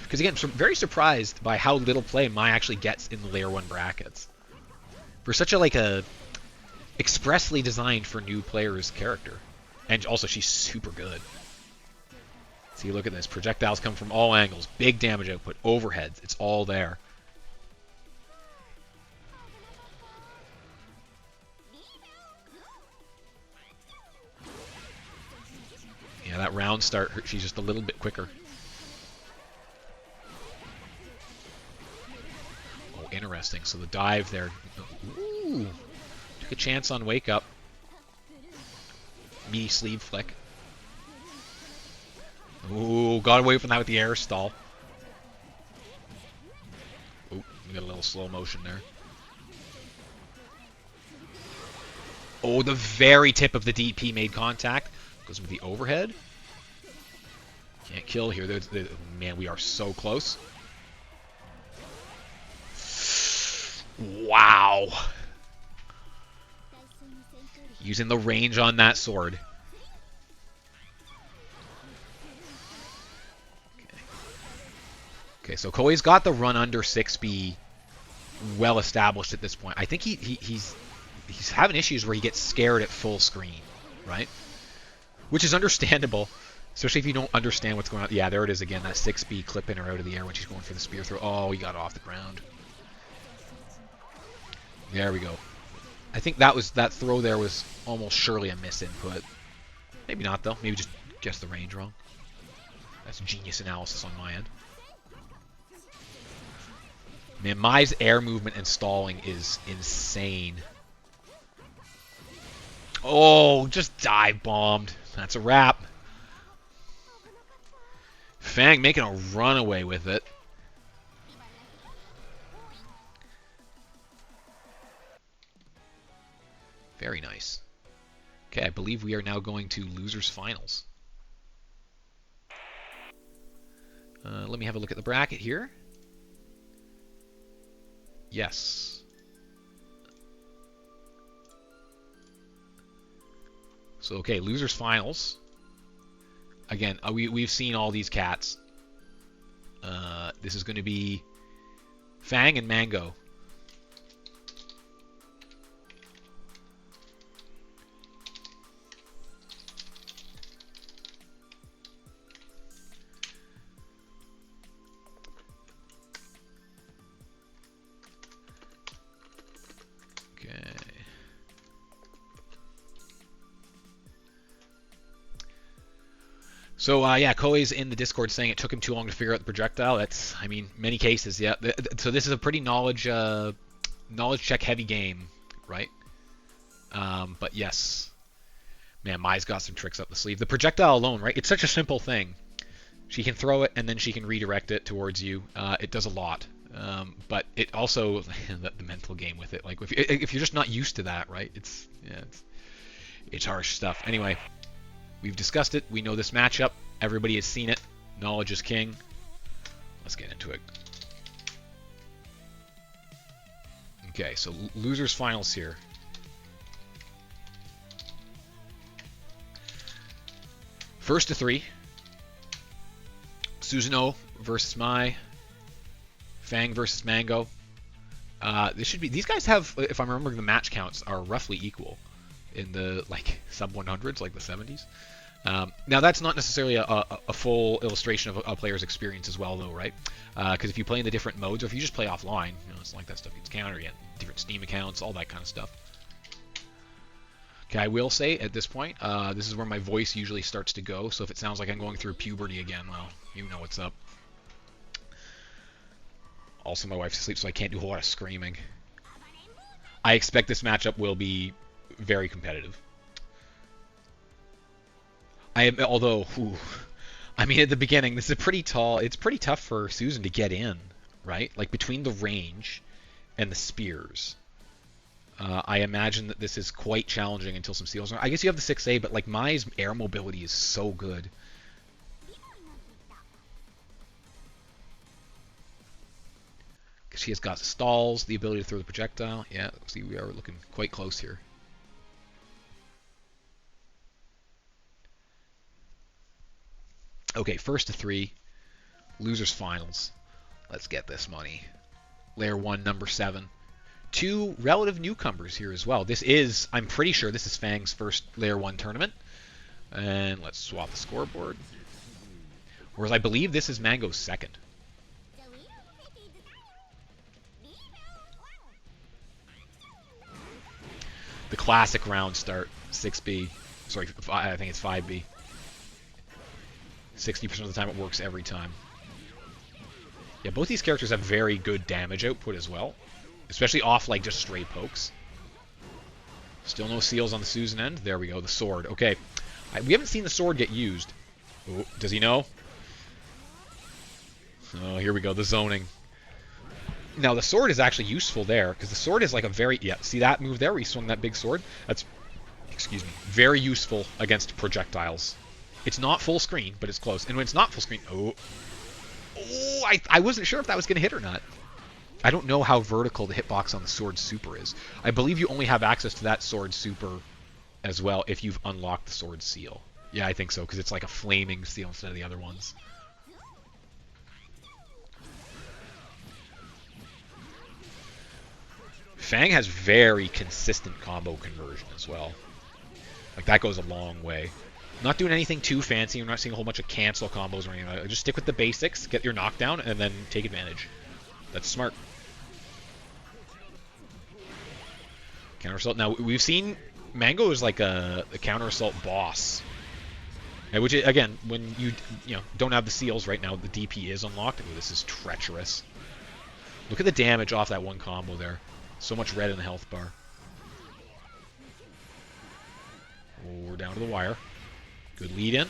Because again, I'm very surprised by how little play Mai actually gets in the layer 1 brackets. For such a expressly designed for new players character. And also she's super good. See, look at this. Projectiles come from all angles. Big damage output. Overheads. It's all there. that round start, she's just a little bit quicker. Oh, interesting. So the dive there. Ooh. Took a chance on wake up. Meaty sleeve flick. Ooh, got away from that with the air stall. Ooh, we got a little slow motion there. Oh, the very tip of the DP made contact. Goes with the overhead. Can't kill here. Man, we are so close. Wow. Using the range on that sword. Okay, so Koei's got the run under 6B well established at this point. I think he's having issues where he gets scared at full screen, right? Which is understandable, especially if you don't understand what's going on. Yeah, there it is again, that 6B clipping her out of the air when she's going for the spear throw. Oh, he got off the ground. There we go. I think that throw there was almost surely a misinput. Maybe not, though. Maybe just guessed the range wrong. That's genius analysis on my end. Man, Mai's air movement and stalling is insane. Oh, just dive bombed. That's a wrap. Fang making a runaway with it. Very nice. Okay, I believe we are now going to losers finals. Let me have a look at the bracket here. Yes. So, okay, losers finals. Again, we've seen all these cats. This is going to be Fang and Mango. So, yeah, Koei's in the Discord saying it took him too long to figure out the projectile. That's, I mean, many cases, yeah. So this is a pretty knowledge check heavy game, right? But yes. Man, Mai's got some tricks up the sleeve. The projectile alone, right? It's such a simple thing. She can throw it, and then she can redirect it towards you. It does a lot. But it also, the mental game with it. Like, if you're just not used to that, right? It's harsh stuff. Anyway. We've discussed it. We know this matchup. Everybody has seen it. Knowledge is king. Let's get into it. Okay, so losers finals here. First to 3. Susanoo versus Mai. Fang versus Mango. This should be. These guys have, if I'm remembering, the match counts are roughly equal in the sub 100s, like the 70s. Now that's not necessarily a full illustration of a player's experience as well, though, right? Because if you play in the different modes, or if you just play offline, it's like that stuff gets countered. You get different Steam accounts, all that kind of stuff. Okay, I will say at this point, this is where my voice usually starts to go. So if it sounds like I'm going through puberty again, well, you know what's up. Also, my wife's asleep, so I can't do a whole lot of screaming. I expect this matchup will be very competitive. Although, I mean, at the beginning, this is pretty tall. It's pretty tough for Susan to get in, right? Like between the range and the spears. I imagine that this is quite challenging until some seals. I guess you have the 6A, but like Mai's air mobility is so good. Because she has got stalls, the ability to throw the projectile. Yeah, see, we are looking quite close here. Okay, first to 3. Losers finals. Let's get this money. Layer 1, number 7. 2 relative newcomers here as well. This is, I'm pretty sure this is Fang's first Layer 1 tournament. And let's swap the scoreboard. Whereas I believe this is Mango's second. The classic round start, 6B. Sorry, I think it's 5B. 60% of the time it works every time. Yeah, both these characters have very good damage output as well. Especially off, like, just stray pokes. Still no seals on the Susan end. There we go, the sword. Okay, we haven't seen the sword get used. Oh, does he know? Oh, here we go, the zoning. Now, the sword is actually useful there, because the sword is like a very... Yeah, see that move there where he swung that big sword? That's, excuse me, very useful against projectiles. It's not full screen, but it's close. And when it's not full screen... Oh, I wasn't sure if that was going to hit or not. I don't know how vertical the hitbox on the sword super is. I believe you only have access to that sword super as well if you've unlocked the sword seal. Yeah, I think so, because it's like a flaming seal instead of the other ones. Fang has very consistent combo conversion as well. Like, that goes a long way. Not doing anything too fancy. We're not seeing a whole bunch of cancel combos or anything like that. Just stick with the basics, get your knockdown, and then take advantage. That's smart. Counter assault. Now, we've seen Mango is like a counter assault boss. Which, again, when you don't have the seals right now, the DP is unlocked. Ooh, this is treacherous. Look at the damage off that one combo there. So much red in the health bar. Oh, we're down to the wire. Good lead in.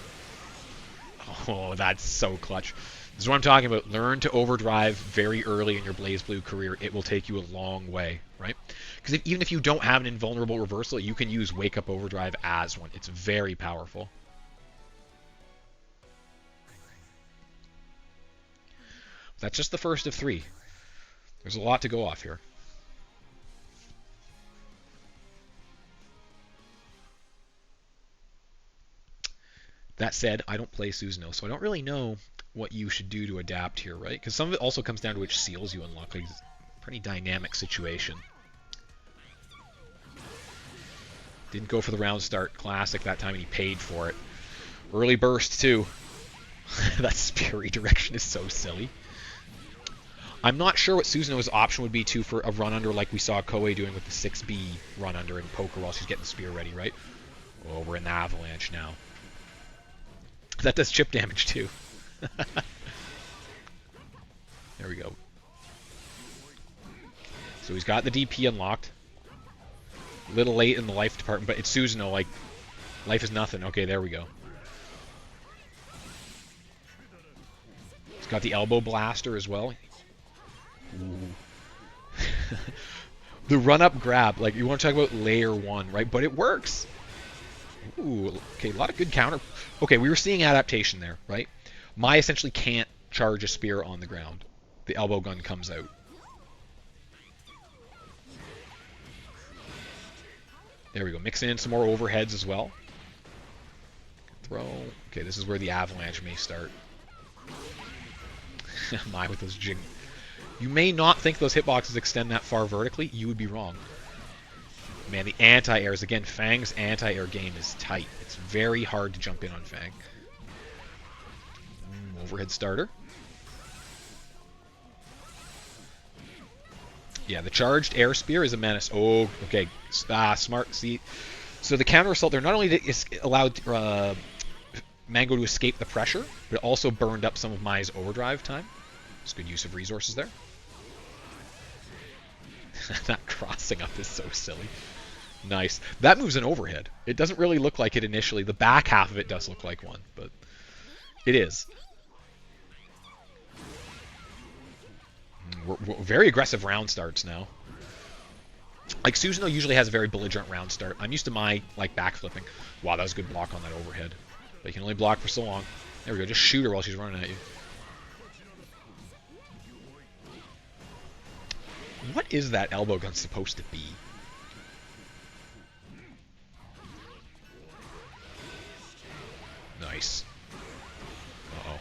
Oh, that's so clutch. This is what I'm talking about. Learn to overdrive very early in your BlazBlue career. It will take you a long way, right? Because even if you don't have an invulnerable reversal, you can use Wake Up Overdrive as one. It's very powerful. That's just the first of 3. There's a lot to go off here. That said, I don't play Susanoo, so I don't really know what you should do to adapt here, right? Because some of it also comes down to which seals you unlock. Like, it's a pretty dynamic situation. Didn't go for the round start classic that time, and he paid for it. Early burst, too. That spear redirection is so silly. I'm not sure what Susanoo's option would be, too, for a run-under like we saw Koei doing with the 6B run-under in poker while she's getting the spear ready, right? Oh, we're in the avalanche now. That does chip damage, too. There we go. So he's got the DP unlocked. A little late in the life department, but it's Susanoo, like, life is nothing. Okay, there we go. He's got the elbow blaster as well. Ooh. The run-up grab, like, you want to talk about layer 1, right? But it works. Ooh, okay, a lot of good counter. Okay, we were seeing adaptation there, right? Mai essentially can't charge a spear on the ground. The elbow gun comes out. There we go. Mixing in some more overheads as well. Throw. Okay, this is where the avalanche may start. Mai with those jig. You may not think those hitboxes extend that far vertically. You would be wrong. Man, the anti-airs. Again, Fang's anti-air game is tight. It's very hard to jump in on Fang. Overhead starter. Yeah, the charged air spear is a menace. Oh, okay. Smart. See, so the counter assault there not only is allowed Mango to escape the pressure, but it also burned up some of Mai's overdrive time. It's good use of resources there. That crossing up is so silly. Nice. That move's an overhead. It doesn't really look like it initially. The back half of it does look like one, but it is. We're very aggressive round starts now. Like, Susanoo usually has a very belligerent round start. I'm used to my, like, backflipping. Wow, that was a good block on that overhead. But you can only block for so long. There we go. Just shoot her while she's running at you. What is that elbow gun supposed to be? Nice. Uh-oh.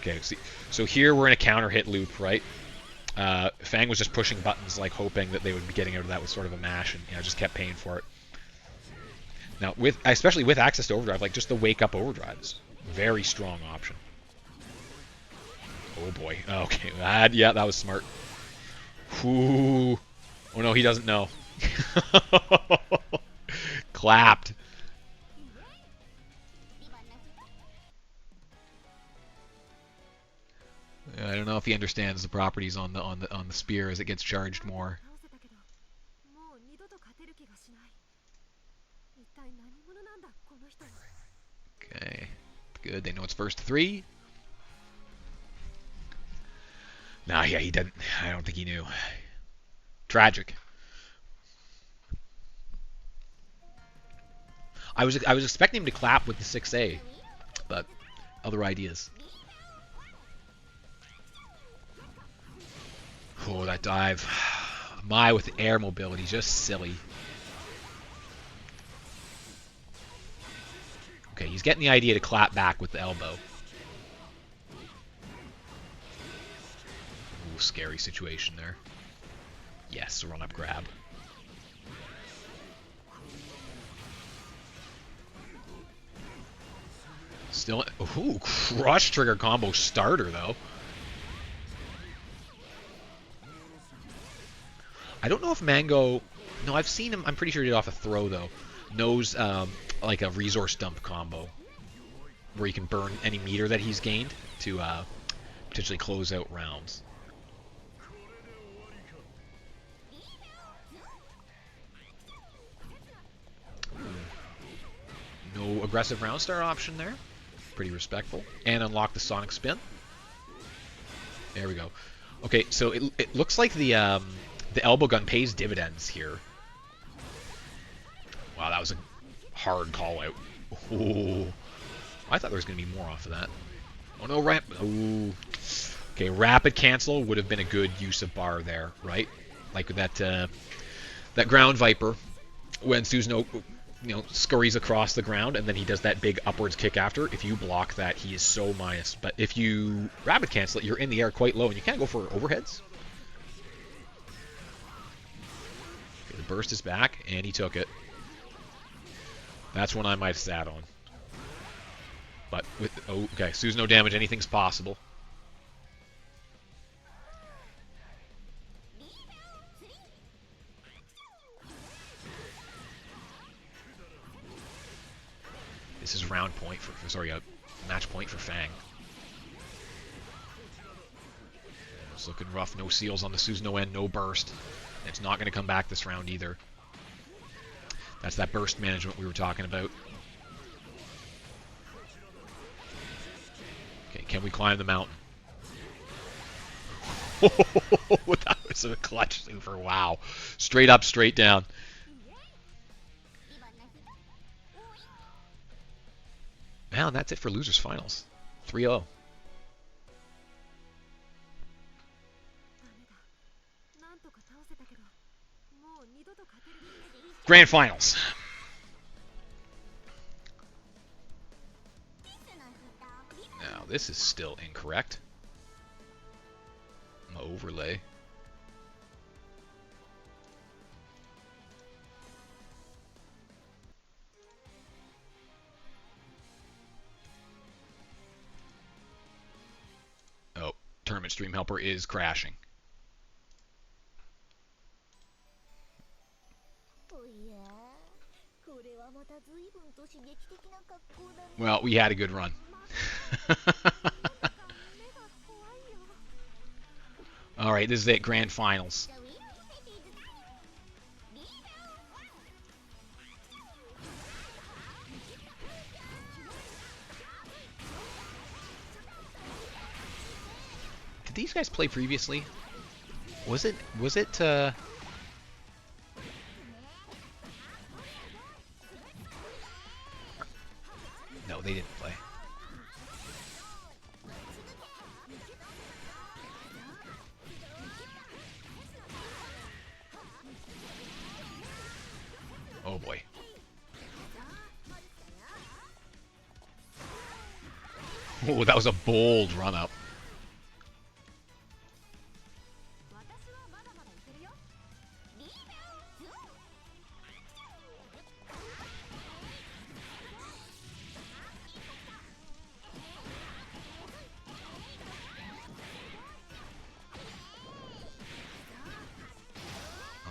Okay, see. So here we're in a counter hit loop, right? Fang was just pushing buttons, like hoping that they would be getting out of that with sort of a mash, and just kept paying for it. Now, especially with access to overdrive, like just the wake up overdrive is a very strong option. Oh boy. Okay, yeah, that was smart. Ooh. Oh no, he doesn't know. Clapped. I don't know if he understands the properties on the spear as it gets charged more. Okay, good. They know it's first to 3. Nah, yeah, he didn't. I don't think he knew. Tragic. I was expecting him to clap with the 6A, but other ideas. Oh, that dive. Mai with air mobility, just silly. Okay, he's getting the idea to clap back with the elbow. Ooh, scary situation there. Yes, run up grab. Still, ooh, crush trigger combo starter though. I don't know if Mango. No, I've seen him. I'm pretty sure he did off a throw though. Knows like a resource dump combo where you can burn any meter that he's gained to potentially close out rounds. No aggressive round start option there. Pretty respectful. And unlock the Sonic Spin. There we go. Okay, so it looks like the elbow gun pays dividends here. Wow, that was a hard call out. Oh, I thought there was going to be more off of that. Oh no, oh. Okay, rapid cancel would have been a good use of bar there, right? Like that that ground viper when Susanoo, scurries across the ground and then he does that big upwards kick after. If you block that, he is so minus. But if you rapid cancel it, you're in the air quite low and you can't go for overheads. Okay, the burst is back and he took it. That's one I might have sat on. But with okay, Susanoo damage, anything's possible. This is round point for match point for Fang. It's looking rough. No seals on the Susanoo end, no burst. It's not going to come back this round either. That's that burst management we were talking about. Okay, can we climb the mountain? That was a clutch super. Wow. Straight up, straight down. Well, and that's it for Losers Finals. 3-0. Grand Finals. Now, this is still incorrect. Overlay. Oh, Tournament Stream Helper is crashing. Well, we had a good run. All right, this is it, Grand Finals. Did these guys play previously? Was it No, they didn't play. Oh boy. Oh, that was a bold run up.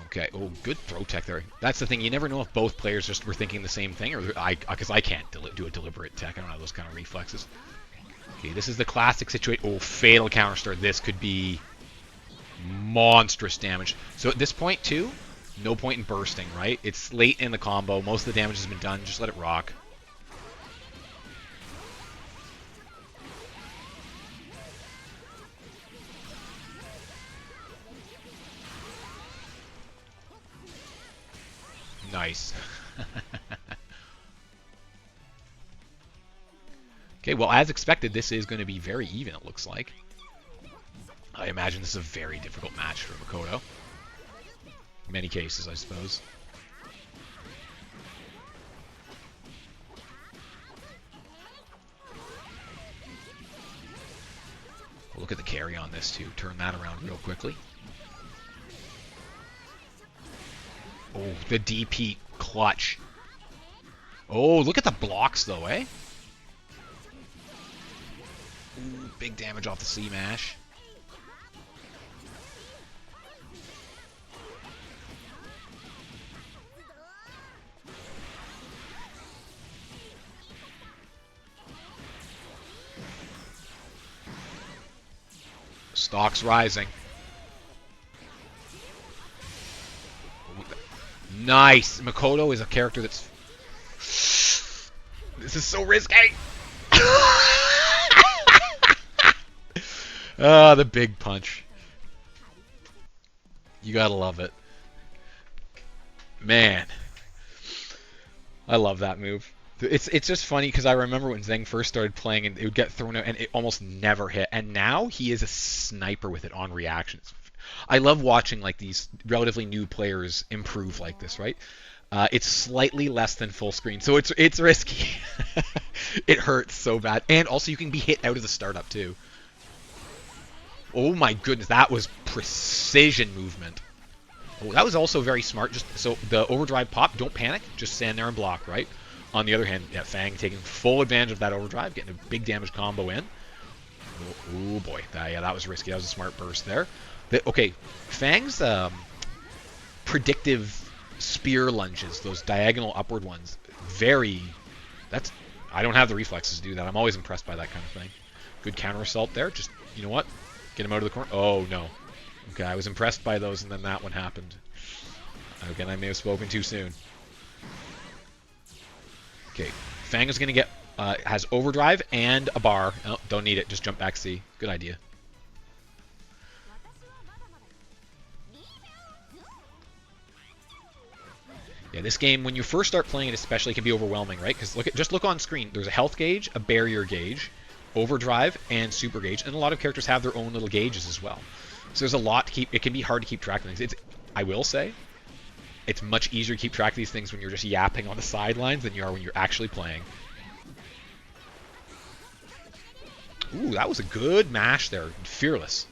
Okay. Oh, good throw tech there. That's the thing. You never know if both players just were thinking the same thing, or because I can't do a deliberate tech. I don't have those kind of reflexes. Okay, this is the classic situation. Oh, fatal counter start. This could be monstrous damage. So at this point, too, no point in bursting, right? It's late in the combo. Most of the damage has been done. Just let it rock. Nice. Okay, well, as expected, this is going to be very even, it looks like. I imagine this is a very difficult match for Makoto. In many cases, I suppose. We'll look at the carry on this, too. Turn that around real quickly. Oh, the DP clutch. Oh, look at the blocks, though, eh? Ooh, big damage off the C-mash. Stock's rising. Nice. Makoto is a character that's... This is so risky. Ah, the big punch. You gotta love it. Man. I love that move. It's just funny because I remember when Zeng first started playing and it would get thrown out and it almost never hit. And now he is a sniper with it on reactions. I love watching like these relatively new players improve like this, right? It's slightly less than full screen, so it's risky. It hurts so bad. And also you can be hit out of the startup too. Oh my goodness, that was precision movement. Oh, that was also very smart. Just so the overdrive pop, don't panic, just stand there and block, right? On the other hand, yeah, Fang taking full advantage of that overdrive, getting a big damage combo in. Oh boy, yeah, that was risky. That was a smart burst there. Okay, Fang's predictive spear lunges, those diagonal upward ones, I don't have the reflexes to do that. I'm always impressed by that kind of thing. Good counter assault there. Just, you know what? Get him out of the corner. Oh, no. Okay, I was impressed by those, and then that one happened. Again, I may have spoken too soon. Okay, Fang is going to get, has overdrive and a bar. Oh, don't need it, just jump back C. Good idea. Yeah, this game, when you first start playing it especially, can be overwhelming, right? Because just look on screen. There's a health gauge, a barrier gauge, overdrive, and super gauge. And a lot of characters have their own little gauges as well. So there's a lot to keep. It can be hard to keep track of things. I will say, it's much easier to keep track of these things when you're just yapping on the sidelines than you are when you're actually playing. Ooh, that was a good mash there. Fearless.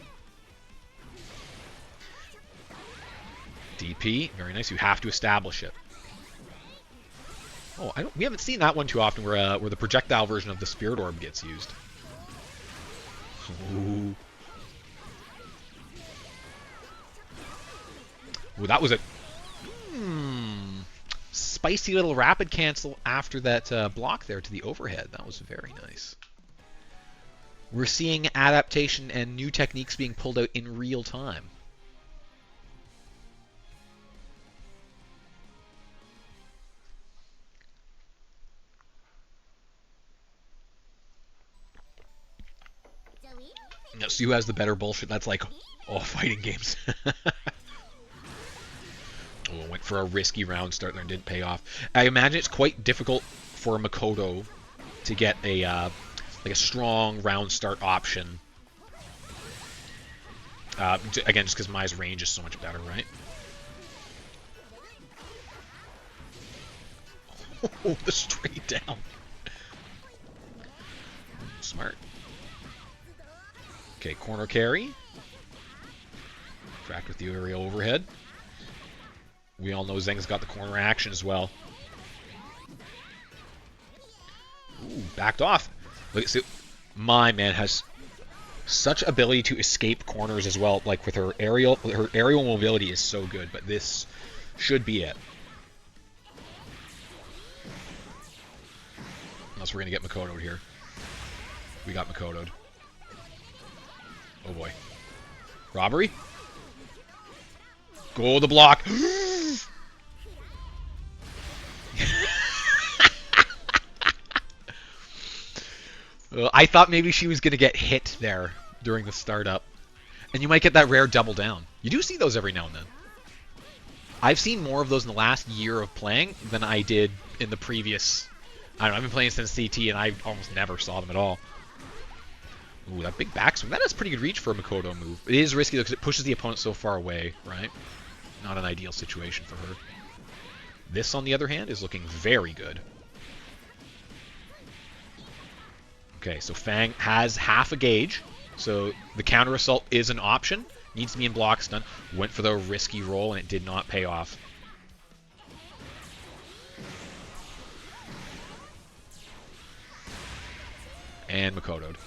DP, very nice. You have to establish it. Oh, we haven't seen that one too often where the projectile version of the Spirit Orb gets used. Ooh. Ooh, that was a spicy little rapid cancel after that block there to the overhead. That was very nice. We're seeing adaptation and new techniques being pulled out in real time. No, so who has the better bullshit? That's like, oh, fighting games. Oh, went for a risky round start there and didn't pay off. I imagine it's quite difficult for Makoto to get a like a strong round start option. Again, just because Mai's range is so much better, right? Oh, the straight down. Smart. Okay, corner carry. Cracked with the aerial overhead. We all know Zeng's got the corner action as well. Ooh, backed off. Look at Mai, man, has such ability to escape corners as well. Like with her aerial mobility is so good, but this should be it. Unless we're gonna get Makoto here. We got Makoto'd. Oh boy. Robbery? Go the block. I thought maybe she was going to get hit there during the startup. And you might get that rare double down. You do see those every now and then. I've seen more of those in the last year of playing than I did in the previous... I don't know, I've been playing since CT and I almost never saw them at all. Ooh, that big backswing. That has pretty good reach for a Makoto move. It is risky though because it pushes the opponent so far away, right? Not an ideal situation for her. This, on the other hand, is looking very good. Okay, so Fang has half a gauge, so the counter assault is an option. Needs to be in block stun. Went for the risky roll, and it did not pay off. And Makoto'd.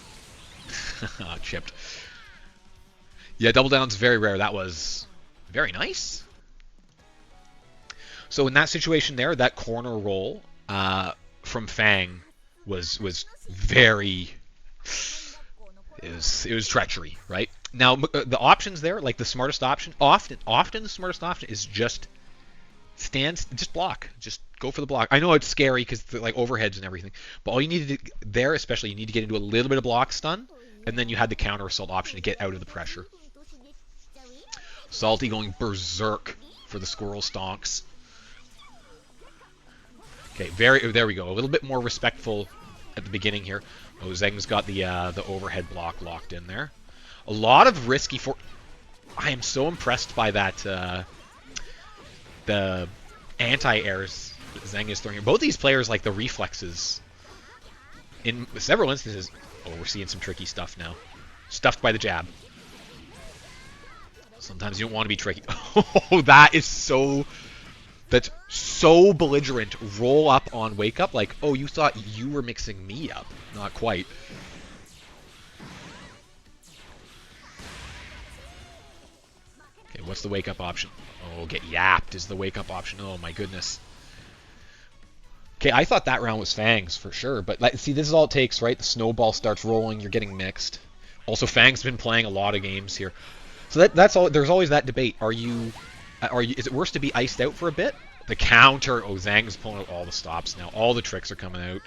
Chipped. Yeah, double down's very rare. That was very nice. So in that situation there, that corner roll from Fang was very... It was treachery, right? Now, the options there, like the smartest option, often the smartest option is just just block. Just go for the block. I know it's scary because like overheads and everything, but all you need to do there, especially, you need to get into a little bit of block stun, and then you had the counter assault option to get out of the pressure. Salty going berserk for the squirrel stonks. Okay, there we go. A little bit more respectful at the beginning here. Oh, Zeng's got the overhead block locked in there. A lot of risky for... I am so impressed by that, the anti-airs that Zeng is throwing. Both these players like the reflexes. In several instances... Oh, we're seeing some tricky stuff now. Stuffed by the jab. Sometimes you don't want to be tricky. Oh, that is so... That's so belligerent. Roll up on wake up like, oh, you thought you were mixing me up. Not quite. Okay, what's the wake up option? Oh, get yapped is the wake up option. Oh my goodness. Okay, I thought that round was Fang's for sure, but see, this is all it takes, right? The snowball starts rolling, you're getting mixed. Also, Fang's been playing a lot of games here. So that's all. There's always that debate. Is it worse to be iced out for a bit? The counter. Oh, Zhang's pulling out all the stops now. All the tricks are coming out.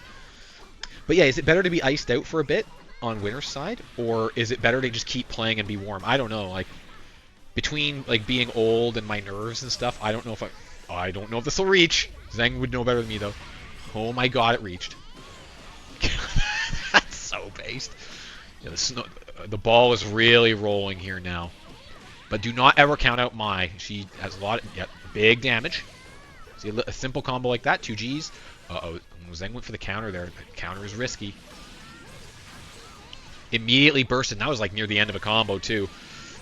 But yeah, is it better to be iced out for a bit on winner's side, or is it better to just keep playing and be warm? I don't know. Like between like being old and my nerves and stuff, I don't know if this will reach. Zhang would know better than me though. Oh my God, it reached. That's so based. Yeah, the ball is really rolling here now. But do not ever count out Mai. She has a lot of big damage. See a simple combo like that, 2 Gs. Uh-oh, Zeng went for the counter there. The counter is risky. Immediately bursted. That was like near the end of a combo too.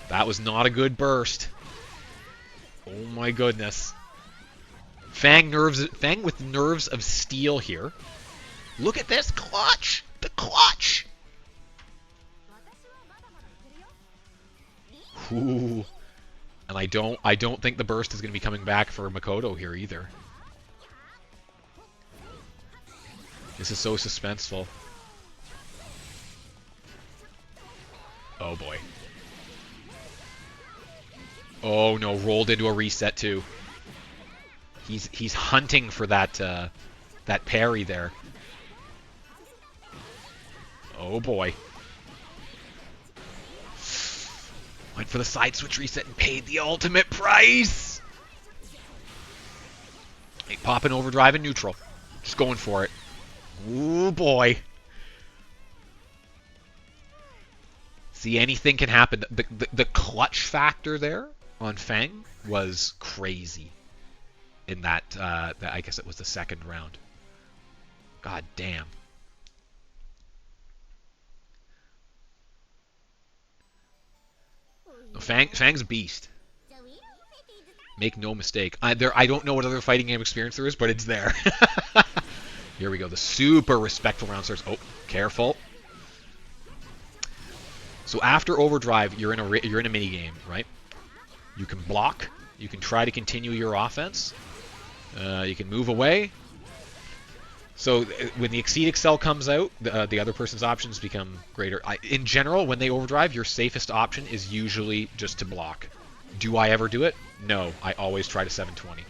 That was not a good burst. Oh my goodness. Fang with nerves of steel here. Look at this clutch. The clutch. Ooh. And I don't think the burst is going to be coming back for Makoto here either. This is so suspenseful. Oh boy. Oh no, rolled into a reset too. He's hunting for that that parry there. Oh boy. Went for the side switch reset and paid the ultimate price. Hey, popping overdrive and neutral. Just going for it. Ooh boy. See, anything can happen. The clutch factor there on Fang was crazy. In that, I guess it was the second round. God damn. No, Fang's a beast. Make no mistake. I don't know what other fighting game experience there is, but it's there. Here we go. The super respectful round starts. Oh, careful. So after overdrive, you're in a mini game, right? You can block. You can try to continue your offense. You can move away. So when the Exceed Excel comes out, the other person's options become greater. In general, when they overdrive, your safest option is usually just to block. Do I ever do it? No. I always try to 720.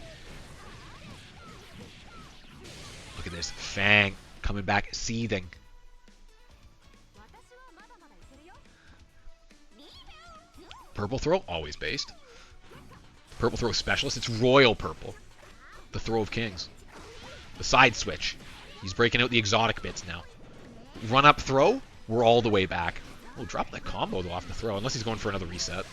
Look at this. Fang coming back, seething. Purple throw, always based. Purple throw specialist, it's royal purple. The throw of kings. The side switch. He's breaking out the exotic bits now. Run up throw, we're all the way back. Oh, drop that combo though off the throw, unless he's going for another reset.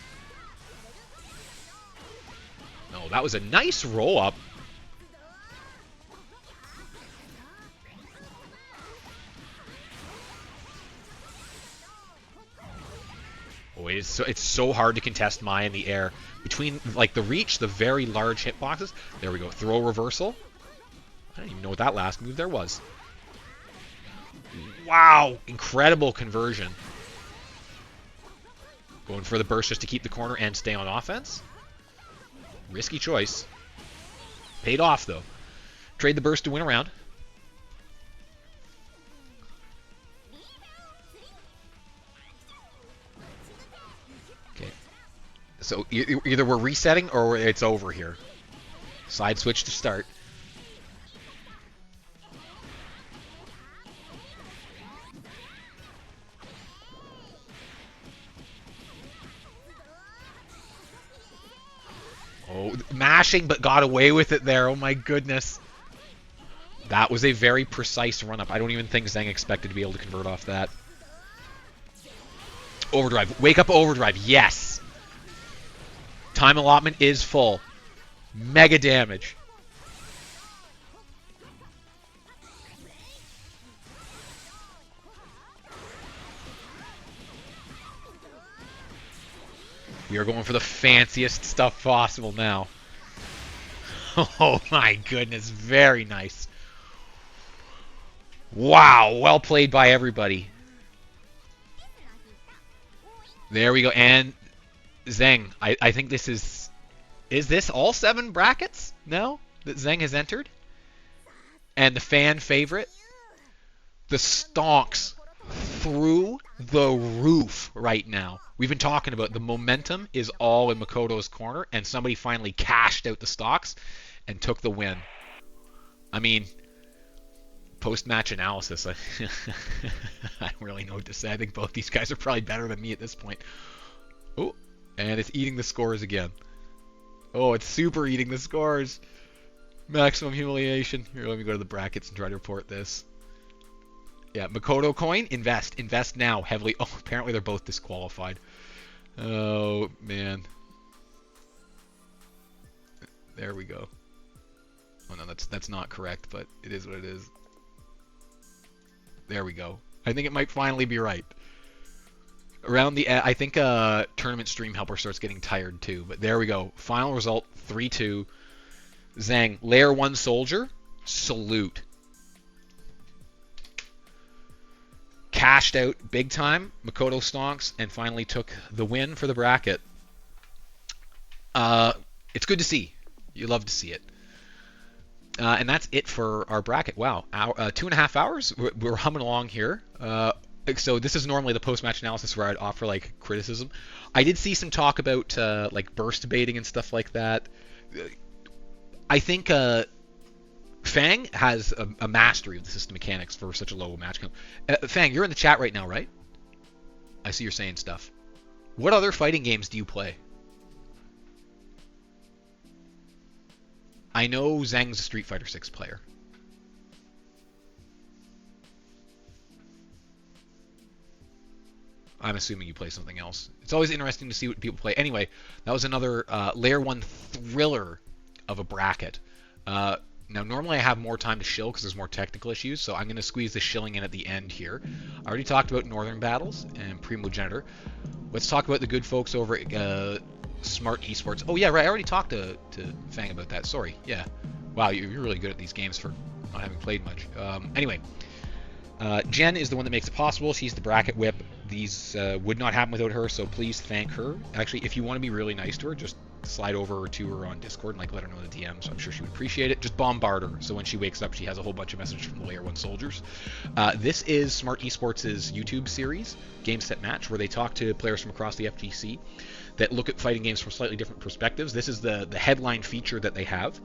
No, that was a nice roll up. Oh, it's so hard to contest Mai in the air. Between, like, the reach, the very large hitboxes. There we go. Throw reversal. I don't even know what that last move there was. Wow! Incredible conversion. Going for the burst just to keep the corner and stay on offense. Risky choice. Paid off, though. Trade the burst to win a round. Okay. So either we're resetting or it's over here. Side switch to start. Oh, mashing, but got away with it there. Oh my goodness. That was a very precise run-up. I don't even think Zheng expected to be able to convert off that. Overdrive. Wake up overdrive. Yes. Time allotment is full. Mega damage. We are going for the fanciest stuff possible now. Oh my goodness, very nice. Wow, well played by everybody. There we go, and Zheng, I think this is this all 7 brackets now that Zheng has entered? And the fan favorite, the stonks through the roof right now. We've been talking about the momentum is all in Makoto's corner, and somebody finally cashed out the stocks and took the win. I mean, post-match analysis, I don't really know what to say. I think both these guys are probably better than me at this point. Oh, and it's eating the scores again. Oh, it's super eating the scores. Maximum humiliation. Here, let me go to the brackets and try to report this. Yeah, Makoto coin, invest. Invest now, heavily. Oh, apparently they're both disqualified. Oh, man. There we go. Oh, no, that's not correct, but it is what it is. There we go. I think it might finally be right. Around the... I think Tournament Stream Helper starts getting tired, too. But there we go. Final result, 3-2. Zheng, Layer 1 Soldier, salute. Cashed out big time, Makoto stonks, and finally took the win for the bracket. It's good to see. You love to see it. And that's it for our bracket. Wow, 2.5 hours? We're humming along here. So this is normally the post-match analysis where I'd offer like criticism. I did see some talk about like burst baiting and stuff like that. I think Fang has a mastery of the system mechanics for such a low match count. Fang, you're in the chat right now, right? I see you're saying stuff. What other fighting games do you play? I know Zheng's a Street Fighter 6 player. I'm assuming you play something else. It's always interesting to see what people play. Anyway, that was another Layer 1 thriller of a bracket. Now, normally I have more time to shill because there's more technical issues, so I'm going to squeeze the shilling in at the end here. I already talked about Northern Battles and Primogenitor. Let's talk about the good folks over at Smart Esports. Oh, yeah, right. I already talked to Fang about that. Sorry. Yeah. Wow, you're really good at these games for not having played much. Anyway, Jen is the one that makes it possible. She's the bracket whip. These would not happen without her, so please thank her. Actually, if you want to be really nice to her, just slide over to her on Discord and like let her know the DM. So I'm sure she would appreciate it. Just bombard her. So when she wakes up, she has a whole bunch of messages from the Layer 1 soldiers. This is Smart Esports' YouTube series, Game Set Match, where they talk to players from across the FGC that look at fighting games from slightly different perspectives. This is the headline feature that they have,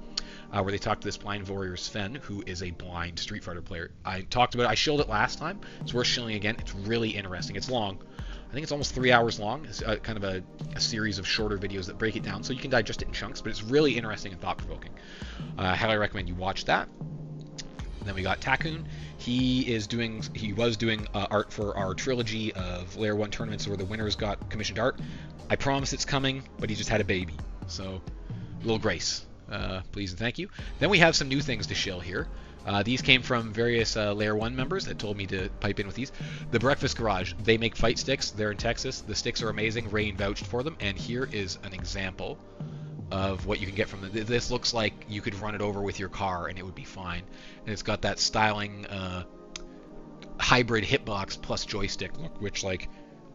where they talk to this blind warrior Sven, who is a blind Street Fighter player. I talked about it. I shilled it last time. It's worth shilling again. It's really interesting. It's long. I think it's almost 3 hours long. It's kind of a series of shorter videos that break it down, so you can digest it in chunks, but it's really interesting and thought-provoking. I highly recommend you watch that. And then we got Takun. He was doing art for our trilogy of Layer 1 tournaments where the winners got commissioned art. I promise it's coming, but he just had a baby. So, a little grace. Please and thank you. Then we have some new things to shill here. These came from various Layer 1 members that told me to pipe in with these. The Breakfast Garage, they make fight sticks. They're in Texas. The sticks are amazing. Rain vouched for them. And here is an example of what you can get from them. This looks like you could run it over with your car and it would be fine. And it's got that styling hybrid hitbox plus joystick look, which, like,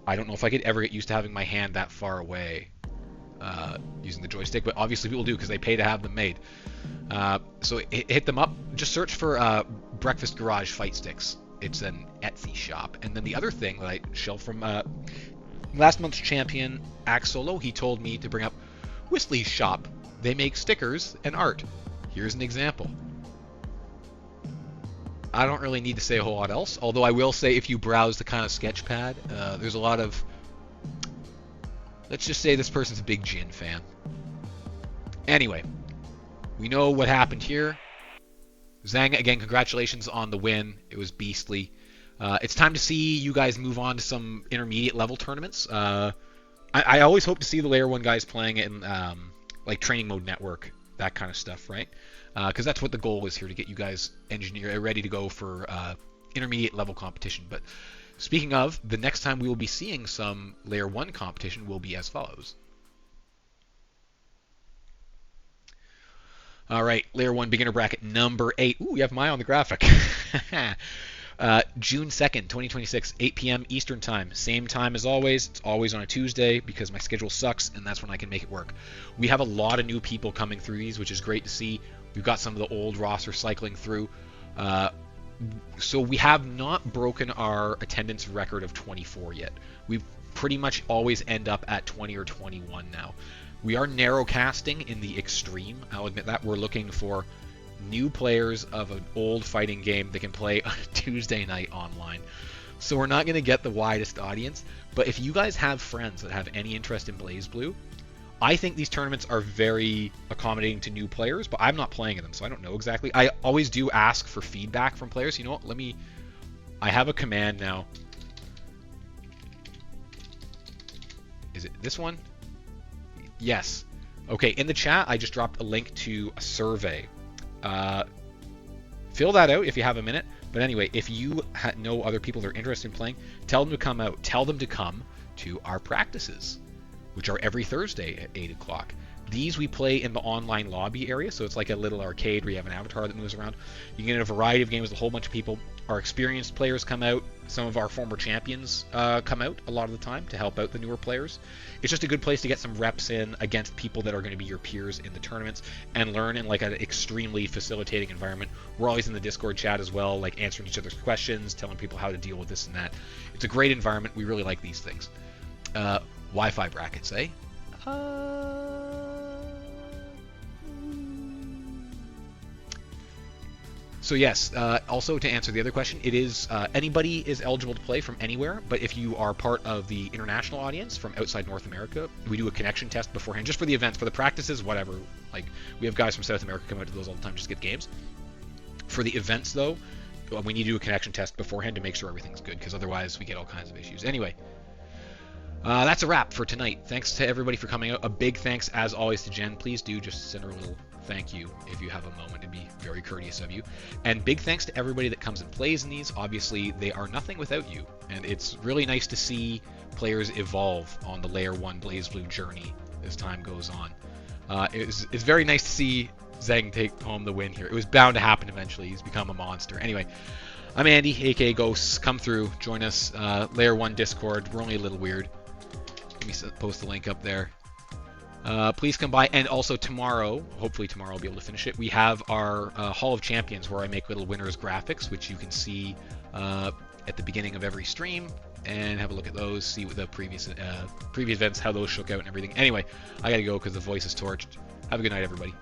I don't know if I could ever get used to having my hand that far away using the joystick, but obviously people do because they pay to have them made. So hit them up. Just search for Breakfast Garage fight sticks. It's an Etsy shop. And then the other thing that I shelled from last month's champion, Axolo, he told me to bring up Whistly's shop. They make stickers and art. Here's an example. I don't really need to say a whole lot else, although I will say if you browse the kind of sketchpad, there's a lot of... Let's just say this person's a big Jin fan. Anyway, we know what happened here. Zhang, again, congratulations on the win. It was beastly. It's time to see you guys move on to some intermediate level tournaments. I always hope to see the Layer 1 guys playing in like Training Mode Network, that kind of stuff, right? Because that's what the goal is here, to get you guys ready to go for intermediate level competition. But speaking of, the next time we will be seeing some Layer 1 competition will be as follows. All right, Layer 1 beginner bracket number 8. Ooh, we have Maya on the graphic. June 2nd, 2026, 8 p.m. Eastern Time. Same time as always. It's always on a Tuesday because my schedule sucks, and that's when I can make it work. We have a lot of new people coming through these, which is great to see. We've got some of the old roster cycling through. So we have not broken our attendance record of 24 yet. We pretty much always end up at 20 or 21 now. We are narrowcasting in the extreme. I'll admit that. We're looking for new players of an old fighting game that can play on a Tuesday night online. So we're not going to get the widest audience. But if you guys have friends that have any interest in BlazBlue, I think these tournaments are very accommodating to new players, but I'm not playing in them, so I don't know exactly. I always do ask for feedback from players. You know what? I have a command now. Is it this one? Yes. Okay, in the chat, I just dropped a link to a survey. Fill that out if you have a minute. But anyway, if you know other people that are interested in playing, tell them to come out. Tell them to come to our practices, which are every Thursday at 8 o'clock. These we play in the online lobby area, so it's like a little arcade where you have an avatar that moves around. You can get a variety of games with a whole bunch of people. Our experienced players come out. Some of our former champions come out a lot of the time to help out the newer players. It's just a good place to get some reps in against people that are going to be your peers in the tournaments and learn in like an extremely facilitating environment. We're always in the Discord chat as well, like answering each other's questions, telling people how to deal with this and that. It's a great environment. We really like these things. Wi-Fi brackets, eh? So yes, also to answer the other question, it is anybody is eligible to play from anywhere, but if you are part of the international audience from outside North America, we do a connection test beforehand, just for the events, for the practices, whatever. Like, we have guys from South America come out to those all the time just to get games. For the events, though, we need to do a connection test beforehand to make sure everything's good, because otherwise we get all kinds of issues. Anyway, that's a wrap for tonight. Thanks to everybody for coming out. A big thanks, as always, to Jen. Please do just send her a little thank you if you have a moment. It'd be very courteous of you. And big thanks to everybody that comes and plays in these. Obviously, they are nothing without you. And it's really nice to see players evolve on the Layer 1 BlazBlue journey as time goes on. It's very nice to see Zhang take home the win here. It was bound to happen eventually. He's become a monster. Anyway, I'm Andy, aka Ghosts. Come through, join us. Layer 1 Discord. We're only a little weird. Let me post the link up there. Please come by. And also tomorrow, hopefully tomorrow I'll be able to finish it, we have our Hall of Champions where I make little winners graphics, which you can see at the beginning of every stream, and have a look at those, see what the previous events, how those shook out and everything. Anyway, I gotta go because the voice is torched. Have a good night, everybody.